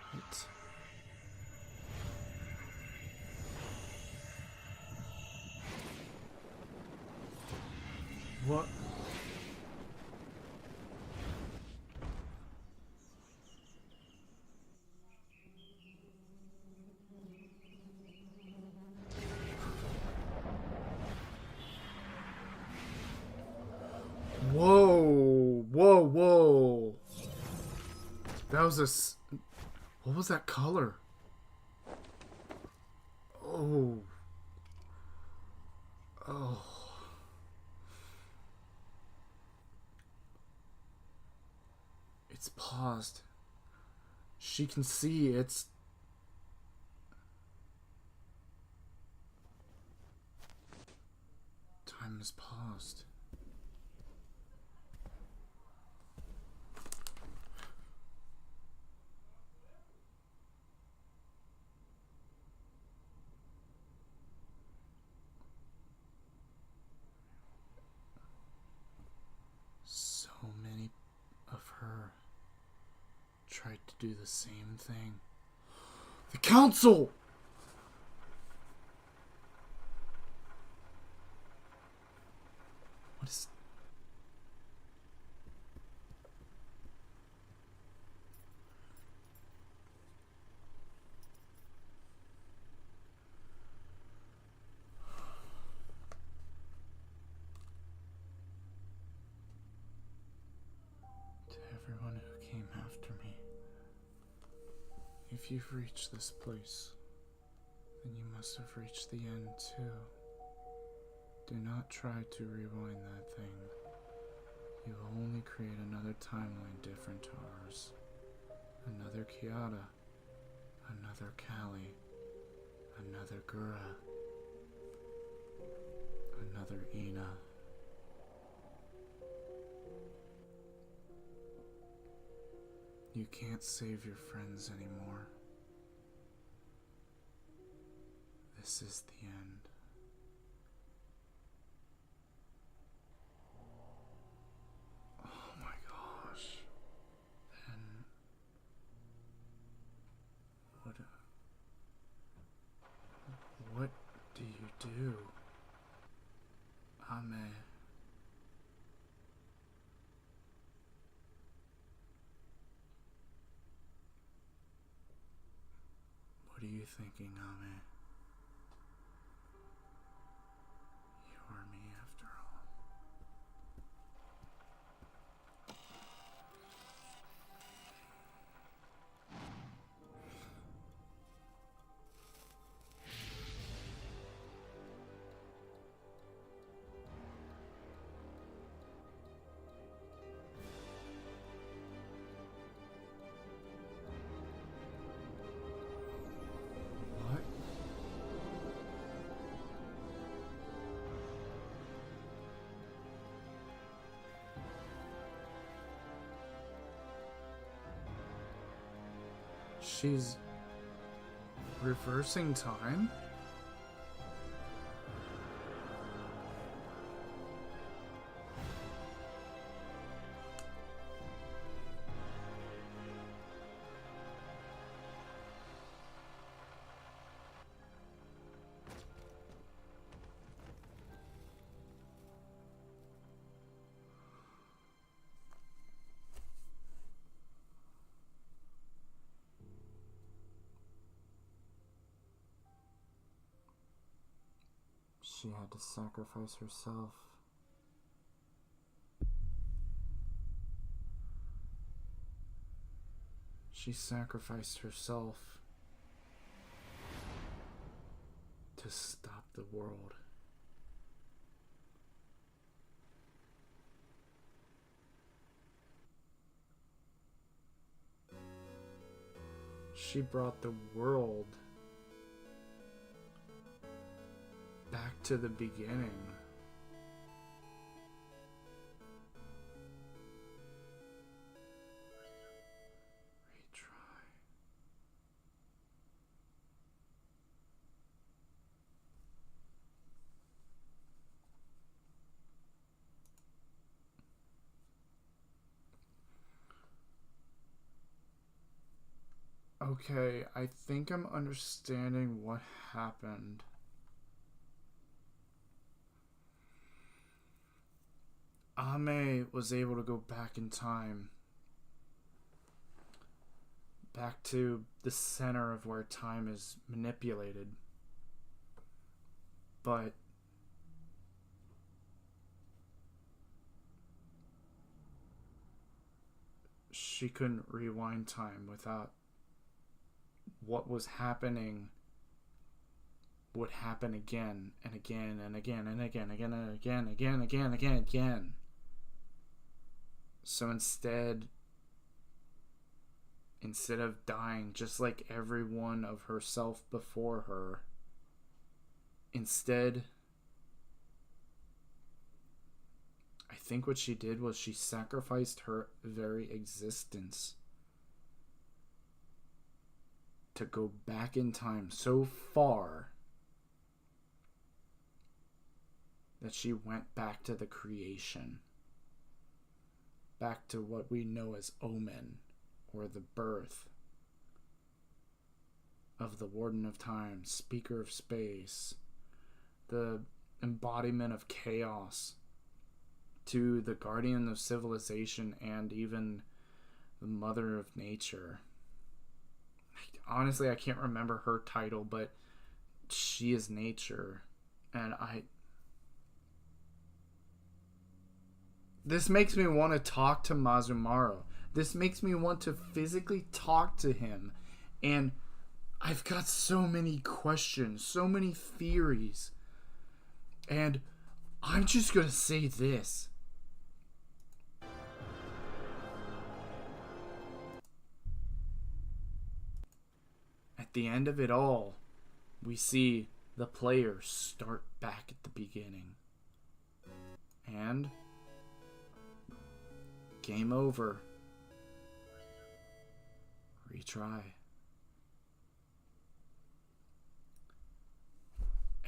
Right. What? Whoa! Whoa! Whoa! That was what was that color? Oh. Oh. It's paused. She can see it's... Time is paused. So many of her tried to do the same thing. The council! What is... To everyone who came after me, if you've reached this place, then you must have reached the end too. Do not try to rewind that thing. You will only create another timeline different to ours. Another Kiara. Another Callie. Another Gura. Another Ina. You can't save your friends anymore. This is the end. Oh my gosh. Then what do you do? Ame. What are you thinking, Ame? You are me after all. What? She's reversing time? She had to sacrifice herself. She sacrificed herself to stop the world. She brought the world back to the beginning. Retry. Okay, I think I'm understanding what happened. Ame was able to go back in time. Back to the center of where time is manipulated. But she couldn't rewind time without what was happening would happen again and again and again and again, again and again, again, again, again, again. So instead of dying just like every one of herself before her, instead, I think what she did was she sacrificed her very existence to go back in time so far that she went back to the creation. Back to what we know as Omen, or the birth of the Warden of Time, Speaker of Space, the embodiment of chaos, to the Guardian of Civilization, and even the Mother of Nature. Honestly, I can't remember her title, but she is nature. And this makes me want to talk to Mazumaru. This makes me want to physically talk to him. And I've got so many questions, so many theories. And I'm just going to say this. At the end of it all, we see the players start back at the beginning. And game over. Retry.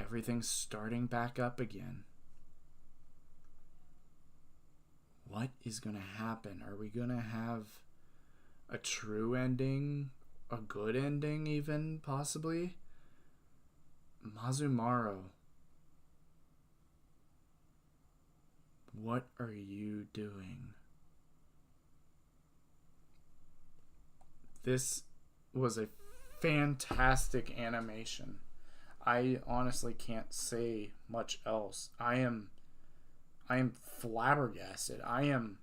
Everything's starting back up again. What is going to happen? Are we going to have a true ending? A good ending, even, possibly? Mazumaru, what are you doing? This was a fantastic animation. I honestly can't say much else. I am flabbergasted. I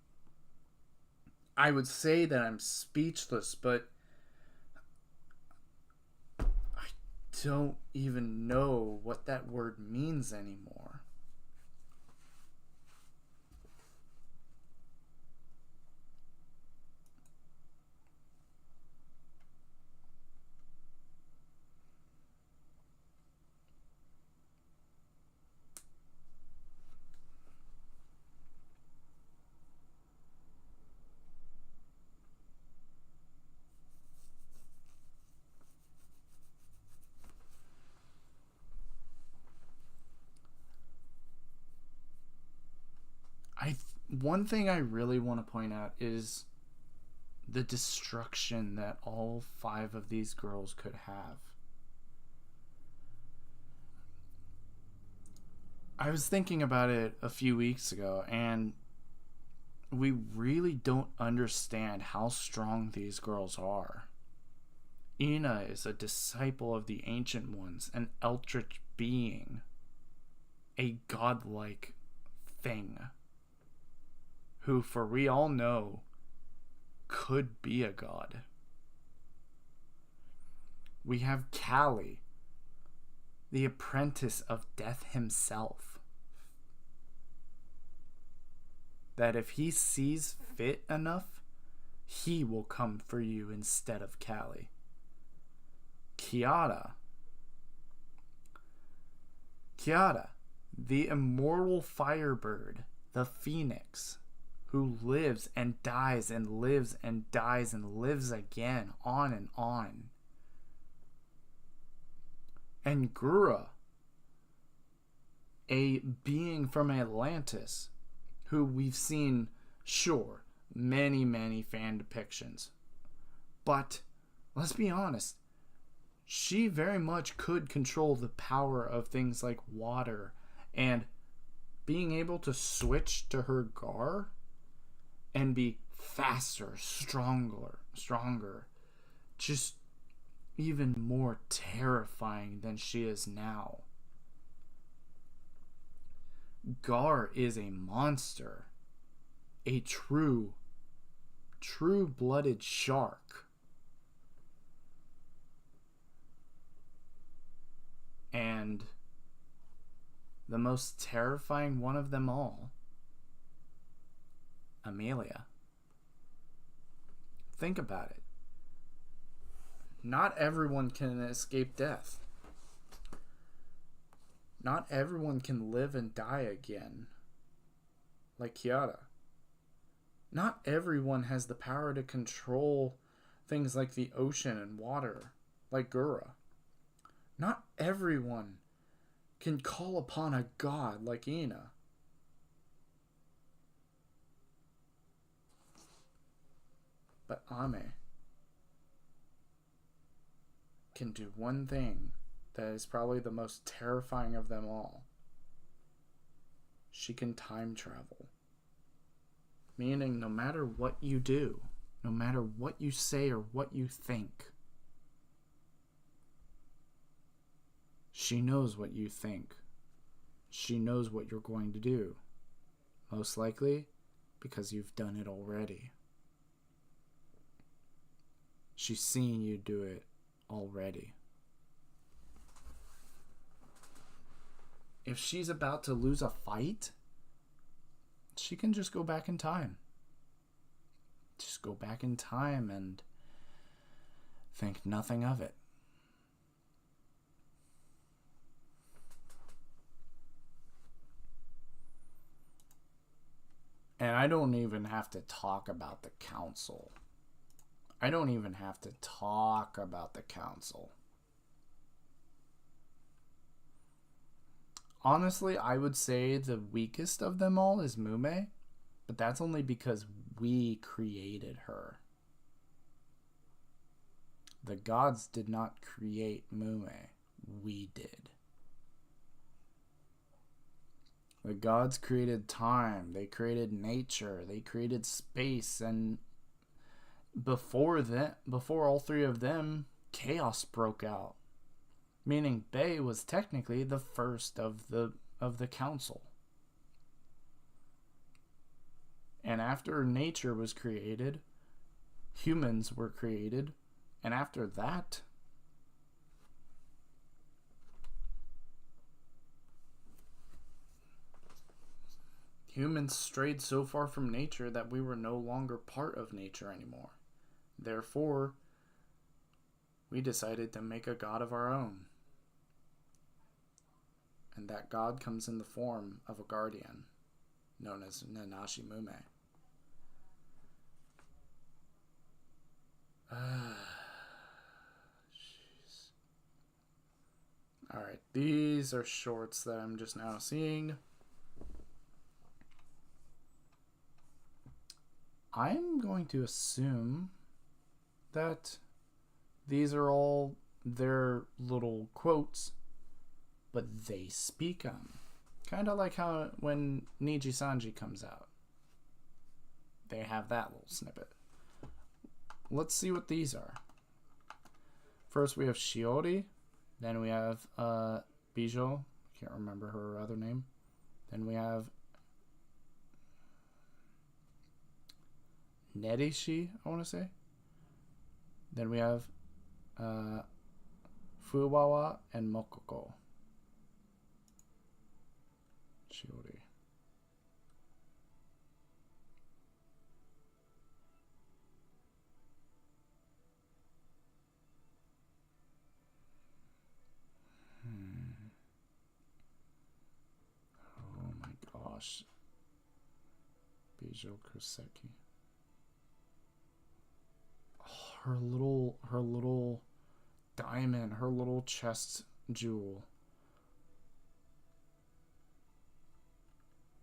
would say that I'm speechless, but I don't even know what that word means anymore. One thing I really want to point out is the destruction that all 5 of these girls could have. I was thinking about it a few weeks ago, and we really don't understand how strong these girls are. Ina is a disciple of the Ancient Ones, an eldritch being, a godlike thing, who, for we all know, could be a god. We have Callie, the apprentice of death himself. That if he sees fit enough, he will come for you instead of Callie. Kiara, the immortal firebird, the phoenix, who lives and dies and lives and dies and lives again, on and on. And Gura, a being from Atlantis, who we've seen, sure, many fan depictions. But, let's be honest, she very much could control the power of things like water, and being able to switch to her Gar and be faster, stronger, just even more terrifying than she is now. Gar is a monster, a true-blooded shark. And the most terrifying one of them all, Amelia. Think about it. Not everyone can escape death. Not everyone can live and die again, like Kiara. Not everyone has the power to control things like the ocean and water, like Gura. Not everyone can call upon a god like Ina. But Ame can do one thing that is probably the most terrifying of them all. She can time travel. Meaning, no matter what you do, no matter what you say or what you think, she knows what you think. She knows what you're going to do. Most likely because you've done it already. She's seen you do it already. If she's about to lose a fight, she can just go back in time. Just go back in time and think nothing of it. And I don't even have to talk about the council. Honestly, I would say the weakest of them all is Mume, but that's only because we created her. The gods did not create Mume. We did. The gods created time, they created nature, they created space, and before all three of them, chaos broke out. Meaning Bei was technically the first of the council. And after nature was created, humans were created, and after that, humans strayed so far from nature that we were no longer part of nature anymore. Therefore, we decided to make a god of our own. And that god comes in the form of a guardian, known as Nanashi Mume. Jeez. Alright, these are shorts that I'm just now seeing. I'm going to assume that these are all their little quotes, but they speak them. Kind of like how when Nijisanji comes out, they have that little snippet. Let's see what these are. First we have Shiori, then we have Bijo, can't remember her other name. Then we have Nerishi, I want to say. Then we have Fuwawa and Mokoko. Shiori. Oh my gosh. Beijo Kuseki. Oh, her little diamond, her little chest jewel.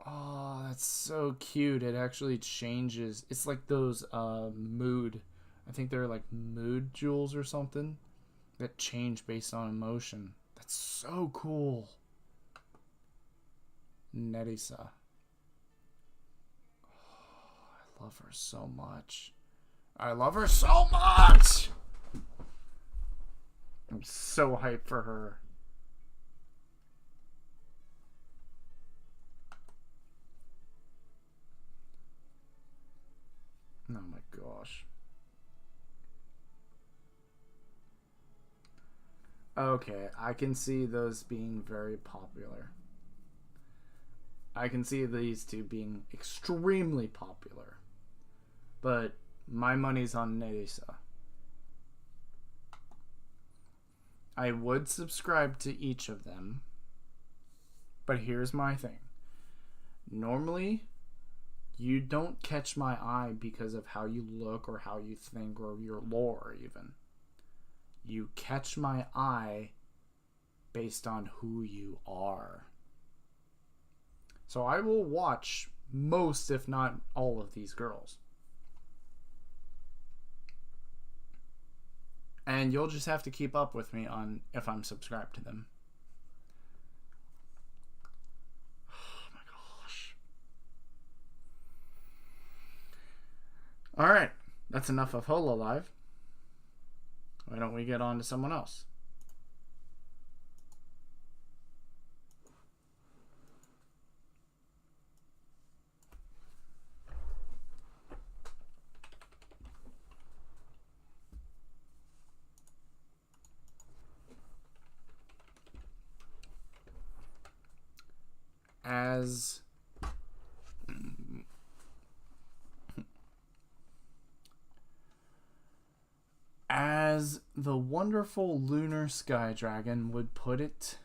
Oh, that's so cute. It actually changes. It's like those mood. I think they're like mood jewels or something that change based on emotion. That's so cool. Nerissa. Oh, I love her so much. I love her so much! I'm so hyped for her. Oh my gosh. Okay, I can see those being very popular. I can see these two being extremely popular. But my money's on Nerissa. I would subscribe to each of them. But here's my thing. Normally, you don't catch my eye because of how you look or how you think or your lore even. You catch my eye based on who you are. So I will watch most, if not all, of these girls. And you'll just have to keep up with me on if I'm subscribed to them. Oh my gosh. Alright, that's enough of Hololive. Why don't we get on to someone else? As the wonderful lunar sky dragon would put it,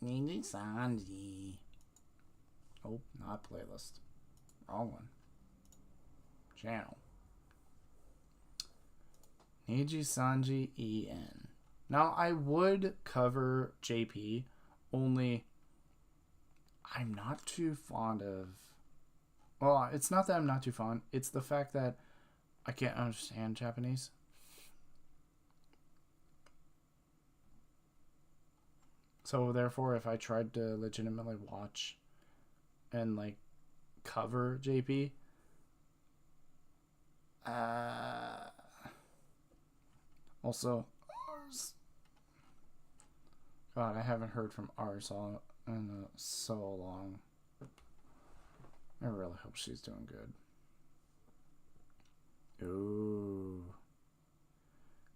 Nijisanji. Oh, not playlist. Wrong one. Channel. Nijisanji EN. Now, I would cover JP, only I'm not too fond of... Well, it's not that I'm not too fond. It's the fact that I can't understand Japanese. So, therefore, if I tried to legitimately watch and, like, cover JP... Also... God, I haven't heard from Arsal in so long. I really hope she's doing good. Ooh.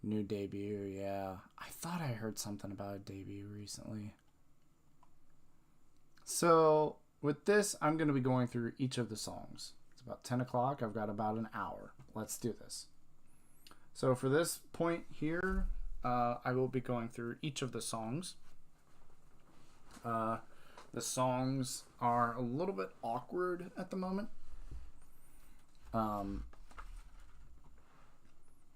New debut, yeah. I thought I heard something about a debut recently. So, with this, I'm going to be going through each of the songs. It's about 10 o'clock. I've got about an hour. Let's do this. So, for this point here, I will be going through each of the songs. The songs are a little bit awkward at the moment.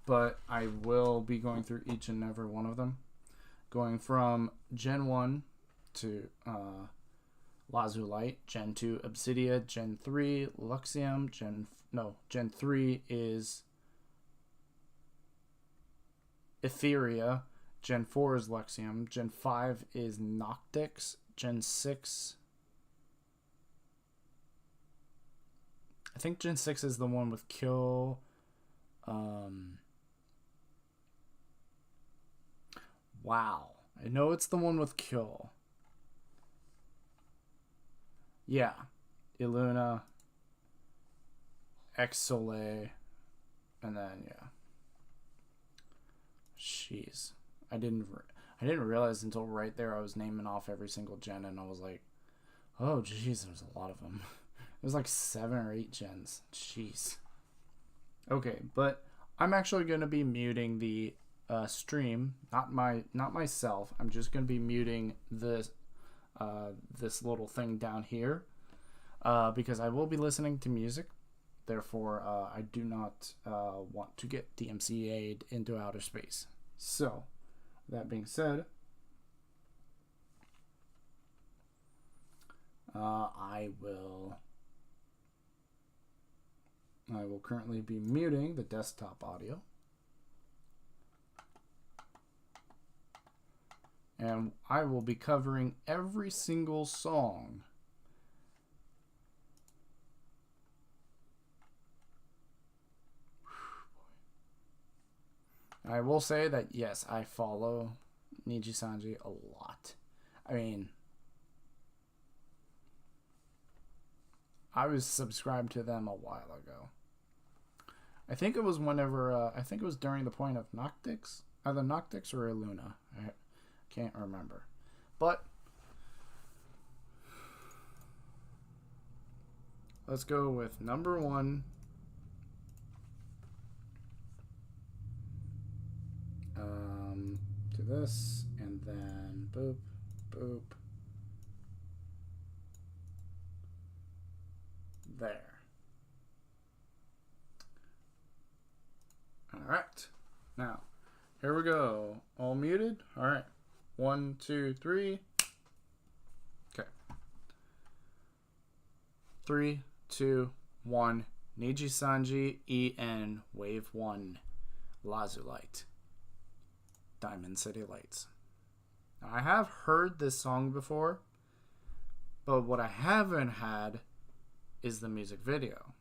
But I will be going through each and every one of them. Going from Gen 1 to Lazulite, Gen 2 Obsidia, Gen 3 Luxium, Gen 3 is Etheria, Gen 4 is Luxium, Gen 5 is Noctix, Gen 6... I think Gen 6 is the one with Kill... Wow. I know it's the one with Kill. Yeah. Illuna, X-Soleil, and then, yeah. Jeez. I didn't realize until right there I was naming off every single gen, and I was like, oh jeez, there's a lot of them. It was like 7 or 8 gens. Jeez. Okay, but I'm actually going to be muting the stream, not myself. I'm just going to be muting this little thing down here because I will be listening to music. Therefore, I do not want to get DMCA'd into outer space. So, that being said, I will currently be muting the desktop audio. And I will be covering every single song. I will say that, yes, I follow Nijisanji a lot. I mean, I was subscribed to them a while ago. I think it was whenever, I think it was during the point of Noctix. Either Noctix or Illuna. I can't remember. But let's go with number 1. To this, and then boop, boop. There. Alright. Now, here we go. All muted? Alright. 1, 2, 3. Okay. 3, 2, 1. Nijisanji EN Wave 1 Lazulite. Diamond City Lights. Now, I have heard this song before, but what I haven't had is the music video.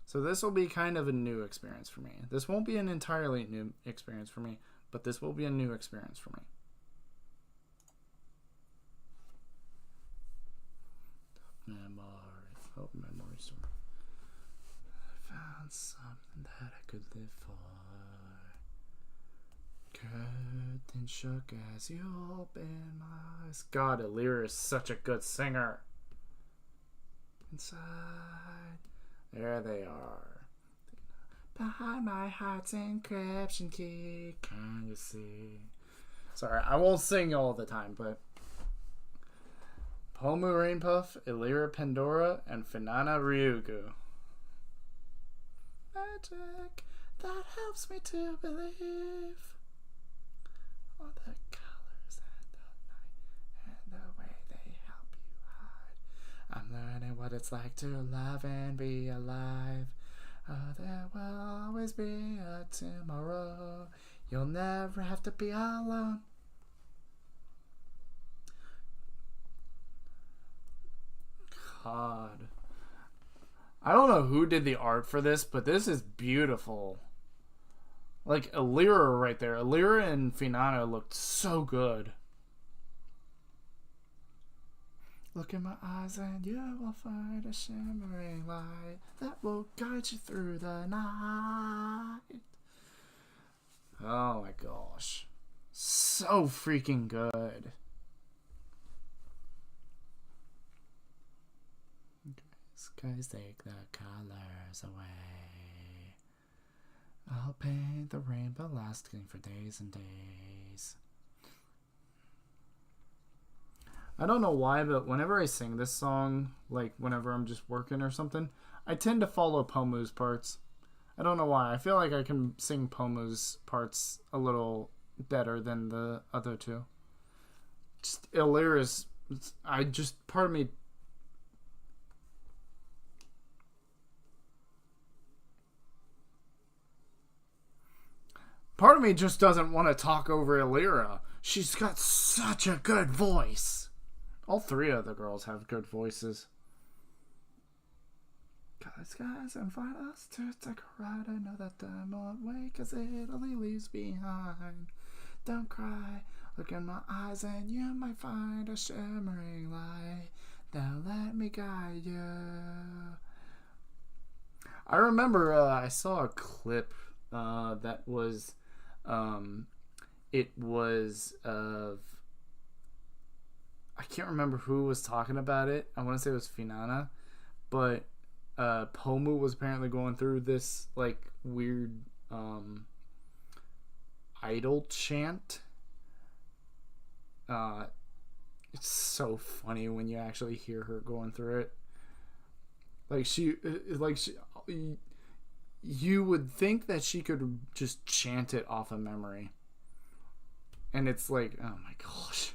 So this will be kind of a new experience for me. This won't be an entirely new experience for me, but this will be a new experience for me. Memory store. I found something that I could live for. Curtain shook as you opened my eyes. God, Alira is such a good singer. Inside, there they are. Behind my heart's encryption key, can you see? Sorry, I won't sing all the time, but Pomu Rainpuff, Illyra Pandora, and Finana Ryugu. Magic that helps me to believe. All the colors and the night and the way they help you hide. I'm learning what it's like to love and be alive. Oh, there will always be a tomorrow. You'll never have to be alone. God. I don't know who did the art for this, but this is beautiful. Like, Alira right there. Alira and Finana looked so good. Look in my eyes and you will find a shimmering light that will guide you through the night. Oh my gosh. So freaking good. Skies take the colors away. I'll paint the rainbow lasting for days and days. I don't know why, but whenever I sing this song, like whenever I'm just working or something, I tend to follow Pomu's parts. I don't know why. I feel like I can sing Pomu's parts a little better than the other two. Just Illyra's, part of me. Part of me just doesn't want to talk over Illyra. She's got such a good voice. All three of the girls have good voices. Skies and find us to take a ride. I know that time won't wait, 'cause Italy leaves behind. Don't cry, look in my eyes and you might find a shimmering light. Now let me guide you. I remember I saw a clip that was it was of, I can't remember who was talking about it. I want to say it was Finana, but Pomu was apparently going through this like weird idol chant. It's so funny when you actually hear her going through it. You would think that she could just chant it off of memory, and it's like, oh my gosh.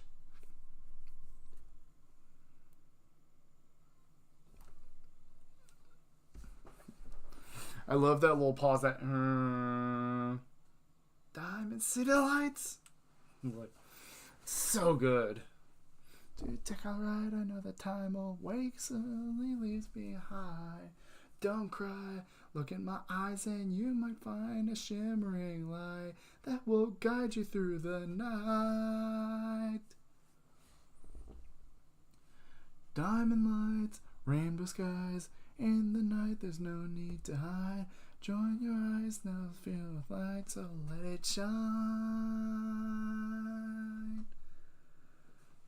I love that little pause. That Diamond City Lights. Like, so good. To take a ride, I know that time awakes only leaves me high. Don't cry, look in my eyes and you might find a shimmering light that will guide you through the night. Diamond lights, rainbow skies, in the night there's no need to hide. Join your eyes now, filled with light, so let it shine.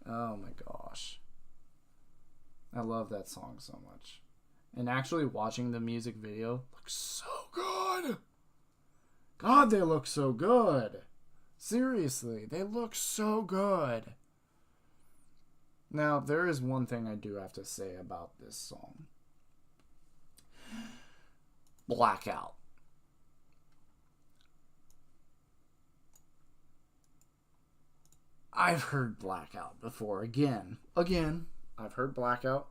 Oh my gosh. I love that song so much. And actually watching the music video looks so good. God, they look so good. Seriously, they look so good. Now, there is one thing I do have to say about this song. Blackout. I've heard Blackout before. Again, I've heard Blackout,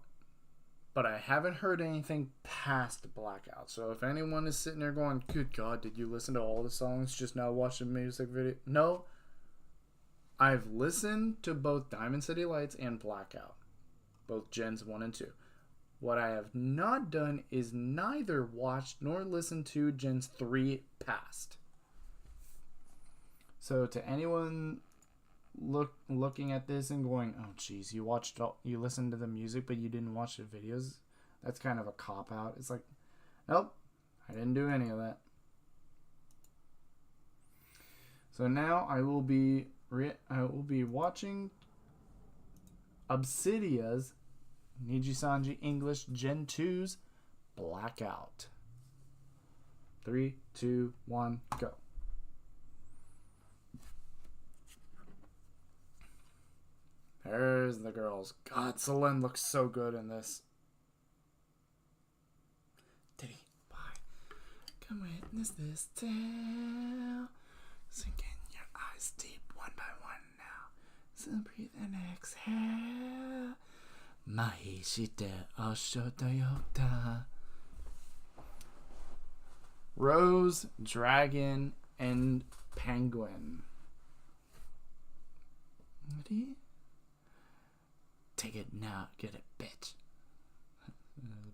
but I haven't heard anything past Blackout. So if anyone is sitting there going, good God, did you listen to all the songs just now watch the music video? No. I've listened to both Diamond City Lights and Blackout. Both Gens 1 and 2. What I have not done is neither watched nor listened to Gens 3 past. So to anyone looking at this and going, oh geez, you listened to the music but you didn't watch the videos, that's kind of a cop out. It's like, nope, I didn't do any of that. So now I will be watching Obsidia's Nijisanji English Gen 2's Blackout. 3, 2, 1, go. There's the girls. God, Selene looks so good in this. Diddy, bye. Come witness this tale. Sink in your eyes deep one by one now. So breathe and exhale. Mahi shite oshotoyota. Rose, Dragon, and Penguin. Ready? Take it now, get it, bitch.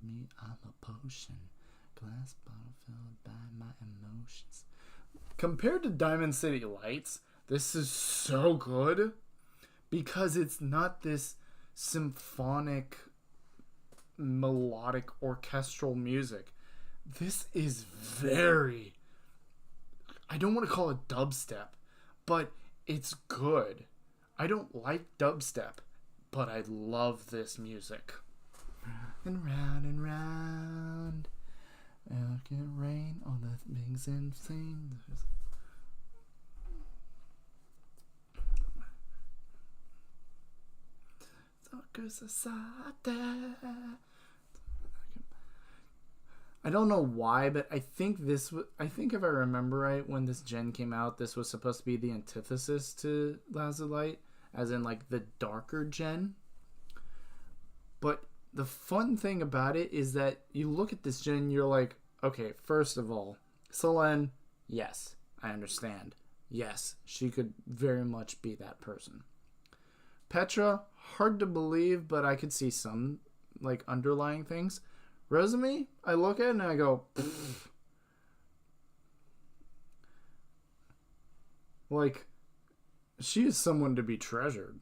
Me, I'm a potion. Glass bottle filled by my emotions. Compared to Diamond City Lights, this is so good because it's not this symphonic, melodic, orchestral music. This is very, I don't want to call it dubstep, but it's good. I don't like dubstep, but I love this music. And round, it can rain, all the things insane. I don't know why, but I think if I remember right, when this gen came out, this was supposed to be the antithesis to Lazulite, as in like the darker gen. But the fun thing about it is that you look at this gen, you're like, okay, first of all, Selene, yes, I understand. Yes, she could very much be that person. Petra, hard to believe, but I could see some like underlying things. Rosemi, I look at it and I go, pfft. Like, she is someone to be treasured.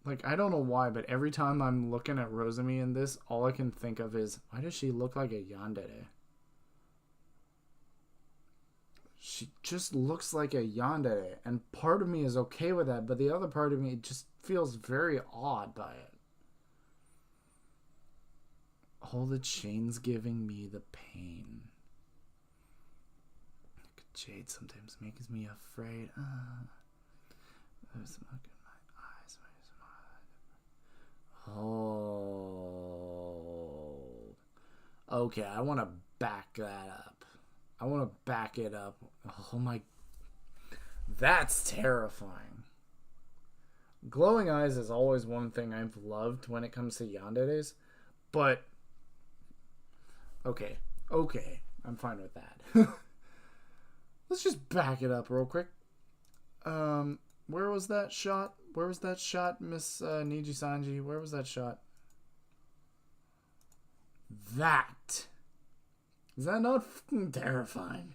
Like, I don't know why, but every time I'm looking at Rosemi in this, all I can think of is, why does she look like a yandere? She just looks like a yandere, and part of me is okay with that, but the other part of me just feels very awed by it. All the chains giving me the pain. Jade sometimes makes me afraid. There's smoke in my eyes. Oh. Okay, I want to back that up. I want to back it up. Oh my. That's terrifying. Glowing eyes is always one thing I've loved when it comes to yanderes. But. Okay. I'm fine with that. Let's just back it up real quick. Where was that shot? Miss Nijisanji? Where was that shot? That. Is that not fucking terrifying?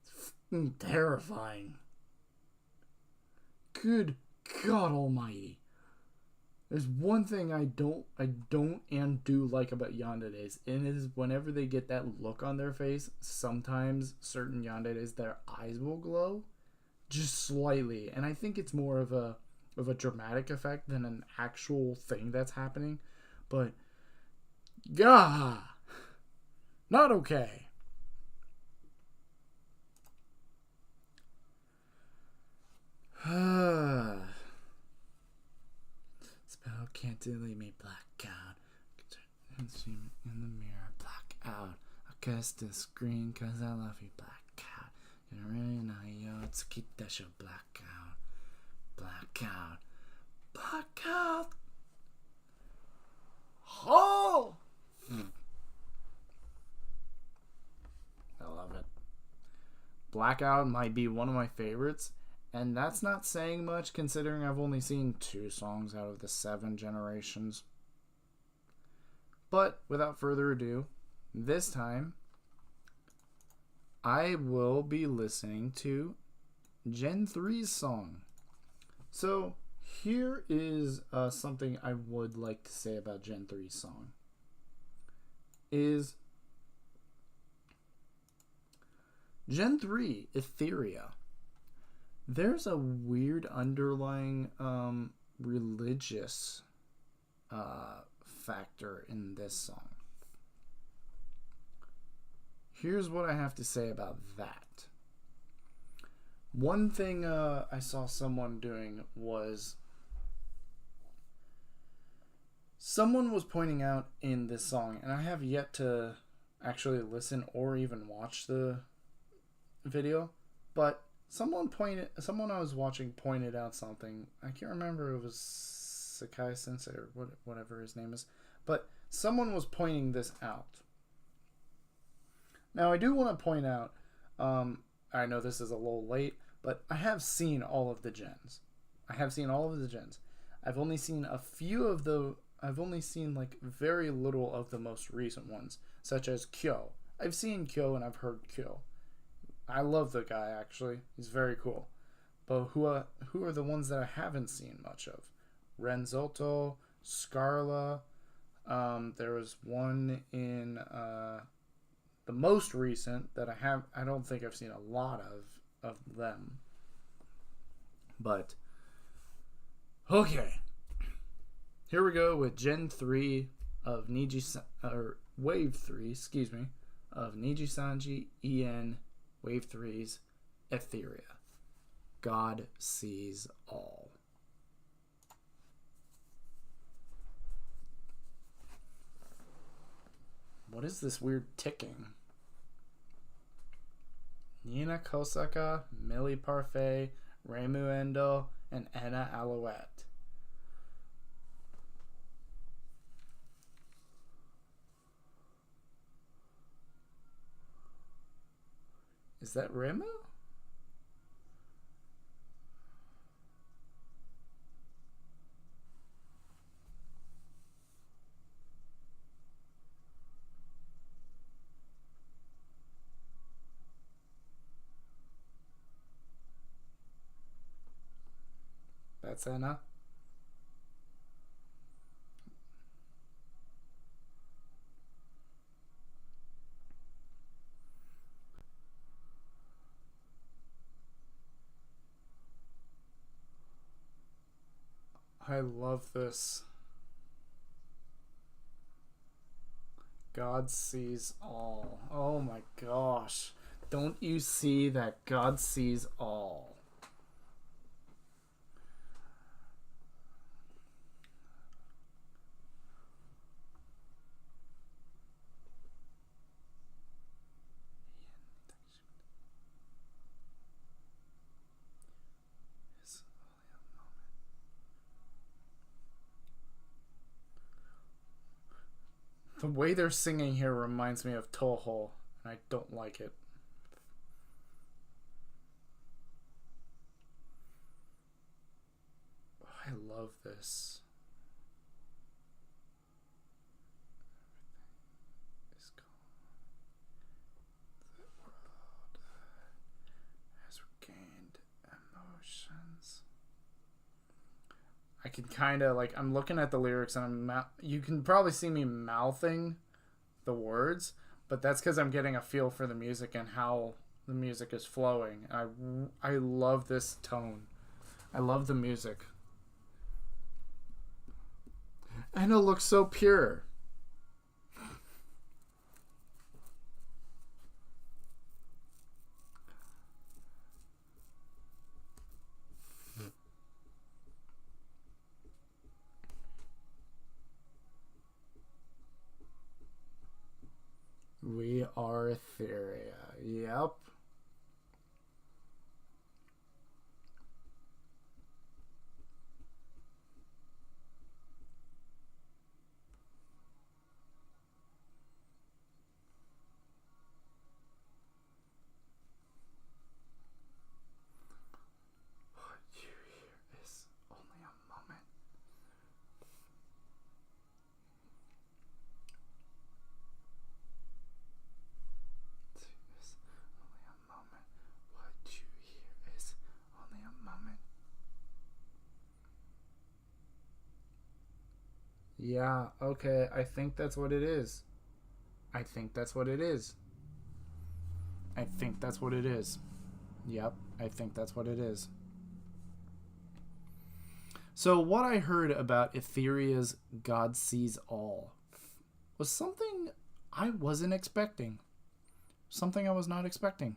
It's fucking terrifying. Good God Almighty. There's one thing I don't and do like about yanderes, and it is whenever they get that look on their face. Sometimes certain yanderes, their eyes will glow, just slightly, and I think it's more of a dramatic effect than an actual thing that's happening. But, gah, not okay. Spell can't delete me, blackout. In the mirror, blackout. I'll cast the screen cause I love you, blackout. You're really not yo, it's keep that show, blackout. Blackout. Blackout. Oh! I love it. Blackout might be one of my favorites. And that's not saying much considering I've only seen 2 songs out of the 7 generations. But without further ado, this time I will be listening to Gen 3's song. So here is something I would like to say about Gen 3's song. Is Gen 3 Etheria. There's a weird underlying religious factor in this song. Here's what I have to say about that. One thing I saw someone doing was someone was pointing out in this song, and I have yet to actually listen or even watch the video, but someone I was watching pointed out something. I can't remember if it was Sakai Sensei or whatever his name is. But someone was pointing this out. Now I do want to point out, I know this is a little late, but I have seen all of the gens. I've only seen like very little of the most recent ones, such as Kyo. I've seen Kyo and I've heard Kyo. I love the guy, actually. He's very cool. But who are the ones that I haven't seen much of? Renzoto, Scarla. There was one in the most recent that I don't think I've seen a lot of them. But okay. Here we go with Gen 3 of Wave 3, of Nijisanji En Wave 3's Etheria. God sees all. What is this weird ticking? Nina Kosaka, Millie Parfait, Reimu Endo, and Anna Alouette. Is that Reimu? That's Anna. I love this. God sees all. Oh my gosh. Don't you see that God sees all? The way they're singing here reminds me of Toho, and I don't like it. I love this. Everything is gone. The world has regained emotions. I can kind of like, I'm looking at the lyrics and you can probably see me mouthing the words, but that's because I'm getting a feel for the music and how the music is flowing. I love this tone. I love the music. And it looks so pure. We are Etheria. Yep. What you hear is only a moment. What you hear is only a moment. Yeah, okay, I think that's what it is. I think that's what it is. I think that's what it is. Yep, I think that's what it is. So what I heard about Etheria's God Sees All was something I wasn't expecting. Something I was not expecting.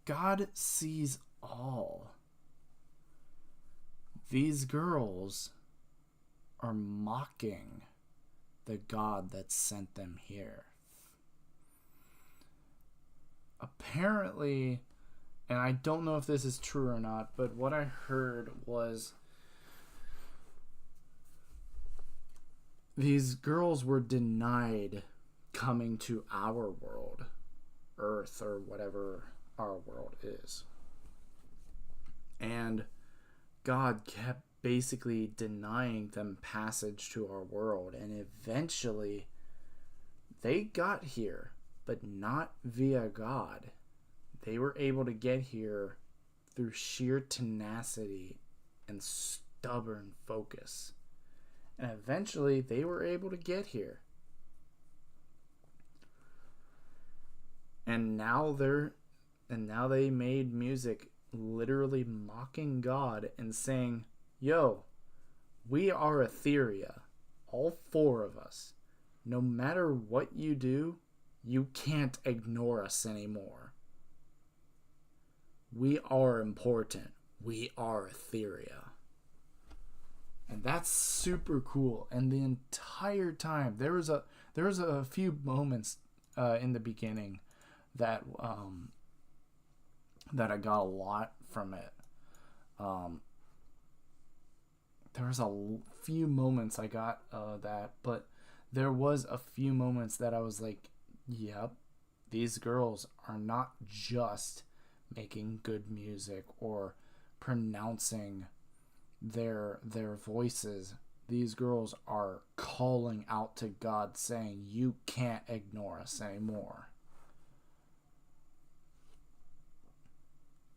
God sees all. These girls are mocking the God that sent them here. Apparently, and I don't know if this is true or not, but what I heard was these girls were denied coming to our world, Earth, or whatever our world is. And God kept basically denying them passage to our world, and eventually they got here, but not via God. They were able to get here through sheer tenacity and stubborn focus. And eventually they were able to get here. And now they made music literally mocking God and saying, yo, we are Etheria, all four of us. No matter what you do, you can't ignore us anymore. We are important. We are Etheria. And that's super cool. And the entire time, there was a few moments in the beginning that I got a lot from it. There was a few moments I got that, but there was a few moments that I was like, yep, these girls are not just making good music or pronouncing their voices. These girls are calling out to God saying, you can't ignore us anymore.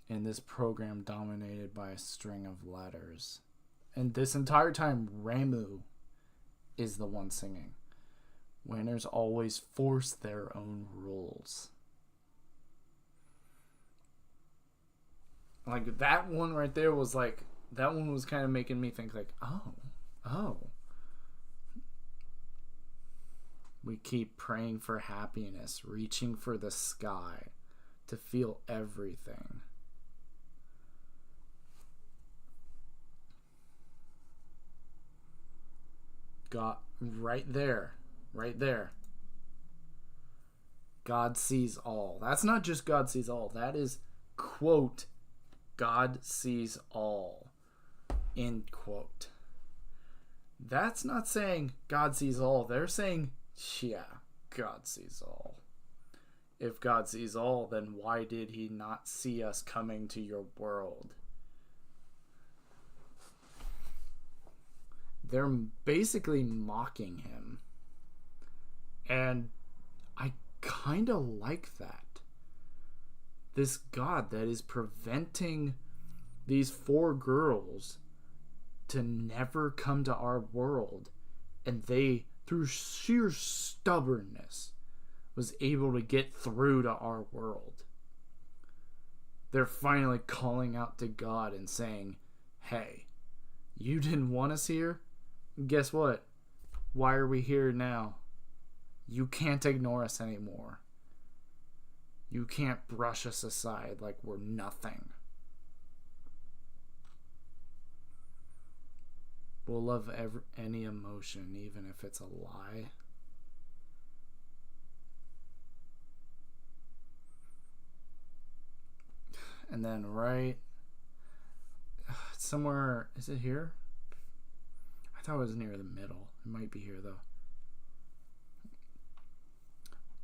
In this program dominated by a string of letters. And this entire time, Ramu is the one singing. Winners always force their own rules. Like, that one right there was like, that one was kind of making me think like, oh. We keep praying for happiness, reaching for the sky to feel everything. God, right there. God sees all. That's not just God sees all. That is, quote, God sees all, end quote. That's not saying God sees all. They're saying, yeah, God sees all. If God sees all, then why did he not see us coming to your world? They're basically mocking him. And I kind of like that. This God that is preventing these 4 girls to never come to our world, and they, through sheer stubbornness, was able to get through to our world. They're finally calling out to God and saying, hey, you didn't want us here? Guess what? Why are we here now? You can't ignore us anymore. You can't brush us aside like we're nothing. We'll love any emotion, even if it's a lie. And then right somewhere, is it here? I thought it was near the middle. It might be here though.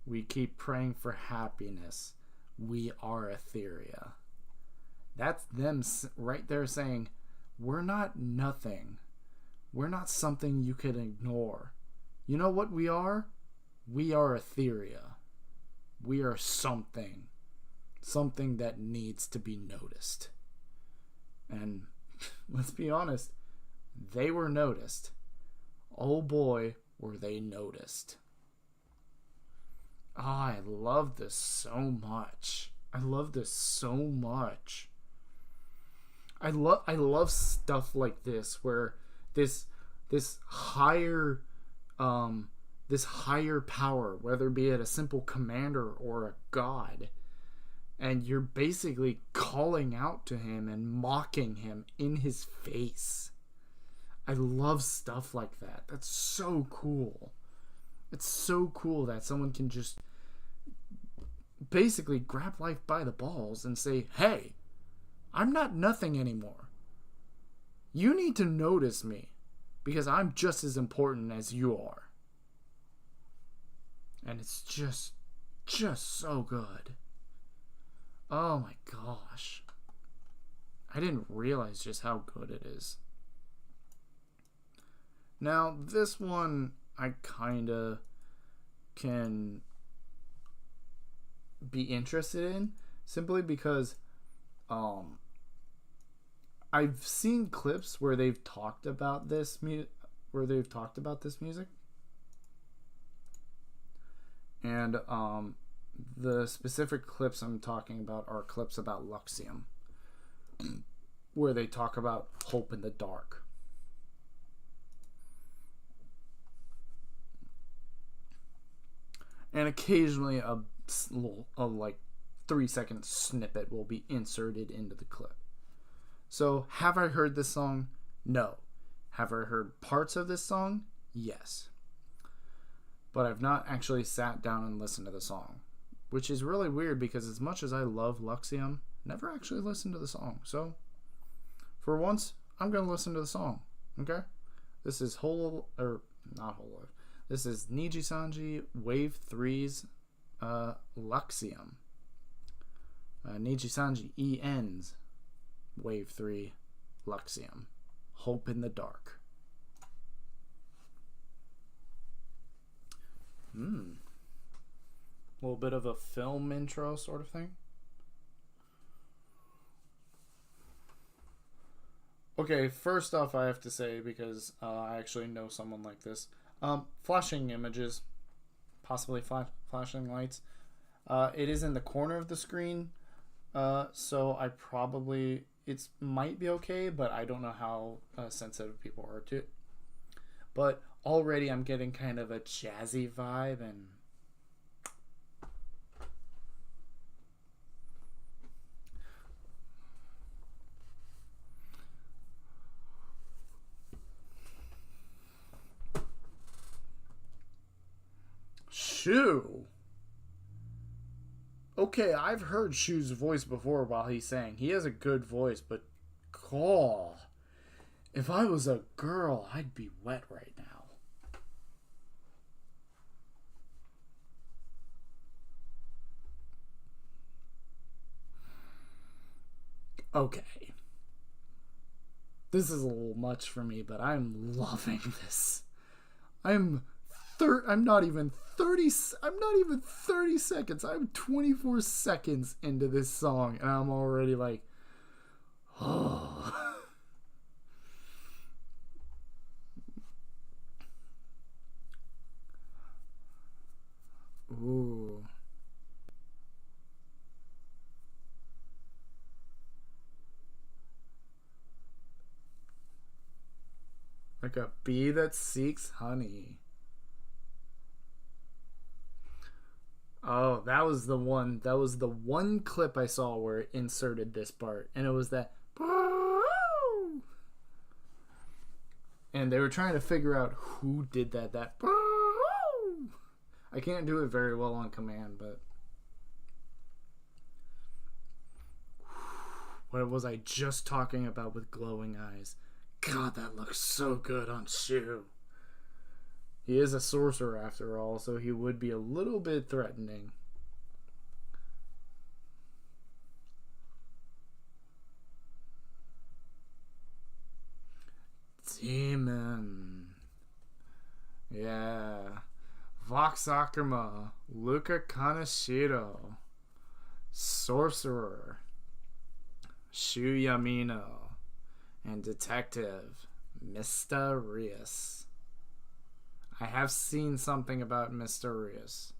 We keep praying for happiness. We are Etheria. That's them right there saying, we're not nothing. We're not something you could ignore. You know what we are? We are Etheria. We are something. Something that needs to be noticed. And let's be honest, they were noticed. Oh boy, were they noticed. Oh, I love this so much. I love stuff like this where this higher power, whether be it a simple commander or a god, and you're basically calling out to him and mocking him in his face. I love stuff like that. That's so cool. It's so cool that someone can just basically grab life by the balls and say, hey, I'm not nothing anymore. You need to notice me because I'm just as important as you are. And it's just so good. Oh my gosh. I didn't realize just how good it is. Now, this one I kinda can be interested in simply because I've seen clips where they've talked about this music, and the specific clips I'm talking about are clips about Luxium, where they talk about hope in the dark. And occasionally a like 3-second snippet will be inserted into the clip. So, have I heard this song? No. Have I heard parts of this song? Yes. But I've not actually sat down and listened to the song, which is really weird because as much as I love Luxium, never actually listened to the song. So, for once, I'm going to listen to the song. Okay? This is This is Nijisanji Wave 3's Luxium. Nijisanji EN's Wave 3 Luxium. Hope in the Dark. A little bit of a film intro sort of thing. Okay, first off, I have to say, because I actually know someone like this, flashing images, possibly flashing lights. It is in the corner of the screen. So I probably it might be okay, but I don't know how sensitive people are to it. But already I'm getting kind of a jazzy vibe and. Shu. Okay, I've heard Shu's voice before while he's sang. He has a good voice, but call. If I was a girl, I'd be wet right now. Okay. This is a little much for me, but I'm loving this. I'm not even 30 seconds. I'm 24 seconds into this song and I'm already like, oh. Ooh. Like a bee that seeks honey. Oh, that was the one. That was the one clip I saw where it inserted this part, and it was that. And they were trying to figure out who did that. I can't do it very well on command, but what was I just talking about with glowing eyes? God, that looks so good on Shu. He is a sorcerer after all, so he would be a little bit threatening. Demon. Yeah. Vox Akuma. Luca Kaneshiro. Sorcerer. Shu Yamino. And Detective Mysterious. I have seen something about Mysterious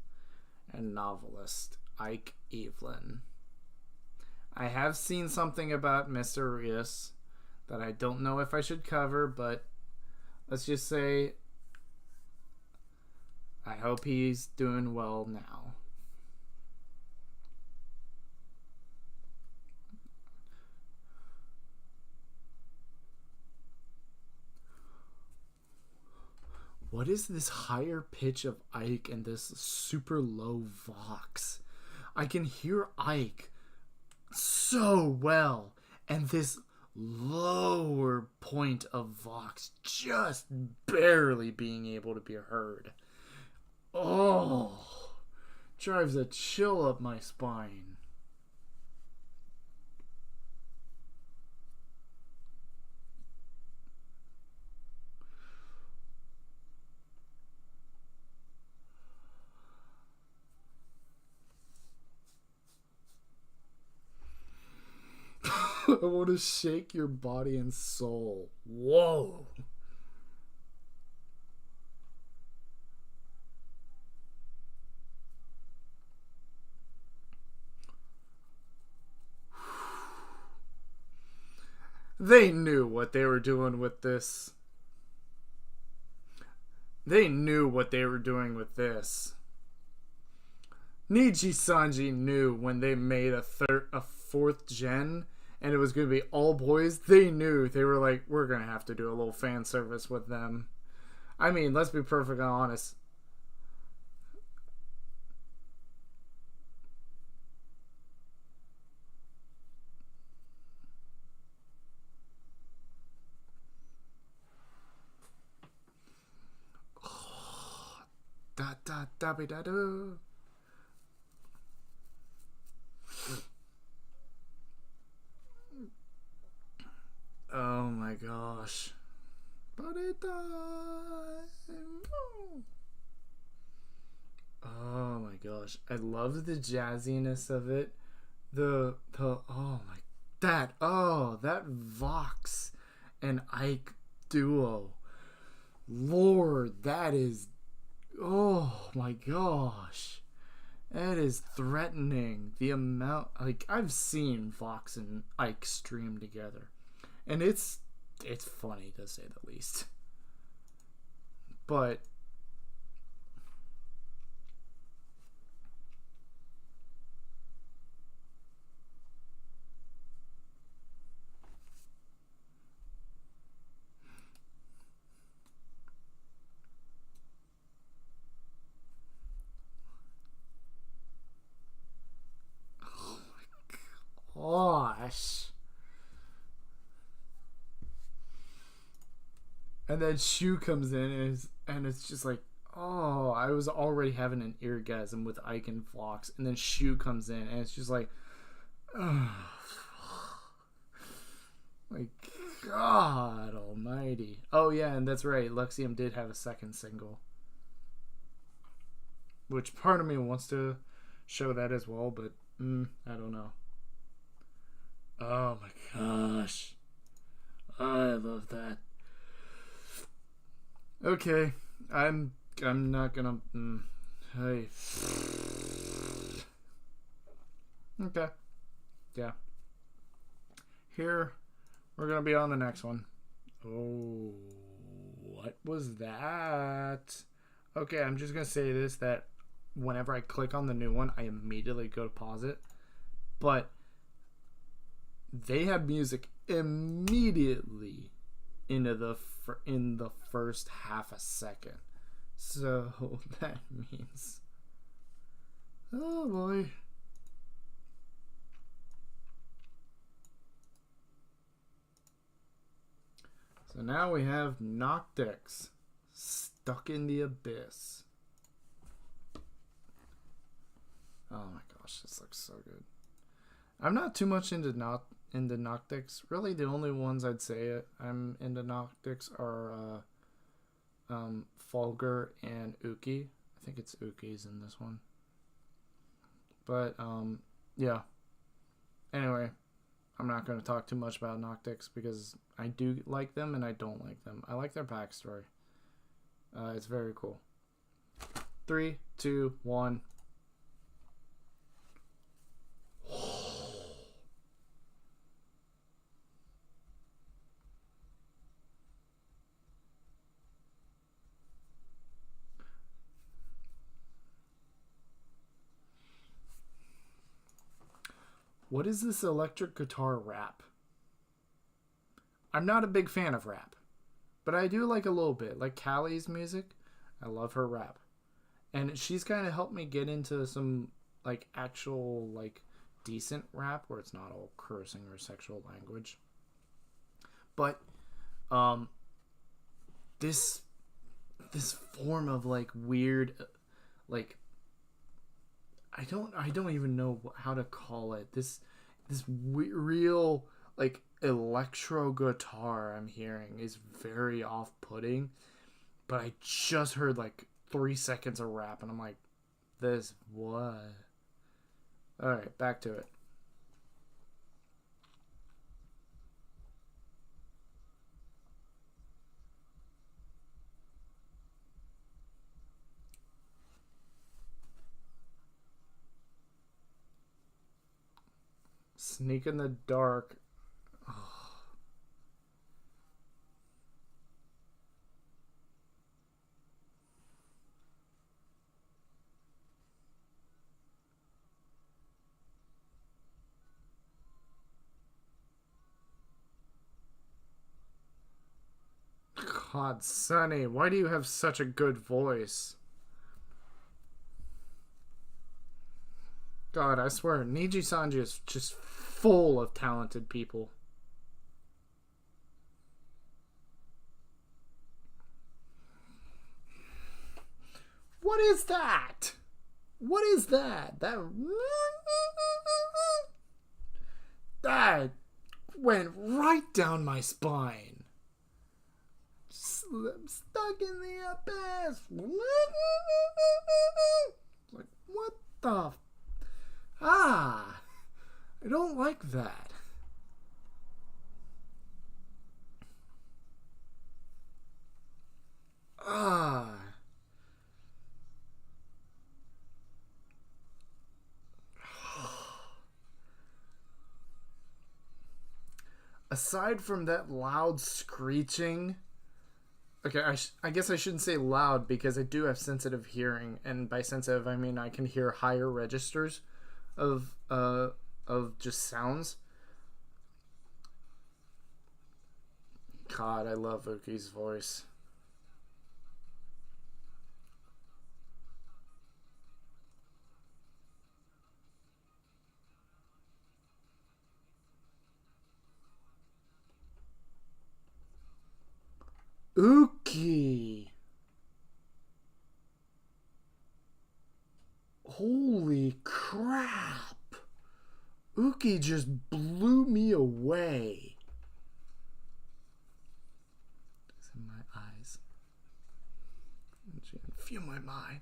and novelist Ike Evelyn. I have seen something about Mysterious that I don't know if I should cover, but let's just say I hope he's doing well now. What is this higher pitch of Ike and this super low Vox? I can hear Ike so well, and this lower point of Vox just barely being able to be heard. Oh, drives a chill up my spine. I want to shake your body and soul. Whoa. They knew what they were doing with this. They knew what they were doing with this. Nijisanji knew when they made a fourth gen and it was going to be all boys. They knew. They were like, we're going to have to do a little fan service with them. I mean, let's be perfectly honest. Da da da be da do. Oh my gosh. Party time. Oh my gosh. I love the jazziness of it. The oh my that Vox and Ike duo. Lord, that is, oh my gosh. It is threatening. The amount, like, I've seen Vox and Ike stream together, and it's funny to say the least. But gosh. And then Shu comes in and it's just like, oh, I was already having an eargasm with Ike and Fox, and then Shu comes in and it's just like, oh, my God almighty. Oh yeah, and that's right, Luxium did have a second single, which part of me wants to show that as well, but I don't know. Oh my gosh, I love that. Okay, I'm not gonna. Hey. Okay. Yeah. Here, we're gonna be on the next one. Oh, what was that? Okay, I'm just gonna say this, that whenever I click on the new one, I immediately go to pause it. But they have music immediately in the first half a second. So that means, oh boy. So now we have Noctix, Stuck in the Abyss. Oh my gosh, this looks so good. I'm not too much into Noctix. Really, the only ones I'd say I'm into Noctix are Fulgur and Uki. I think it's Uki's in this one. But yeah. Anyway, I'm not going to talk too much about Noctix because I do like them and I don't like them. I like their backstory. It's very cool. 3, 2, 1. What is this electric guitar rap? I'm not a big fan of rap, but I do like a little bit. Like Callie's music, I love her rap. And she's kind of helped me get into some like actual like decent rap where it's not all cursing or sexual language. But this form of like weird like I don't even know how to call it. This real like electro guitar I'm hearing is very off-putting. But I just heard like 3 seconds of rap and I'm like, this what? All right, back to it. Sneak in the dark. God, Sonny, why do you have such a good voice? God, I swear, Nijisanji is just full of talented people. What is that? What is that? That went right down my spine. I'm stuck in the abyss. Like, what the? I don't like that. aside from that loud screeching, okay, I guess I shouldn't say loud because I do have sensitive hearing, and by sensitive I mean I can hear higher registers of just sounds. God, I love Uki's voice. Uki! Holy crap! Uki just blew me away. It's in my eyes. Feel my mind.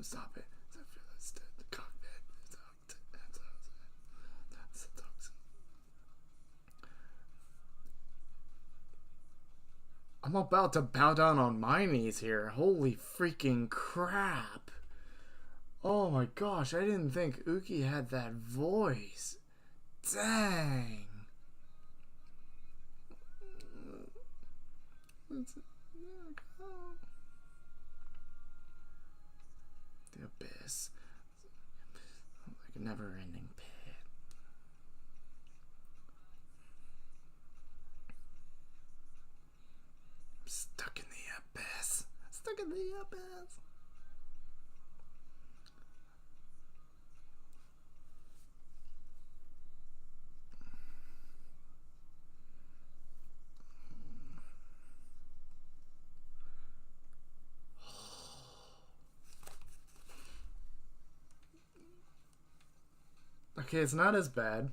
Stop it. The cockpit. I'm about to bow down on my knees here. Holy freaking crap. Oh my gosh, I didn't think Uki had that voice. Dang. The abyss. Like a never-ending pit. I'm stuck in the abyss. Stuck in the abyss. Okay, it's not as bad.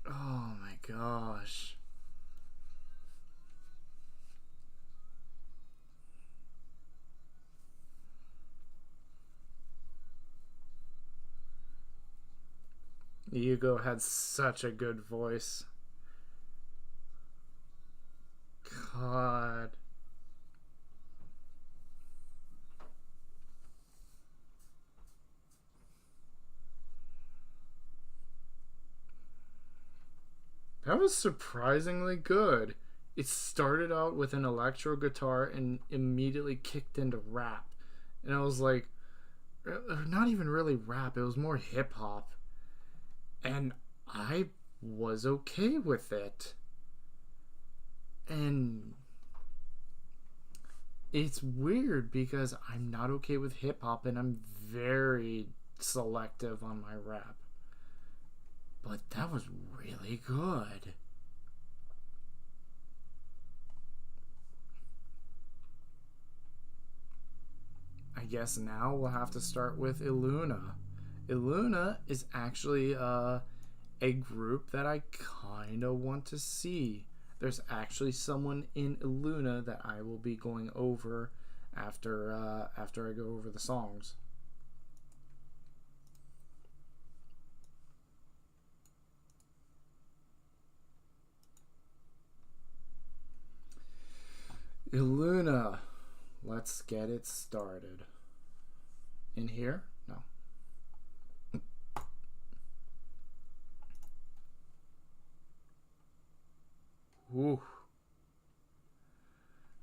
Oh my gosh. Yugo had such a good voice. God. That was surprisingly good. It started out with an electro guitar and immediately kicked into rap. And I was like, not even really rap, it was more hip hop. And I was okay with it. And it's weird because I'm not okay with hip hop and I'm very selective on my rap. But that was really good. I guess now we'll have to start with Illuna. Illuna is actually a group that I kind of want to see. There's actually someone in Illuna that I will be going over after I go over the songs. Illuna, let's get it started. In here? No. Woo.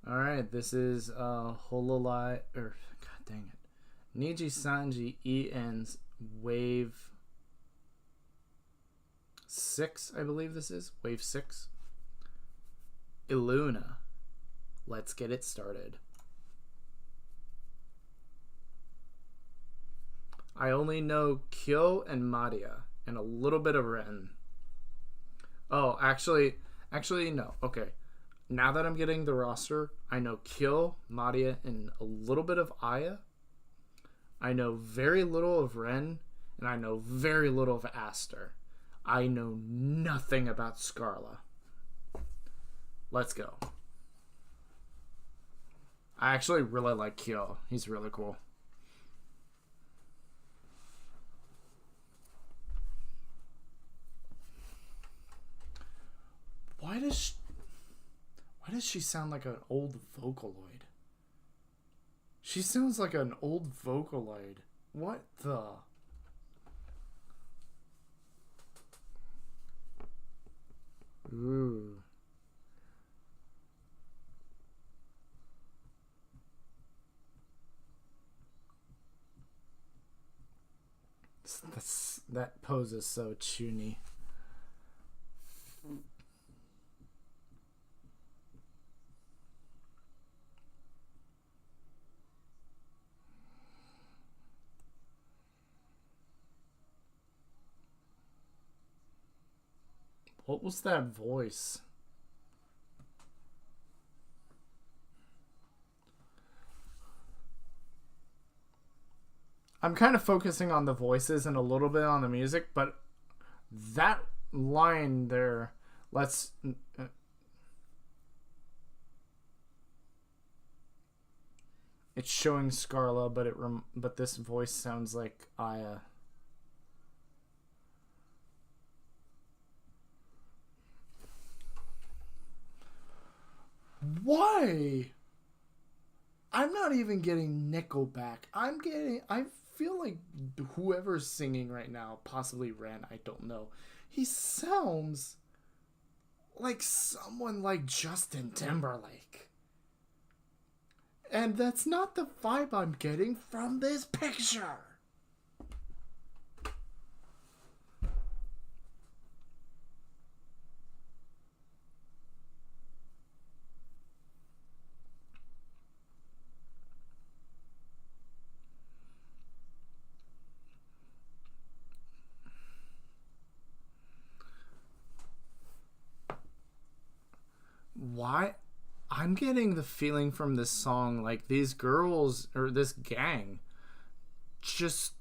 Alright, this is Hololive, or god dang it. Nijisanji EN's Wave 6, I believe this is. Wave 6. Illuna. Let's get it started. I only know Kyo and Maria and a little bit of Ren. Oh, actually no. Okay. Now that I'm getting the roster, I know Kyo, Maria, and a little bit of Aya. I know very little of Ren, and I know very little of Aster. I know nothing about Scarla. Let's go. I actually really like Kyo. He's really cool. Why does she sound like an old Vocaloid? She sounds like an old Vocaloid. What the? Ooh. That pose is so chuny. What was that voice? I'm kind of focusing on the voices and a little bit on the music, but that line there, let's... it's showing Scarla, but this voice sounds like Aya. Why? I'm not even getting Nickelback. I feel like whoever's singing right now, possibly Ren, I don't know. He sounds like someone like Justin Timberlake. And that's not the vibe I'm getting from this picture. Why? I'm getting the feeling from this song like these girls or this gang just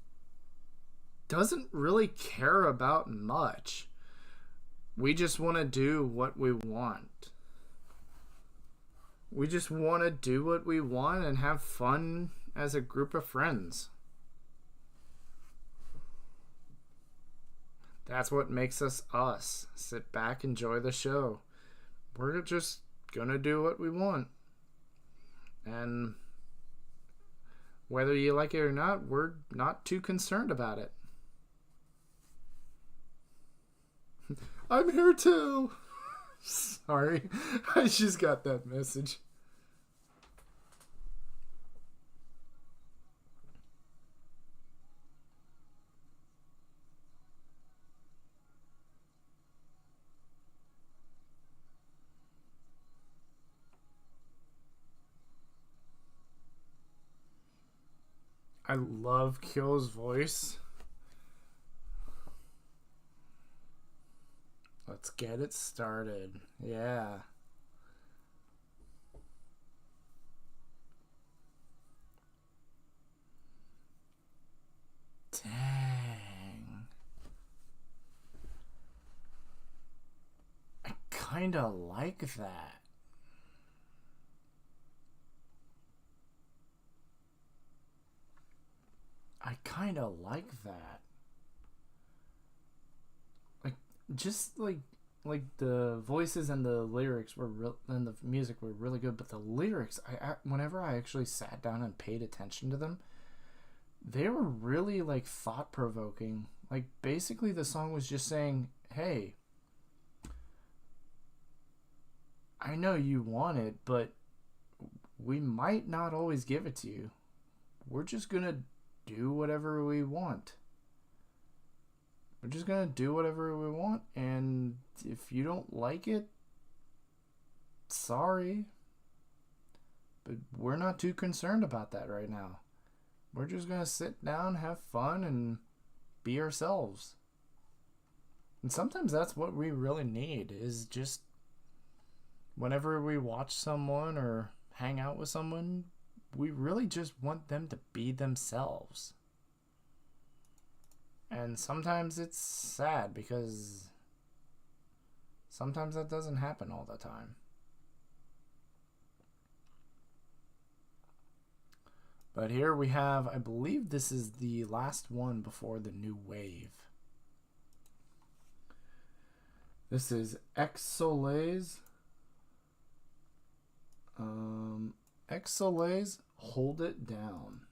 doesn't really care about much. We just want to do what we want. We just want to do what we want and have fun as a group of friends. That's what makes us us. Sit back, enjoy the show. We're just gonna do what we want. And whether you like it or not, we're not too concerned about it. I'm here too. Sorry, I just got that message. I love Kyo's voice. Let's get it started. Yeah. Dang. I kinda like that. I kind of like that. Like, just like the voices and the lyrics were and the music were really good, but the lyrics, whenever I actually sat down and paid attention to them, they were really like thought provoking. Like, basically the song was just saying, "Hey, I know you want it, but we might not always give it to you. We're just gonna do whatever we want. We're just gonna do whatever we want, and if you don't like it, sorry. But we're not too concerned about that right now. We're just gonna sit down, have fun, and be ourselves." And sometimes that's what we really need, is just whenever we watch someone or hang out with someone, we really just want them to be themselves. And sometimes it's sad because sometimes that doesn't happen all the time. But here we have, I believe this is the last one before the new wave. This is Exola's. Exola's Hold It Down.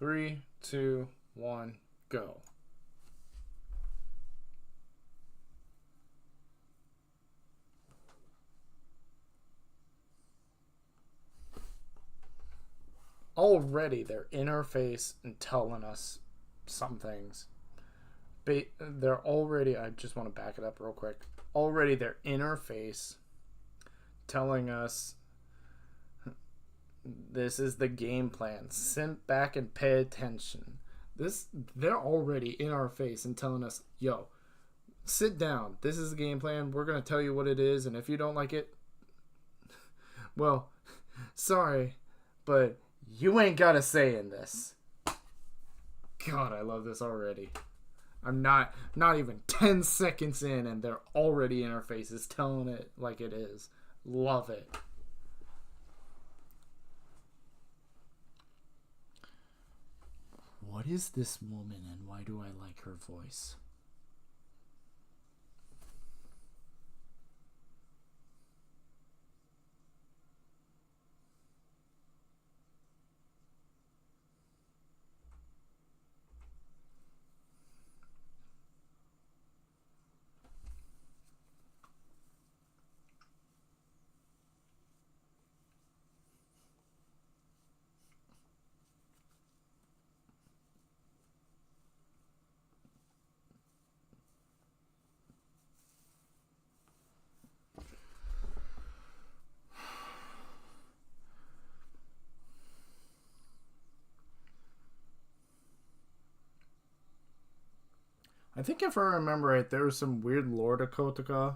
3, 2, 1, go. Already their interface and telling us some things. They're already, I just want to back it up real quick. Already their interface telling us this is the game plan. Sit back and pay attention. They're already in our face and telling us, yo, sit down. This is the game plan. We're going to tell you what it is. And if you don't like it, well, sorry, but you ain't got a say in this. God, I love this already. I'm not even 10 seconds in and they're already in our faces telling it like it is. Love it. What is this woman and why do I like her voice? I think if I remember right, there was some weird Lord of Kotaka.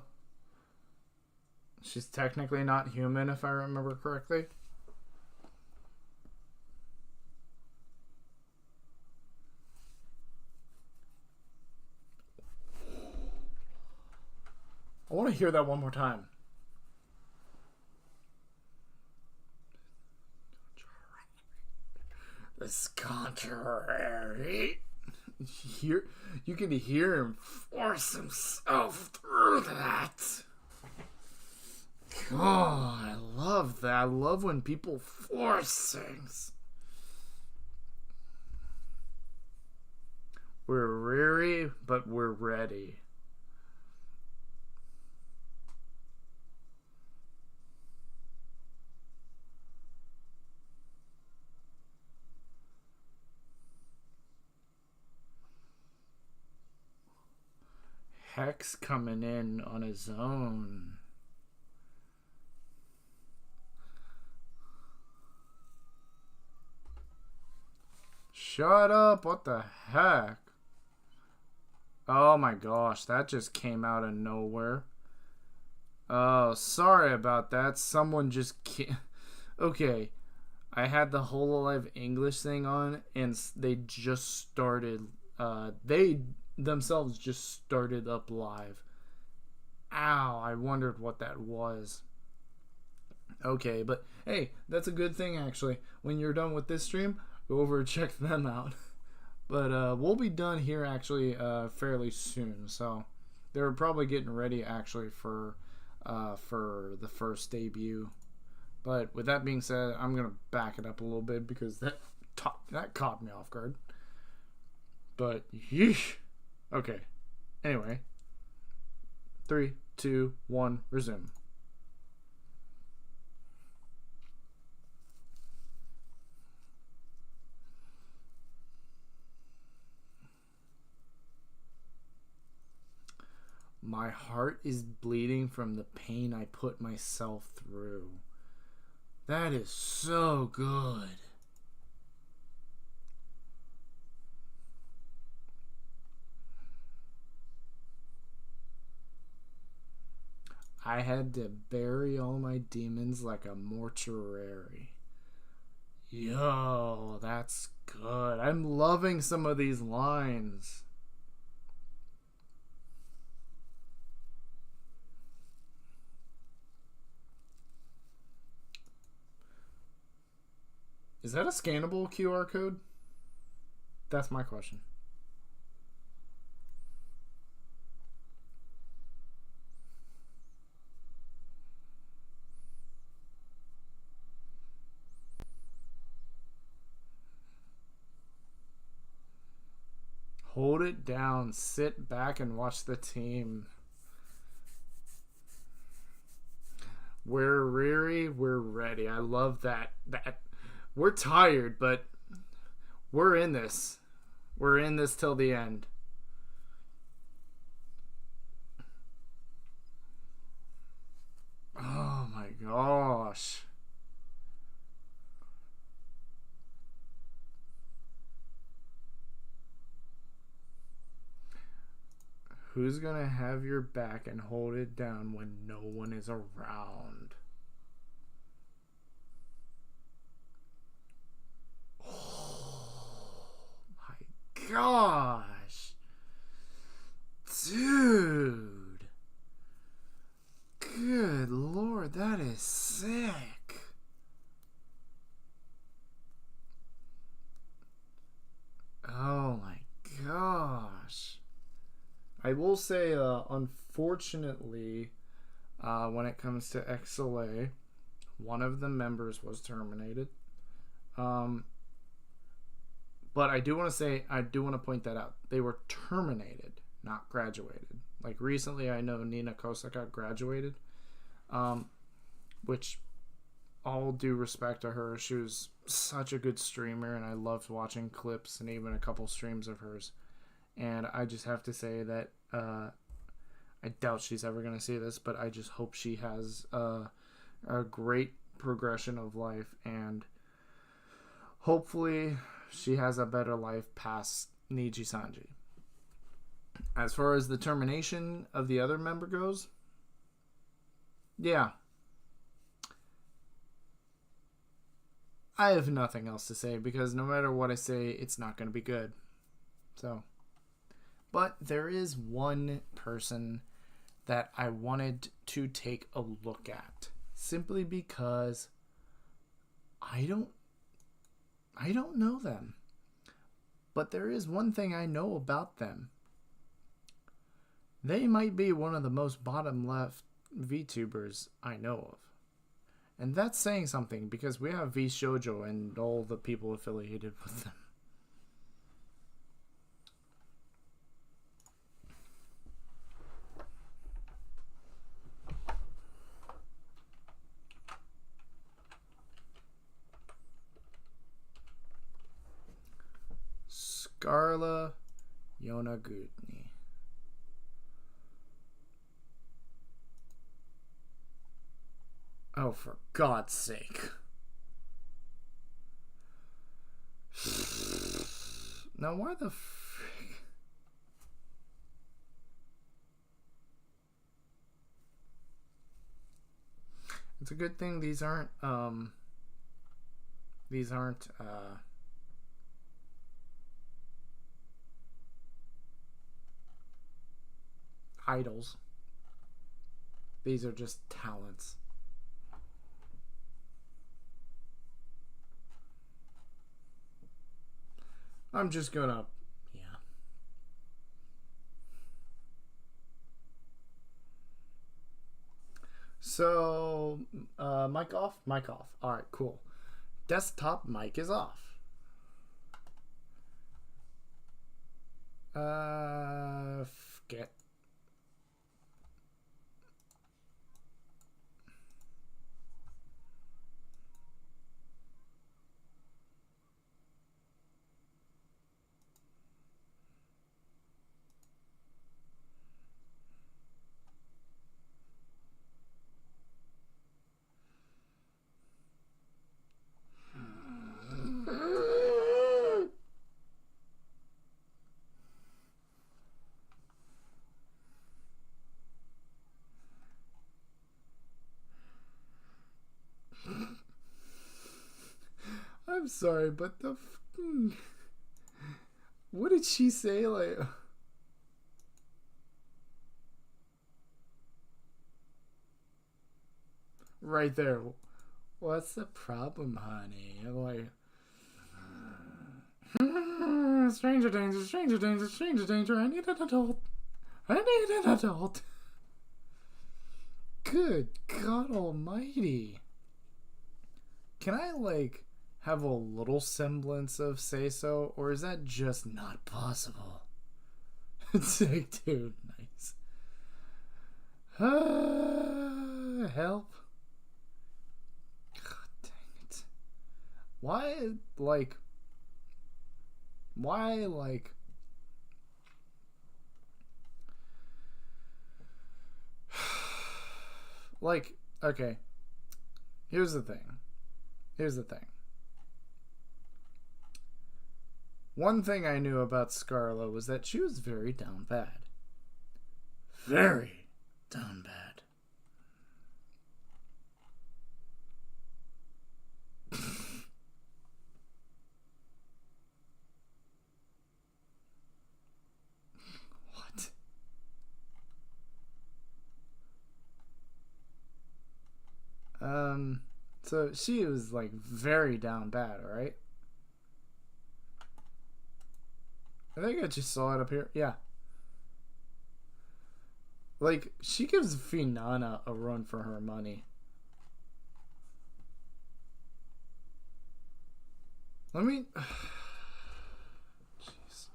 She's technically not human, if I remember correctly. I want to hear that one more time. This contrary. You can hear him force himself through that. God, I love that. I love when people force things. We're weary, but we're ready. Hex coming in on his own. Shut up, what the heck? Oh my gosh, that just came out of nowhere. Oh, sorry about that. Someone just can't. Okay, I had the Hololive English thing on, and they just started. They themselves just started up live. Ow, I wondered what that was. Okay, but hey, that's a good thing actually. When you're done with this stream, go over and check them out. But we'll be done here actually fairly soon. So they're probably getting ready actually for the first debut. But with that being said, I'm gonna back it up a little bit because that caught me off guard. But yeesh. Okay. Anyway. 3, 2, 1, resume. My heart is bleeding from the pain I put myself through. That is so good. I had to bury all my demons like a mortuary. Yo, that's good. I'm loving some of these lines. Is that a scannable QR code? That's my question. Hold it down. Sit back and watch the team. We're Riri. We're ready. I love that. We're tired, but we're in this. We're in this till the end. Oh my gosh. Who's gonna have your back and hold it down when no one is around? Oh my gosh. Dude. Good Lord, that is sick. Oh my gosh. I will say, unfortunately, when it comes to XLA, one of the members was terminated. But I do want to point that out. They were terminated, not graduated. Like recently, I know Nina Kosaka graduated, which all due respect to her, she was such a good streamer, and I loved watching clips and even a couple streams of hers. And I just have to say that I doubt she's ever going to see this, but I just hope she has a great progression of life, and hopefully she has a better life past Nijisanji. As far as the termination of the other member goes, yeah. I have nothing else to say, because no matter what I say, it's not going to be good. So... But there is one person that I wanted to take a look at, simply because I don't know them. But there is one thing I know about them. They might be one of the most bottom left VTubers I know of. And that's saying something, because we have VShoujo and all the people affiliated with them. Scarla Yonaguni. Oh, for God's sake. Now, why the frick? It's a good thing these aren't idols. These are just talents. I'm just gonna, yeah. So, mic off? Mic off. Alright, cool. Desktop mic is off. Forget. I'm sorry, but what did she say? Like, right there. What's the problem, honey? Like, stranger danger, stranger danger, stranger danger. I need an adult. I need an adult. Good God Almighty. Can I, like, have a little semblance of say-so, or is that just not possible? Take two. Nice. Help. God dang it. Why, like... Like, okay. Here's the thing. One thing I knew about Scarla was that she was very down bad. Very down bad. What? So she was like very down bad, alright? I think I just saw it up here. Yeah. Like, she gives Finana a run for her money. Let me... Jeez.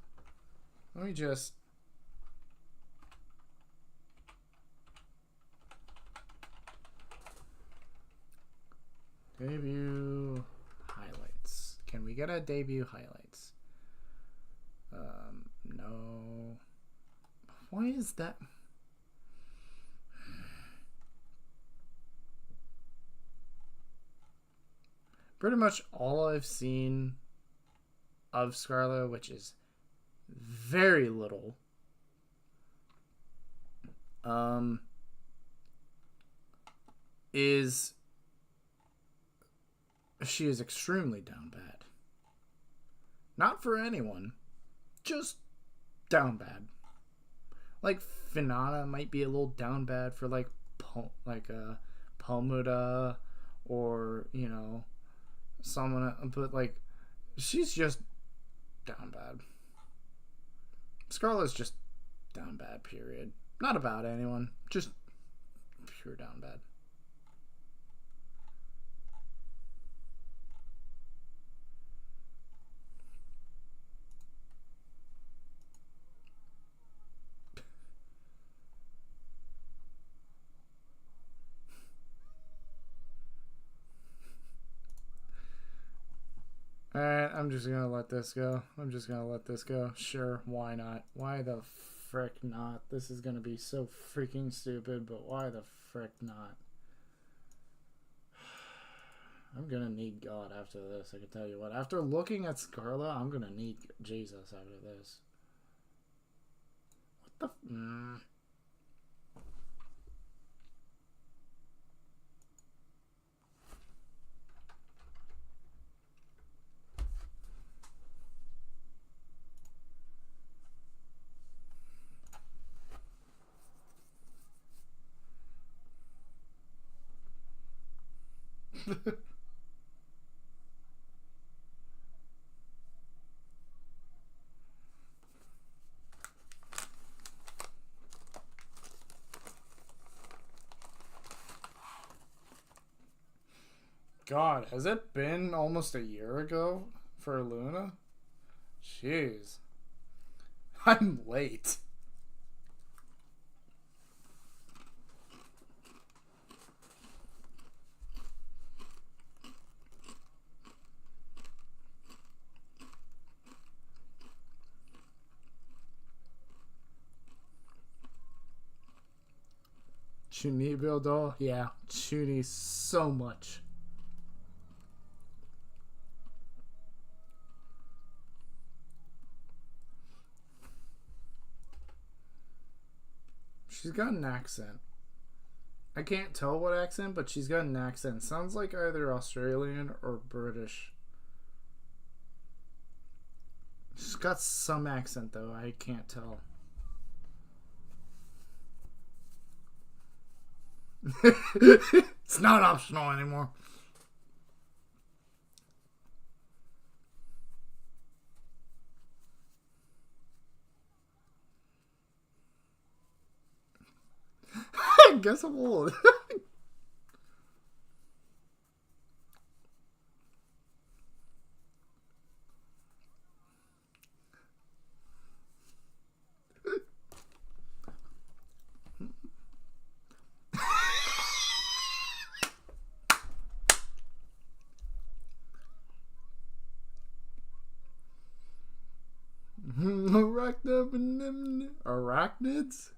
Let me just... Debut highlights. Can we get a debut highlights? No. Why is that? Pretty much all I've seen of Scarla, which is very little, is she is extremely down bad. Not for anyone, just down bad. Like Finana might be a little down bad for like Palmuda or, you know, someone, but like she's just down bad. Scarlett's just down bad, period. Not about anyone, just pure down bad. Alright, I'm just gonna let this go. Sure, why not? Why the frick not? This is gonna be so freaking stupid, but why the frick not? I'm gonna need God after this, I can tell you what. After looking at Scarla, I'm gonna need Jesus after this. What the God, has it been almost a year ago for Luna? Jeez. I'm late. Chuni build, yeah, Chuni so much. She's got an accent. I can't tell what accent, but she's got an accent. Sounds like either Australian or British. She's got some accent, though. I can't tell. It's not optional anymore. I guess I'm old. Arachnids?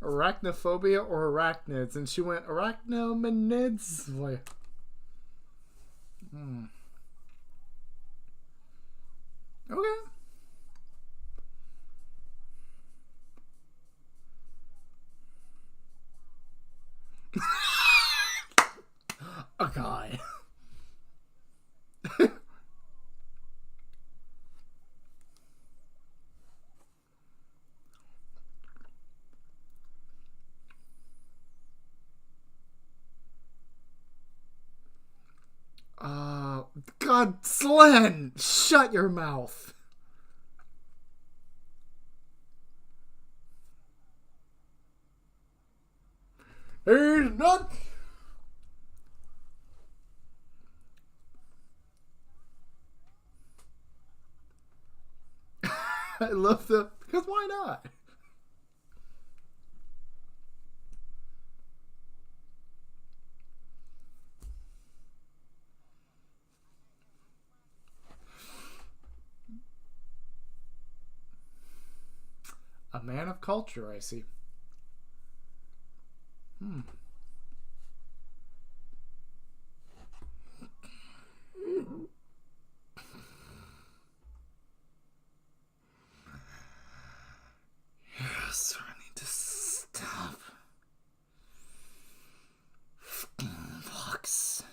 Arachnophobia or arachnids? And she went arachnomenids. Like, okay. A guy. God, Slen! Shut your mouth. He's not. I love the, because why not? A man of culture, I see. Yes, I need to stop. Fucking fox.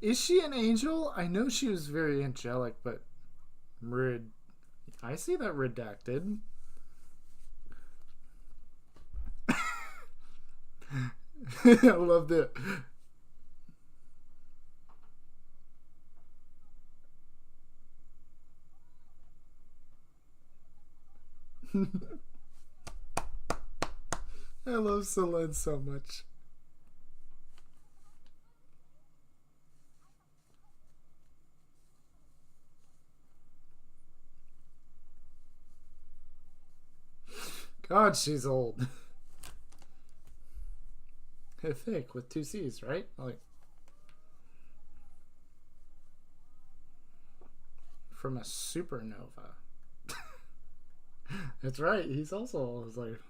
Is she an angel? I know she was very angelic, but I see that redacted. I loved it. I love Celine so much. God, she's old. Thick with 2 C's, right? Like, from a supernova. That's right. He's also always like.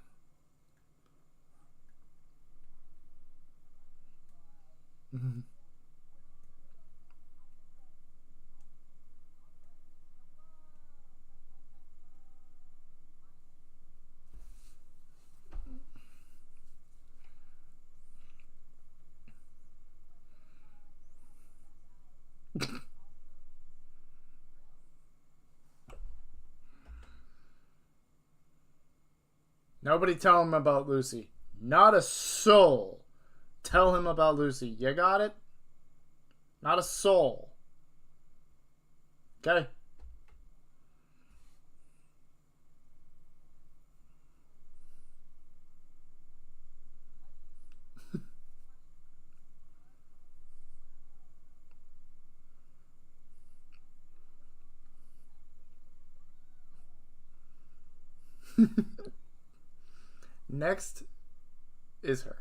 Nobody tell him about Lucy. Not a soul. Tell him about Lucy. You got it? Not a soul. Okay? Next is her.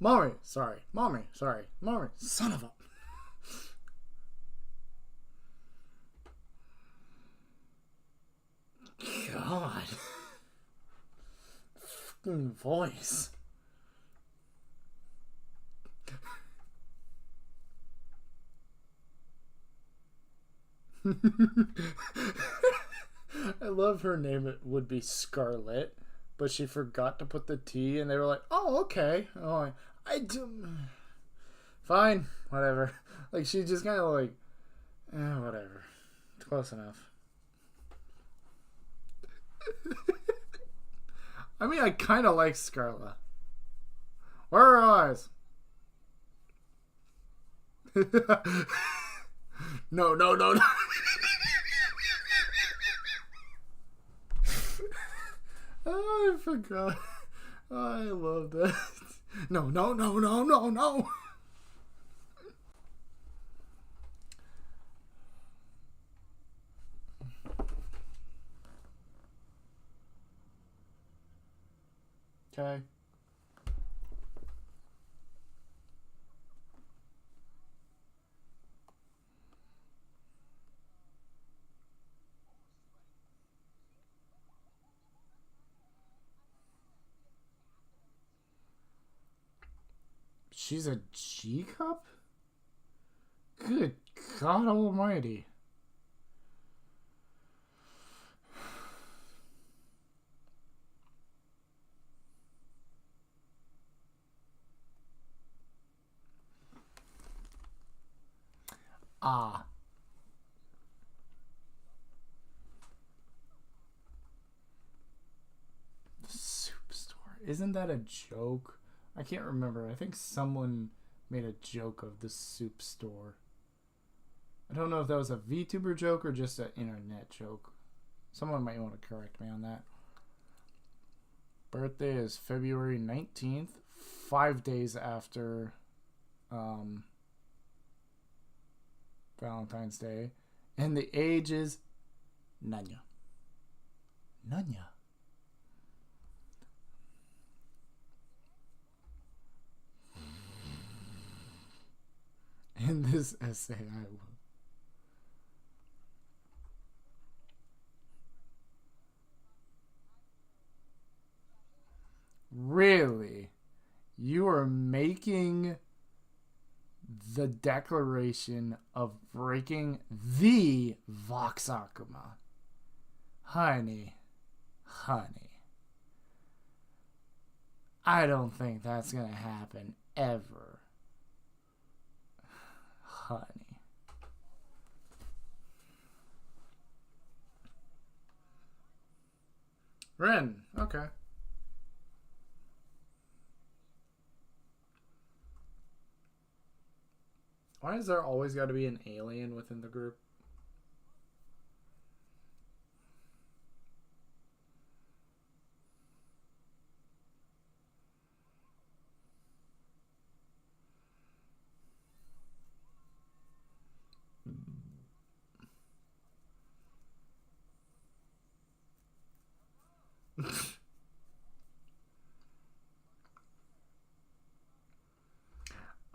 Mommy, sorry. Mommy, sorry. Mommy, son of a. God. Fucking voice. I love her name. It would be Scarlet, but she forgot to put the T, and they were like, "Oh, okay. Oh, I do. Fine, whatever." Like she just kind of like, whatever. It's close enough. I mean, I kind of like Scarlet. Where are her eyes? No, no, no, no. Oh, I forgot. Oh, I love that. No, no, no, no, no, no. Okay. She's a G cup? Good God Almighty. Ah. The soup store. Isn't that a joke? I can't remember. I think someone made a joke of the soup store. I don't know if that was a VTuber joke or just an internet joke. Someone might want to correct me on that. Birthday is February 19th, 5 days after Valentine's Day. And the age is Nanya. Nanya. In this essay, I will. Really? You are making the declaration of breaking the Vox Akuma. Honey. I don't think that's gonna happen ever. Honey. Ren, okay. Why is there always got to be an alien within the group?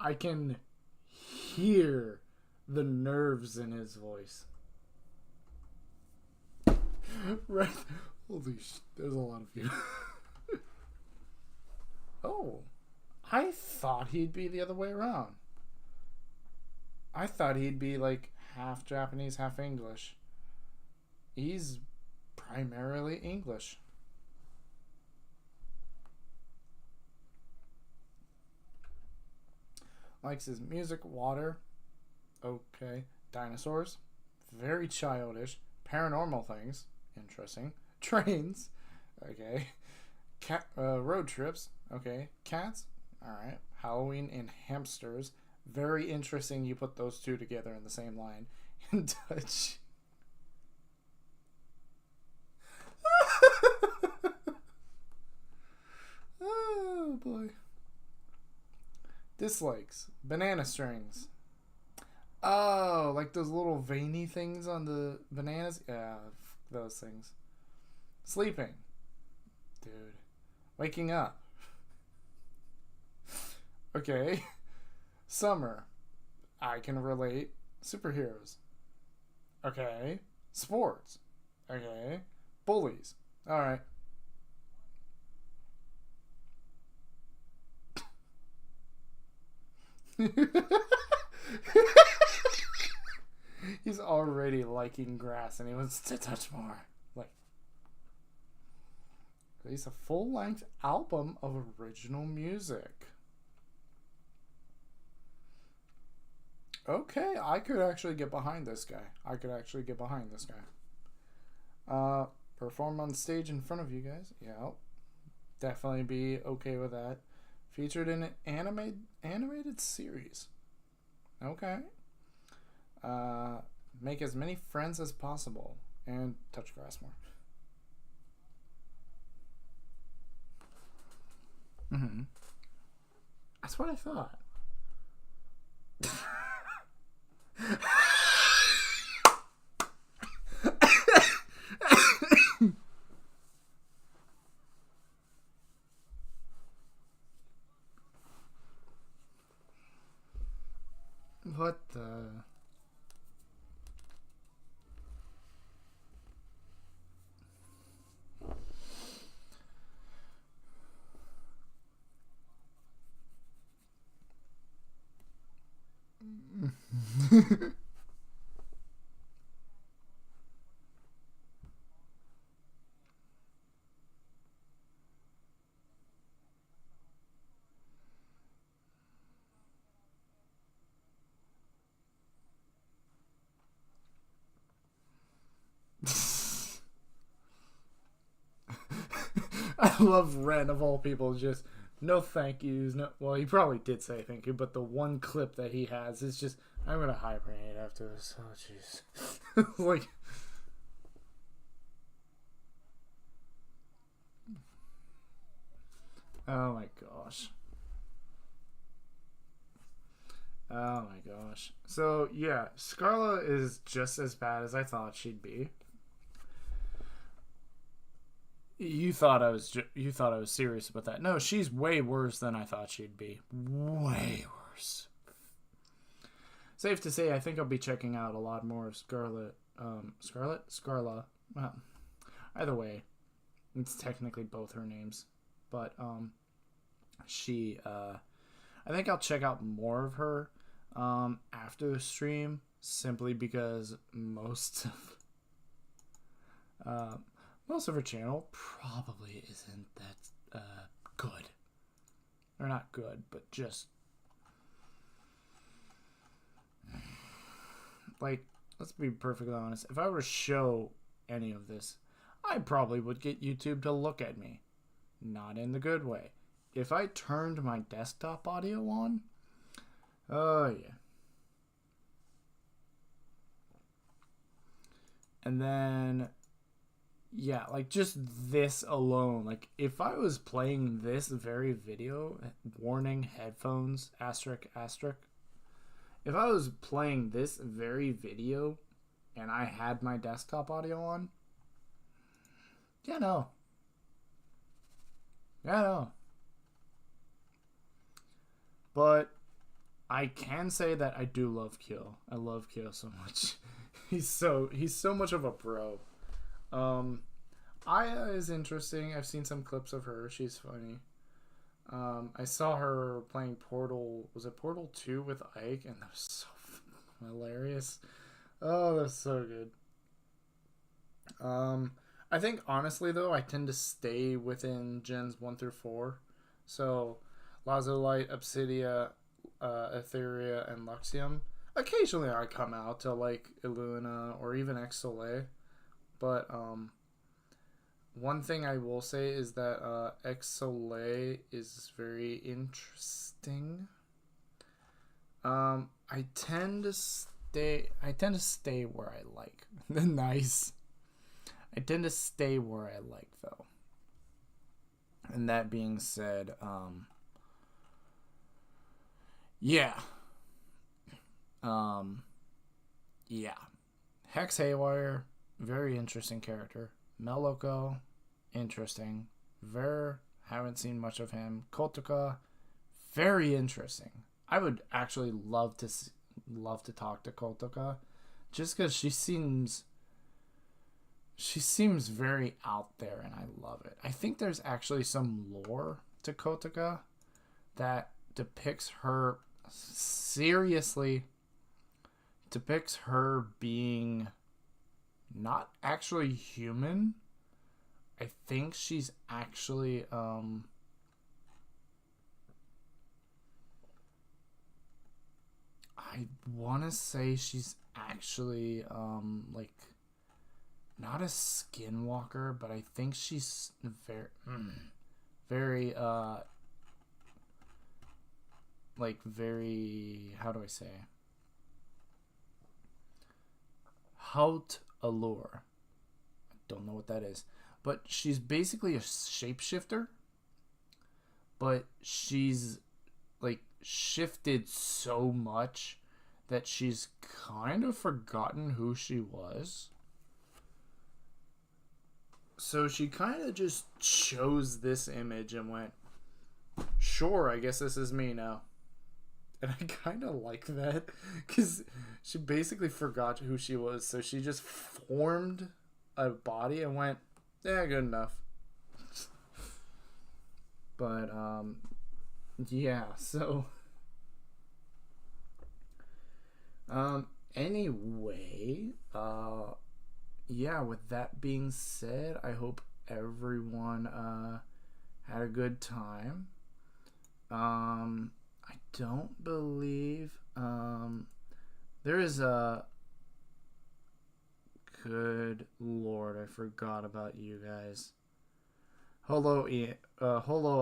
I can hear the nerves in his voice. Right? Holy there's a lot of you. Oh, I thought he'd be the other way around. I thought he'd be like half Japanese, half English. He's primarily English. Likes his music, water. Okay. Dinosaurs. Very childish. Paranormal things. Interesting. Trains. Okay. Road trips. Okay. Cats. Alright. Halloween and hamsters. Very interesting you put those two together in the same line. In Dutch. Oh boy. Dislikes. Banana strings. Oh, like those little veiny things on the bananas? Yeah, those things. Sleeping. Dude. Waking up. Okay. Summer. I can relate. Superheroes. Okay. Sports. Okay. Bullies. Alright. He's already liking grass and he wants to touch more. Like, release a full-length album of original music. Okay, I could actually get behind this guy. Perform on stage in front of you guys. Yeah, definitely be okay with that. Featured in an animated series. Okay. Make as many friends as possible and touch grass more. That's what I thought. What the... I love Ren of all people, just no thank yous. No, well, he probably did say thank you, but the one clip that he has is just, I'm gonna hibernate after this. Oh, jeez. Like, oh my gosh. Oh my gosh. So yeah, Scarla is just as bad as I thought she'd be. You thought I was serious about that. No, she's way worse than I thought she'd be. Way worse. Safe to say, I think I'll be checking out a lot more of Scarla. Either way, it's technically both her names, but I think I'll check out more of her after the stream, simply because most of her channel probably isn't that good. Or not good, but just like, let's be perfectly honest. If I were to show any of this, I probably would get YouTube to look at me. Not in the good way. If I turned my desktop audio on, oh yeah. And then, yeah, like just this alone, like if I was playing this very video, warning, headphones, asterisk, asterisk. If I was playing this very video and I had my desktop audio on, yeah, no. Yeah, no. But I can say that I do love Kyo. I love Kyo so much. He's so much of a pro. Aya is interesting. I've seen some clips of her. She's funny. I saw her playing Portal. Was it Portal 2 with Ike? And that was so hilarious. Oh, that's so good. I think honestly though, I tend to stay within gens 1 through 4. So Lazulite, Obsidia, Etheria, and Luxium. Occasionally I come out to like Illuna or even X Soleil. But one thing I will say is that X Soleil is very interesting. I tend to stay where I like. Nice. I tend to stay where I like though. And that being said, yeah. Yeah. Hex Haywire, very interesting character. Meloko, interesting. Ver, haven't seen much of him. Kotoka, very interesting. I would actually love to talk to Kotoka, just because she seems very out there, and I love it. I think there's actually some lore to Kotoka that depicts her being not actually human. I think she's actually I want to say she's actually like not a skinwalker, but I think she's very like very, how do I say, Haute Allure. I don't know what that is, but she's basically a shapeshifter, but she's like shifted so much that she's kind of forgotten who she was. So she kind of just chose this image and went, sure, I guess this is me now. And I kind of like that, because she basically forgot who she was. So she just formed a body and went, yeah, good enough. But, yeah, so... anyway, yeah, with that being said, I hope everyone, had a good time. I don't believe, there is a, good lord, I forgot about you guys. Holo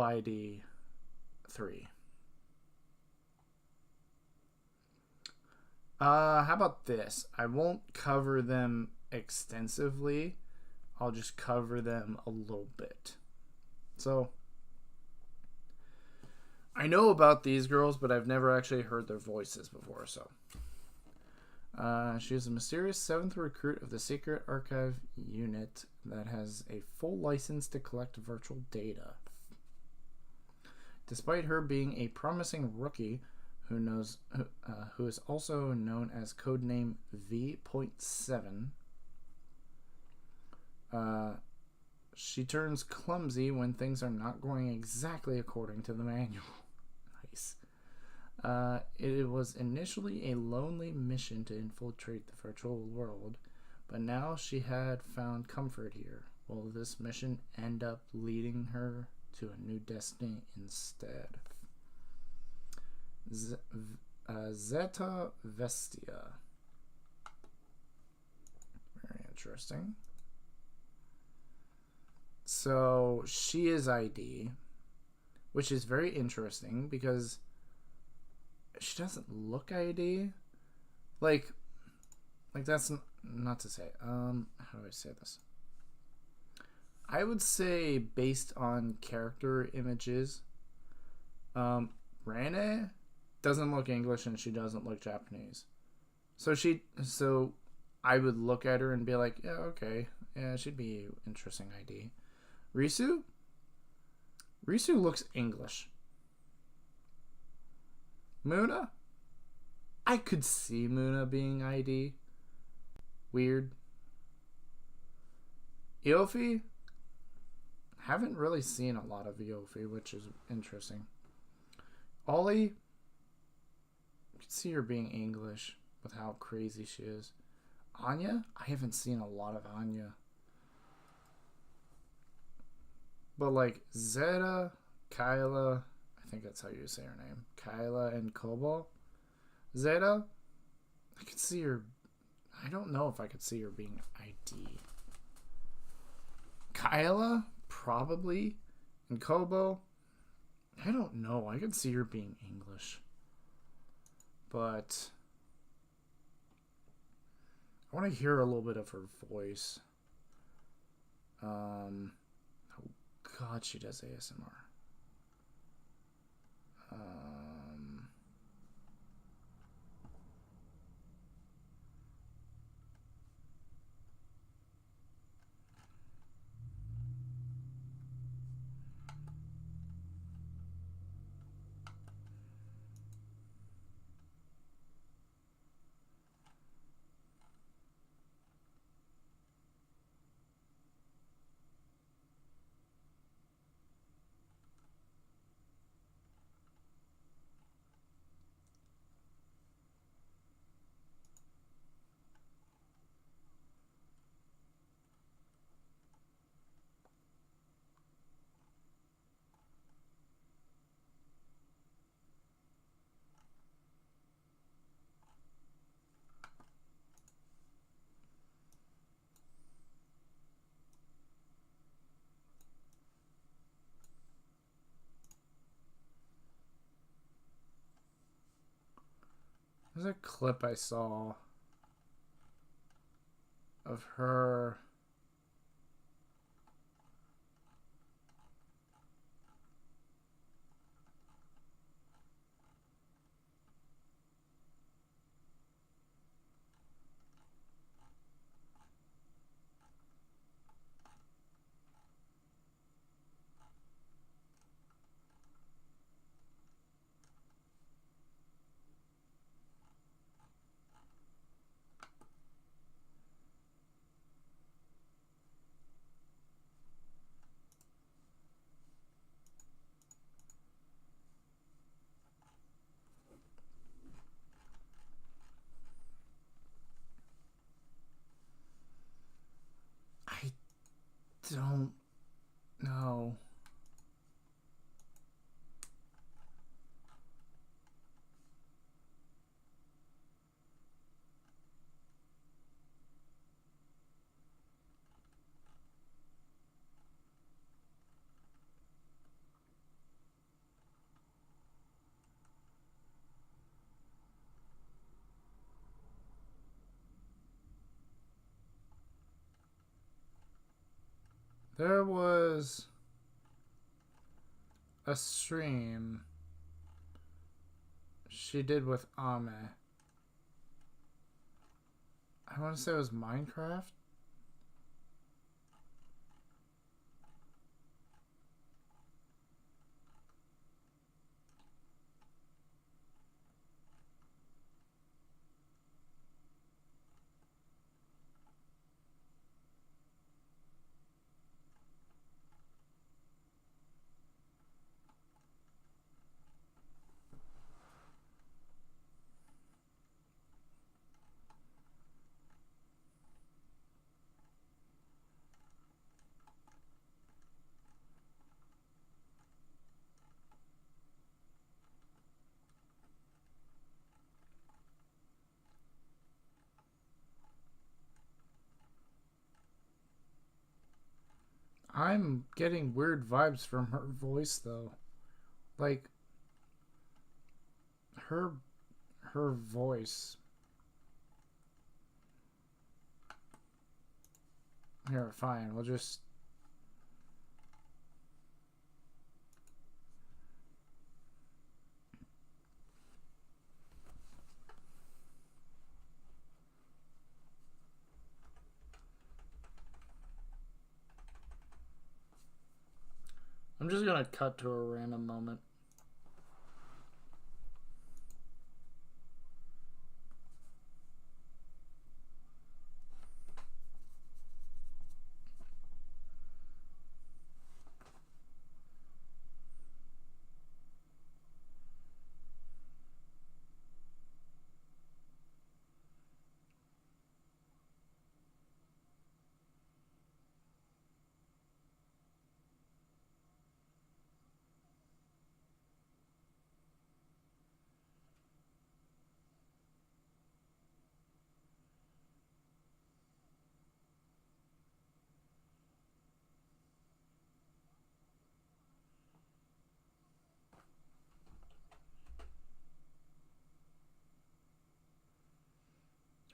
ID 3. How about this? I won't cover them extensively. I'll just cover them a little bit. So, I know about these girls, but I've never actually heard their voices before, so. She is a mysterious 7th recruit of the Secret Archive Unit that has a full license to collect virtual data. Despite her being a promising rookie who is also known as codename V.7, she turns clumsy when things are not going exactly according to the manual. Nice. It was initially a lonely mission to infiltrate the virtual world, but now she had found comfort here. Will this mission end up leading her to a new destiny instead? Zeta Vestia. Very interesting. So she is ID, which is very interesting because she doesn't look ID. Like that's not to say. How do I say this? I would say based on character images, Rene doesn't look English and she doesn't look Japanese. So I would look at her and be like, yeah, okay, yeah, she'd be interesting ID. Risu looks English. Muna, I could see Muna being ID. Weird. Iofi, haven't really seen a lot of Iofi, which is interesting. Ollie, I could see her being English with how crazy she is. Anya, I haven't seen a lot of Anya. But like Zeta, Kyla, I think that's how you say her name. Kyla and Kobo. Zeta, I could see her. I don't know if I could see her being ID. Kyla, probably. And Kobo, I don't know. I could see her being English. But I want to hear a little bit of her voice. Oh God, she does ASMR. There's a clip I saw of her. I don't know. There was a stream she did with Ame. I want to say it was Minecraft. I'm getting weird vibes from her voice though. Like her voice. Here, fine. We'll just I'm just gonna cut to a random moment.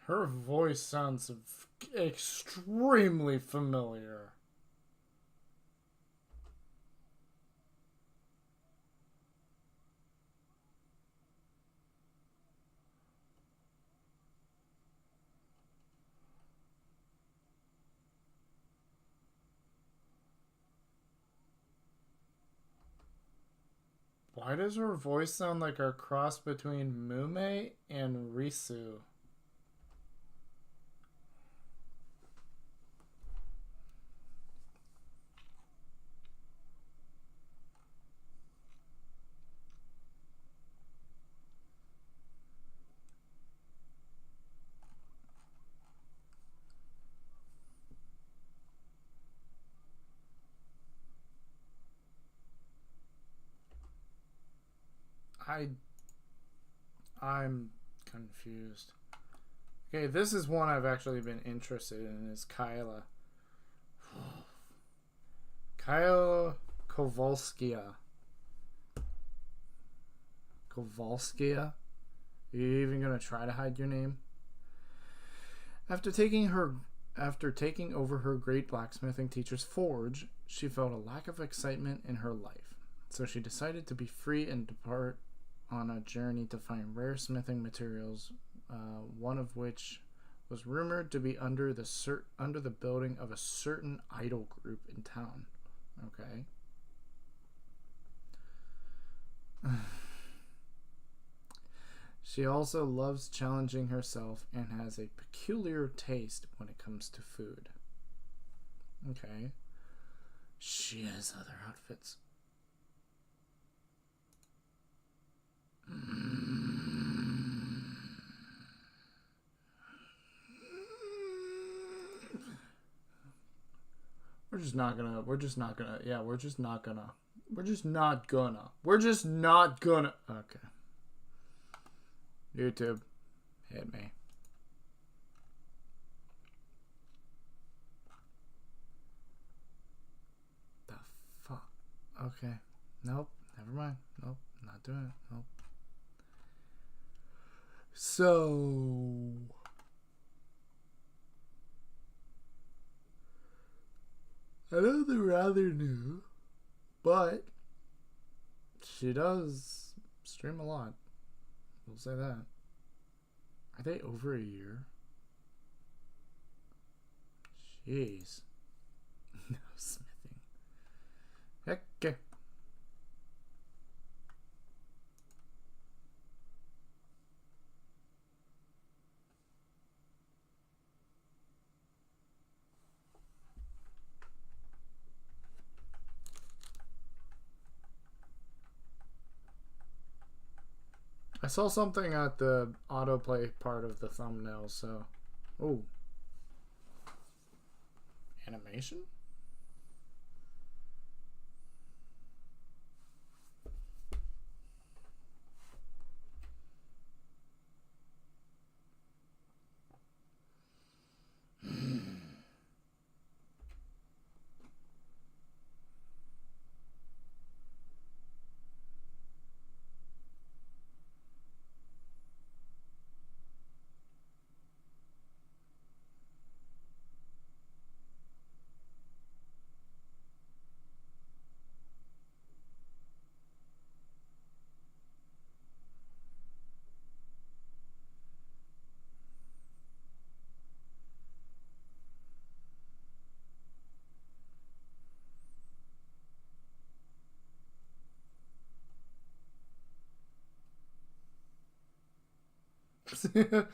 Her voice sounds extremely familiar. Why does her voice sound like a cross between Mume and Risu? I'm confused. Okay, this is one I've actually been interested in, is Kyla. Kyla Kowalskia. Kowalskia? Are you even gonna try to hide your name? After taking over her great blacksmithing teacher's forge, she felt a lack of excitement in her life. So she decided to be free and depart on a journey to find rare smithing materials, one of which was rumored to be under the building of a certain idol group in town. Okay. She also loves challenging herself and has a peculiar taste when it comes to food. Okay. She has other outfits. We're just not gonna. Okay. YouTube, hit me. The fuck? Okay. Nope. Never mind. Nope. Not doing it. Nope. So... I know they're rather new, but she does stream a lot. We'll say that. Are they over a year? Jeez. No smithing. Okay. I saw something at the autoplay part of the thumbnail, so... Oh. Animation? I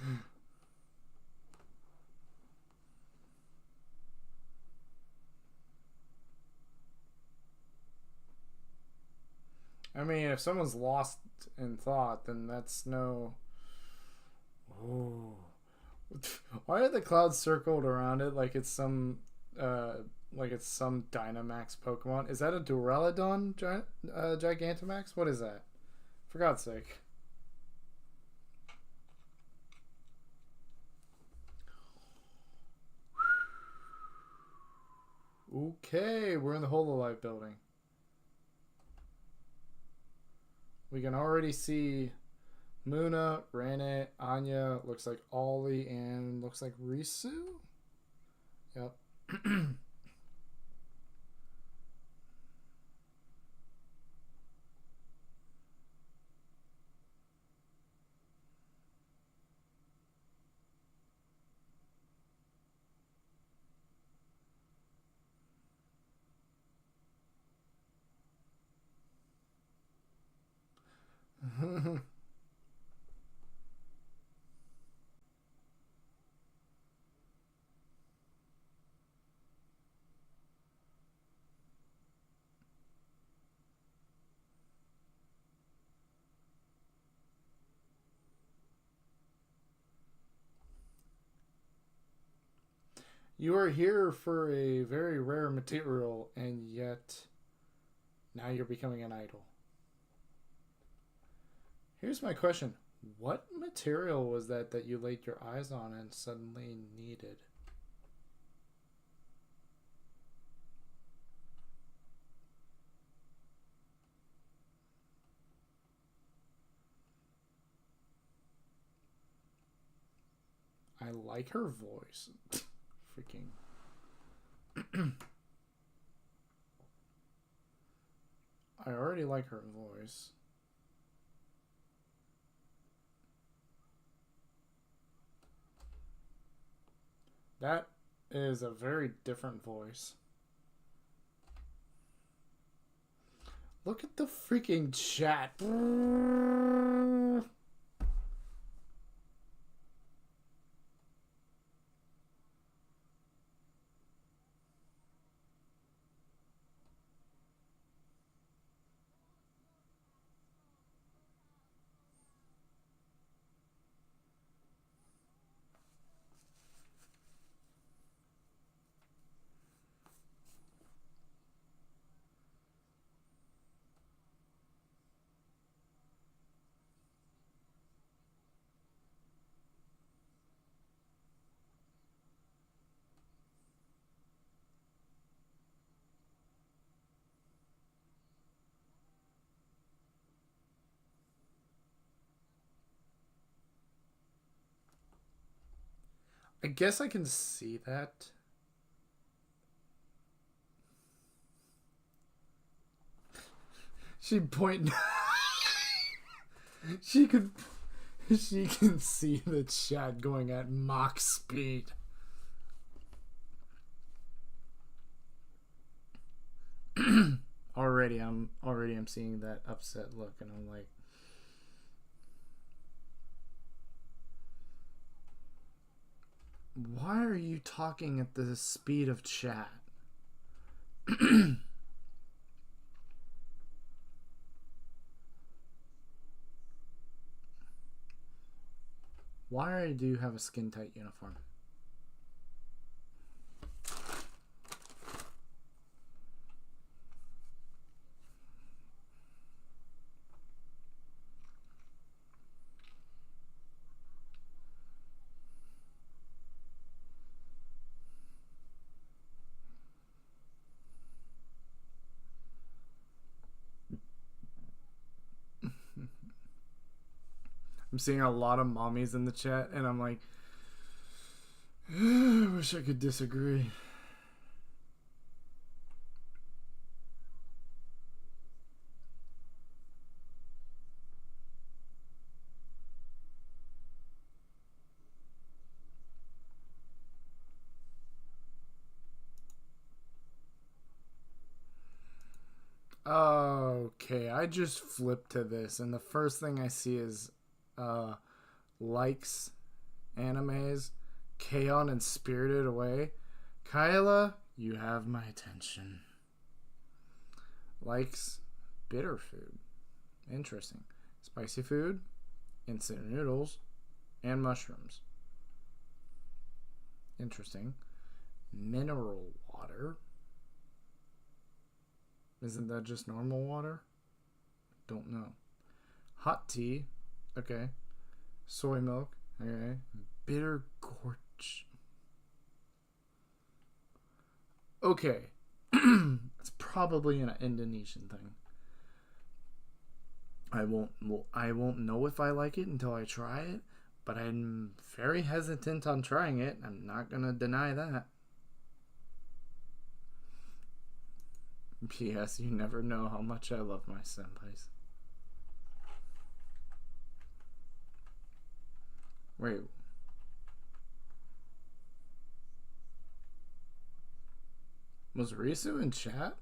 mean, if someone's lost in thought, then that's no... Oh. Why are the clouds circled around it like it's some Dynamax Pokemon? Is that a Duraludon Gigantamax? What is that? For God's sake. Okay, we're in the Hololive building. We can already see Muna, Rene, Anya, looks like Ollie, and looks like Risu? Yep. You are here for a very rare material, and yet now you're becoming an idol. Here's my question. What material was that you laid your eyes on and suddenly needed? I like her voice. Freaking. I already like her voice. That is a very different voice. Look at the freaking chat. I guess I can see that. She point. She can see the chat going at Mach speed. Already I'm seeing that upset look, and I'm like, why are you talking at the speed of chat? Why do you have a skin tight uniform? I'm seeing a lot of mommies in the chat, and I'm like, I wish I could disagree. Okay, I just flipped to this, and the first thing I see is likes animes, K-On! And Spirited Away. Kyla, you have my attention. Likes bitter food. Interesting. Spicy food, instant noodles, and mushrooms. Interesting. Mineral water. Isn't that just normal water? Don't know. Hot tea. Okay. Soy milk. Okay. Bitter gorge. Okay. It's probably an Indonesian thing. I won't know if I like it until I try it, but I'm very hesitant on trying it. I'm not gonna deny that. P.S. You never know how much I love my senpais. Wait. Was Risu in chat?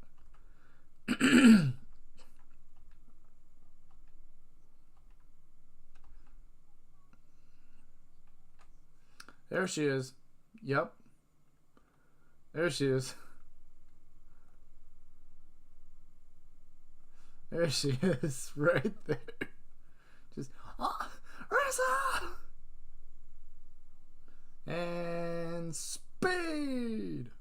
There she is. Yep. There she is. There she is, right there. Just, Risa! And speed!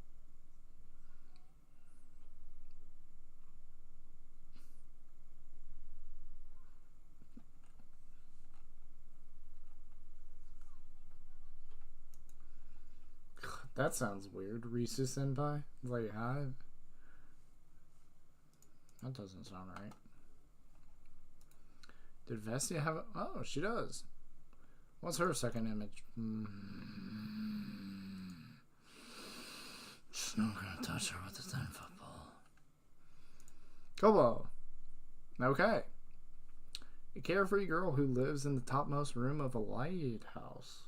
That sounds weird. Risu senpai? Like, hi. That doesn't sound right. Did Vestia have a... Oh, she does. What's her second image? Just not gonna touch her with the 10 football. Kobo. Okay. A carefree girl who lives in the topmost room of a lighthouse.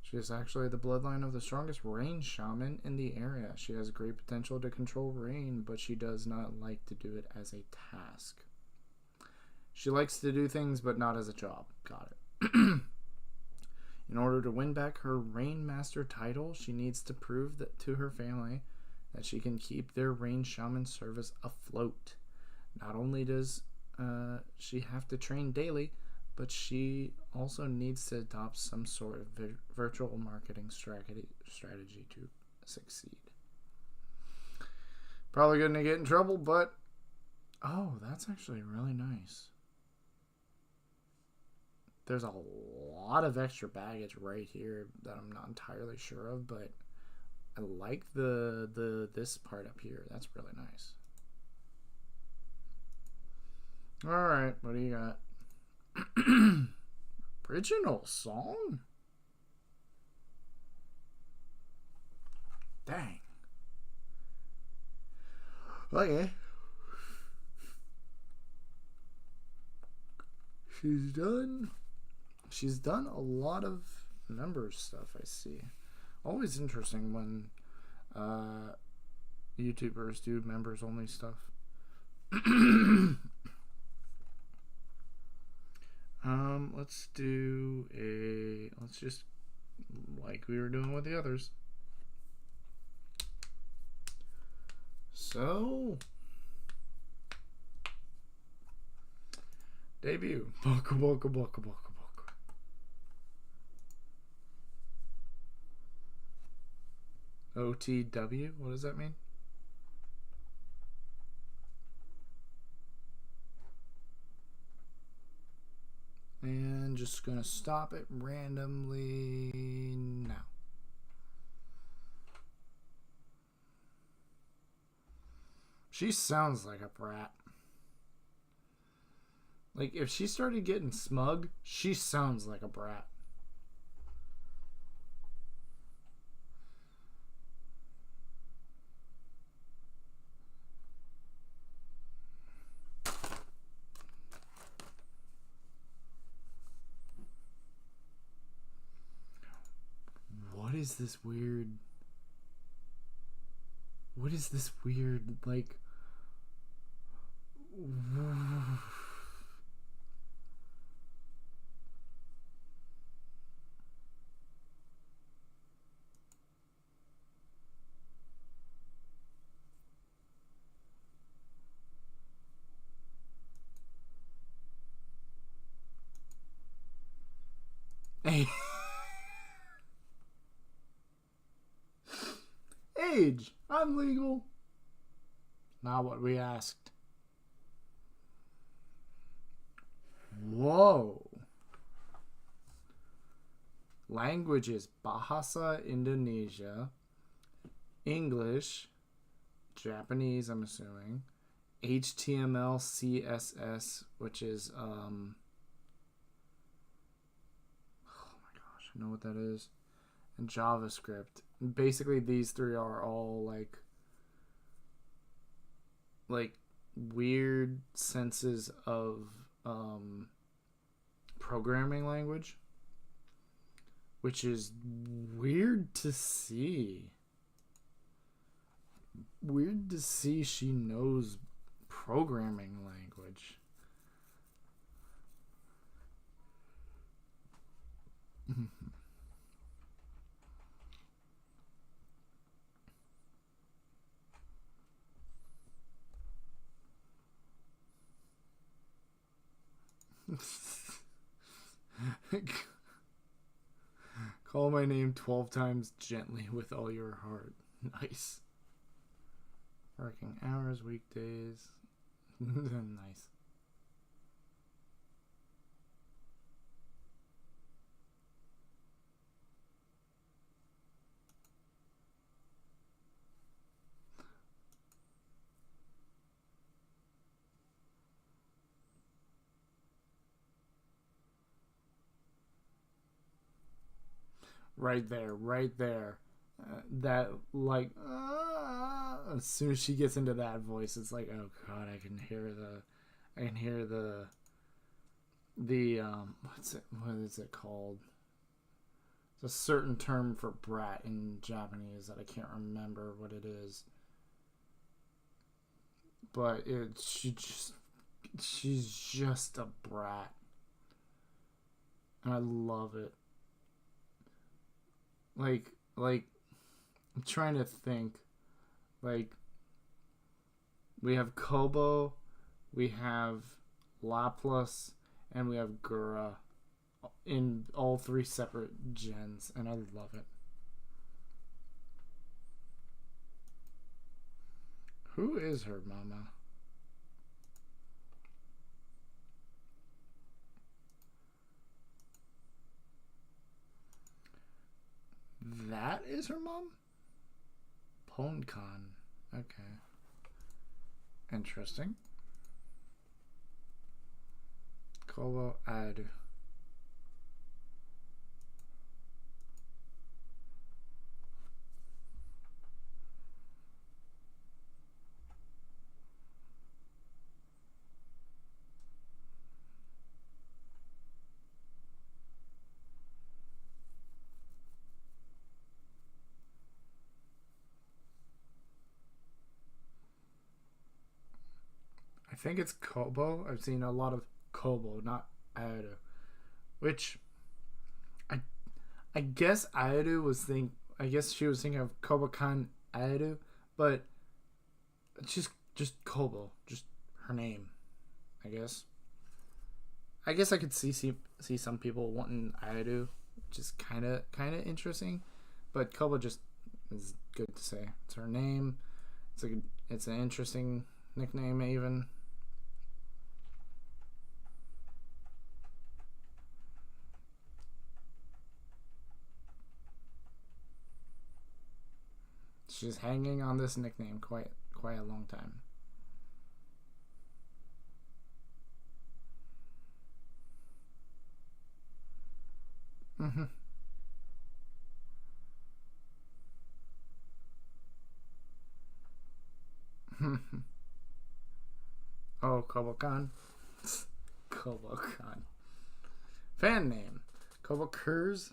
She is actually the bloodline of the strongest rain shaman in the area. She has great potential to control rain, but she does not like to do it as a task. She likes to do things, but not as a job. Got it. In order to win back her Rain Master title, she needs to prove that to her family that she can keep their Rain Shaman service afloat. Not only does she have to train daily, but she also needs to adopt some sort of virtual marketing strategy to succeed. Probably going to get in trouble, but oh, that's actually really nice. There's a lot of extra baggage right here that I'm not entirely sure of, but I like this part up here. That's really nice. All right, what do you got? Original song? Dang. Okay. She's done a lot of members stuff, I see. Always interesting when YouTubers do members only stuff. Let's just like we were doing with the others. So debut. Boka boka boka boka boka. OTW? What does that mean? And just gonna stop it randomly now. She sounds like a brat. Like, if she started getting smug, she sounds like a brat. What is this weird, like, age. I'm legal. Not what we asked. Whoa. Languages: Bahasa Indonesia, English, Japanese, I'm assuming, HTML, CSS, which is oh my gosh, I know what that is, and JavaScript. Basically, these three are all like weird senses of programming language, which is weird to see. Weird to see she knows programming language. Call my name 12 times gently with all your heart. Nice. Working hours, weekdays. Nice. right there. That like as soon as she gets into that voice, it's like, oh god, I can hear the what is it called? It's a certain term for brat in Japanese that I can't remember what it is. But she's just a brat. And I love it. Like I'm trying to think. Like, we have Kobo, we have Laplace, and we have Gura in all three separate gens, and I love it. Who is her mama? That is her mom? Poncon. Okay. Interesting. Kobo Adu. I think it's Kobo. I've seen a lot of Kobo, not Adu. Which I guess Adu was I guess she was thinking of Kobo-kan Adu, but it's just Kobo, just her name, I guess. I guess I could see some people wanting Adu, which is kind of interesting, but Kobo just is good to say. It's her name. It's an interesting nickname even. She's hanging on this nickname quite a long time. Oh, Kobo-kan. Kobo-kan. Fan name. Kobo-kurs.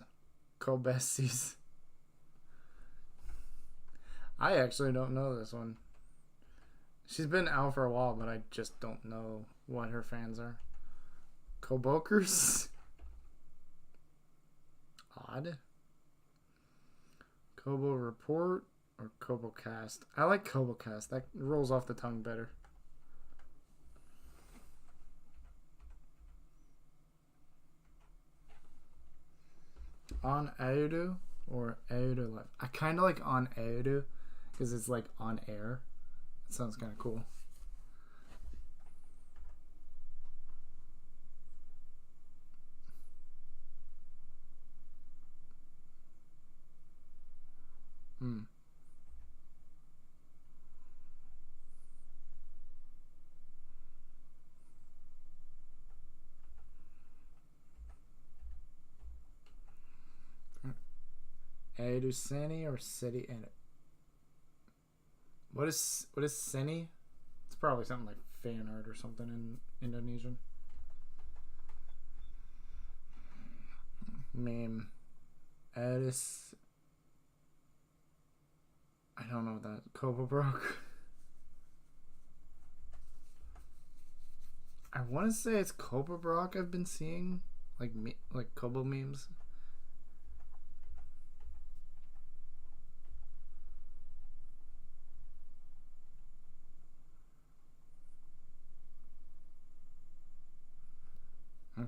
Kobessis. I actually don't know this one. She's been out for a while, but I just don't know what her fans are. Kobokers? Odd. Kobo Report or KoboCast? I like KoboCast. That rolls off the tongue better. On Aodu or Aodu Live? I kind of like On Aodu because it's like on air. It sounds kind of cool. Aodu Seni or City and what is Seni? It's probably something like fan art or something in Indonesian. Meme. Edis. I don't know that. Kobo broke. I want to say it's Cobra Brock I've been seeing like Kobo memes.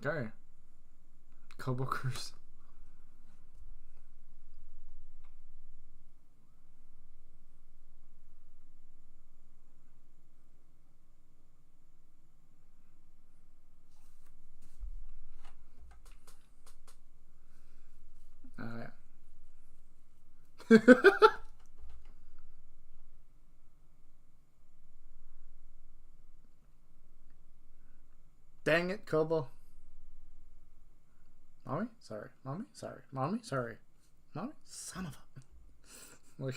Okay. Kobo Cruise. Yeah. Dang it, Kobo. Mommy? Sorry. Mommy? Sorry. Mommy? Sorry. Nami? Son of a... Like...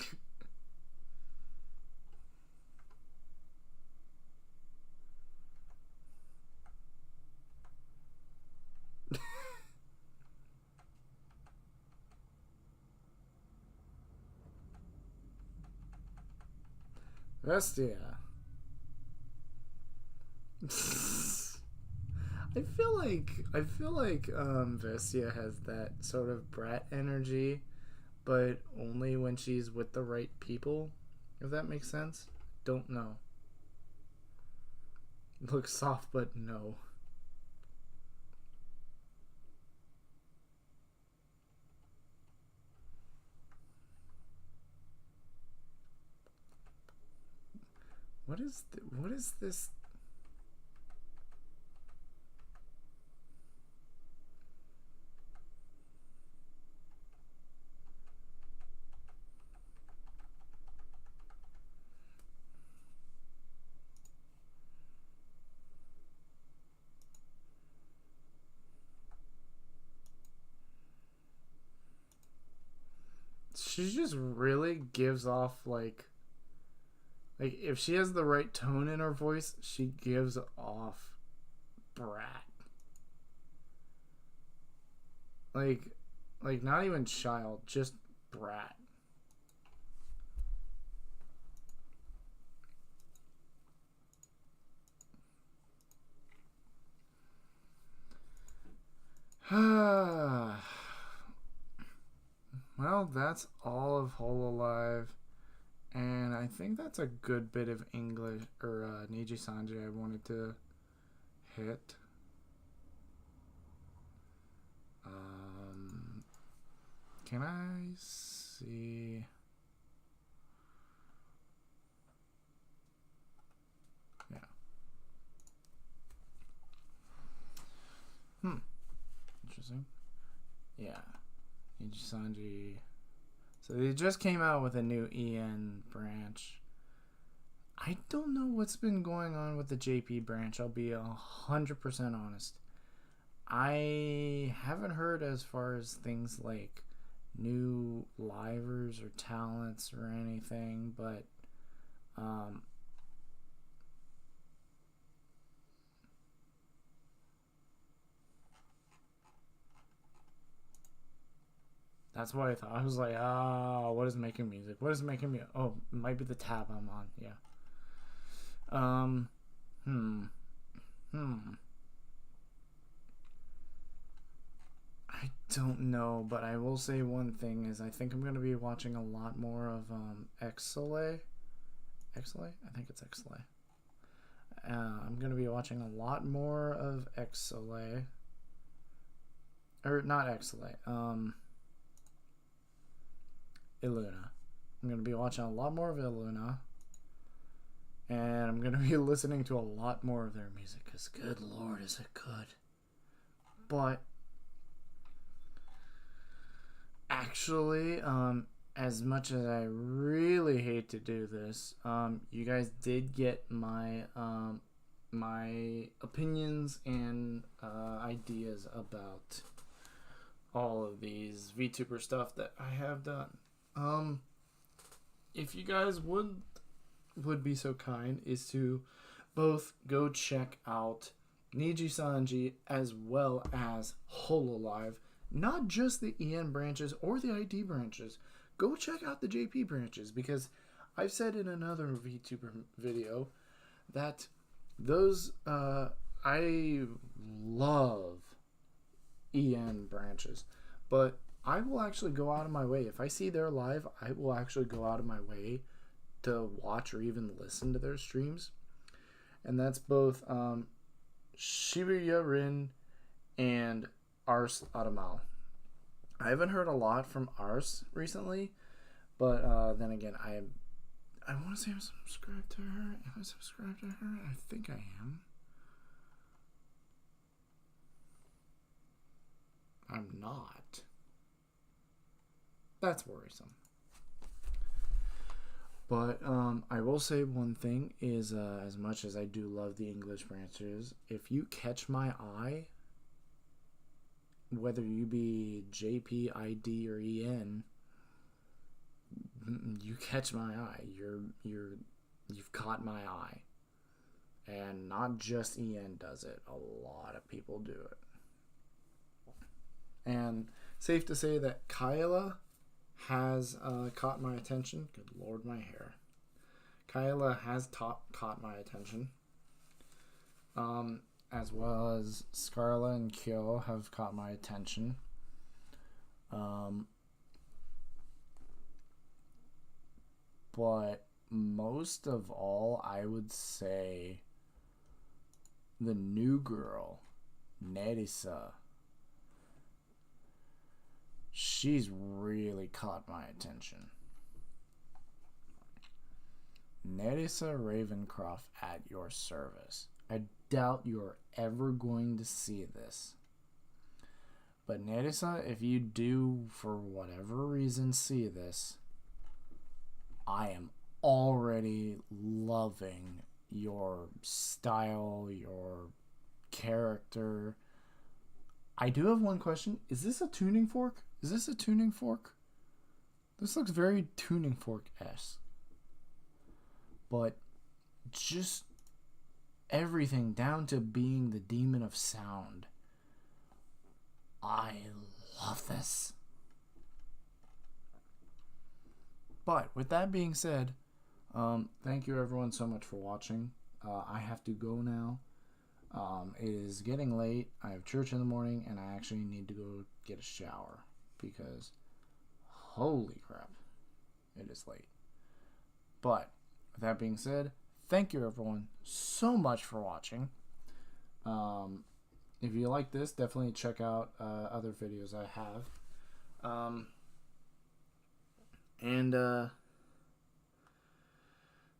Vestia. I feel like Vestia has that sort of brat energy, but only when she's with the right people, if that makes sense. Don't know. Looks soft, but no. What is this? She just really gives off like if she has the right tone in her voice, she gives off brat. Like not even child, just brat. Well, that's all of Hololive. And I think that's a good bit of English or Nijisanji I wanted to hit. Can I see? Yeah. Interesting. Yeah. Nijisanji. So they just came out with a new EN branch. I don't know what's been going on with the JP branch. I'll be 100% honest. I haven't heard as far as things like new livers or talents or anything, but that's what I thought. I was like, what is making music? What is making me? Oh, it might be the tab I'm on. Yeah. I don't know, but I will say one thing is I think I'm going to be watching a lot more of Exile. Exile? I think it's Exile. I'm going to be watching a lot more of Exile. Or not Exile. Illuna. I'm going to be watching a lot more of Illuna. And I'm going to be listening to a lot more of their music. Because good lord, is it good. But actually, as much as I really hate to do this, you guys did get my my opinions and ideas about all of these VTuber stuff that I have done. If you guys would be so kind is to both go check out Nijisanji as well as Hololive. Not just the EN branches or the ID branches. Go check out the JP branches, because I've said in another VTuber video that those I love EN branches, but I will actually go out of my way. If I see they're live, I will actually go out of my way to watch or even listen to their streams. And that's both Shibuya Rin and Ars Adamal. I haven't heard a lot from Ars recently, but then again, I want to say I'm subscribed to her. Am I subscribed to her? I think I am. I'm not. That's worrisome. But I will say one thing is, as much as I do love the English branches, if you catch my eye, whether you be JP, ID, or EN, you catch my eye. You've caught my eye. And not just EN does it. A lot of people do it. And safe to say that Kyla has caught my attention. Good lord, my hair. Kyla has caught my attention. As well as Scarla and Kyo have caught my attention. But most of all, I would say the new girl, Nerissa. She's really caught my attention. Nerissa Ravencroft at your service. I doubt you're ever going to see this. But Nerissa, if you do, for whatever reason, see this, I am already loving your style, your character. I do have one question. Is this a tuning fork? Is this a tuning fork? This looks very tuning fork-esque. But just everything down to being the demon of sound. I love this. But with that being said, thank you everyone so much for watching. I have to go now. It is getting late. I have church in the morning, and I actually need to go get a shower because holy crap, it is late. But with that being said, thank you everyone so much for watching. If you like this, definitely check out other videos I have.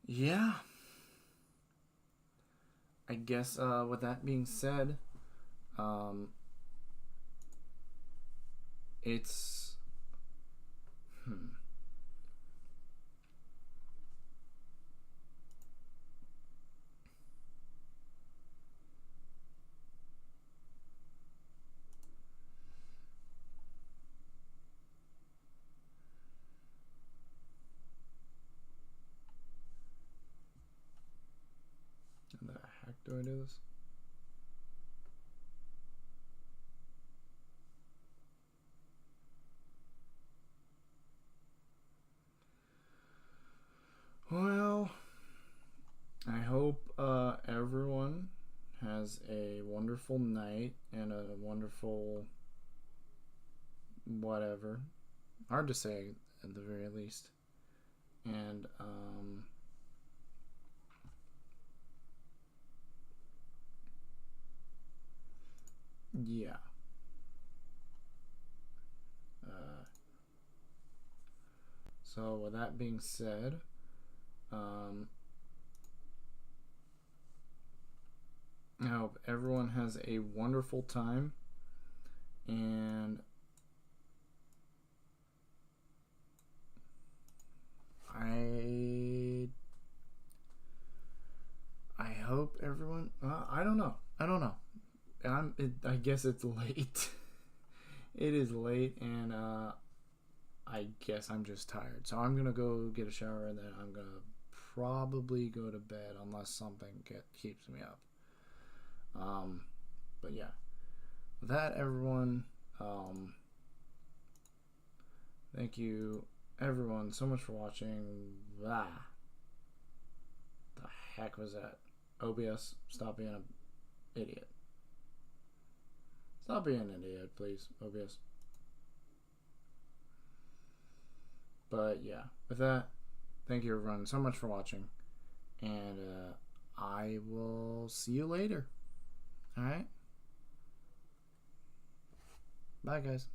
Yeah. I guess with that being said, it's how the heck do I do this? Well, I hope everyone has a wonderful night and a wonderful whatever. Hard to say at the very least. And yeah. So with that being said, I hope everyone has a wonderful time, and I hope everyone. I don't know. I guess it's late. It is late, and I guess I'm just tired. So I'm gonna go get a shower, and then I'm gonna probably go to bed unless something keeps me up. But yeah, with that, everyone, thank you everyone so much for watching. The heck was that? OBS, stop being an idiot. Stop being an idiot, please, OBS. But yeah, with that, thank you everyone so much for watching, and I will see you later. Alright? Bye, guys.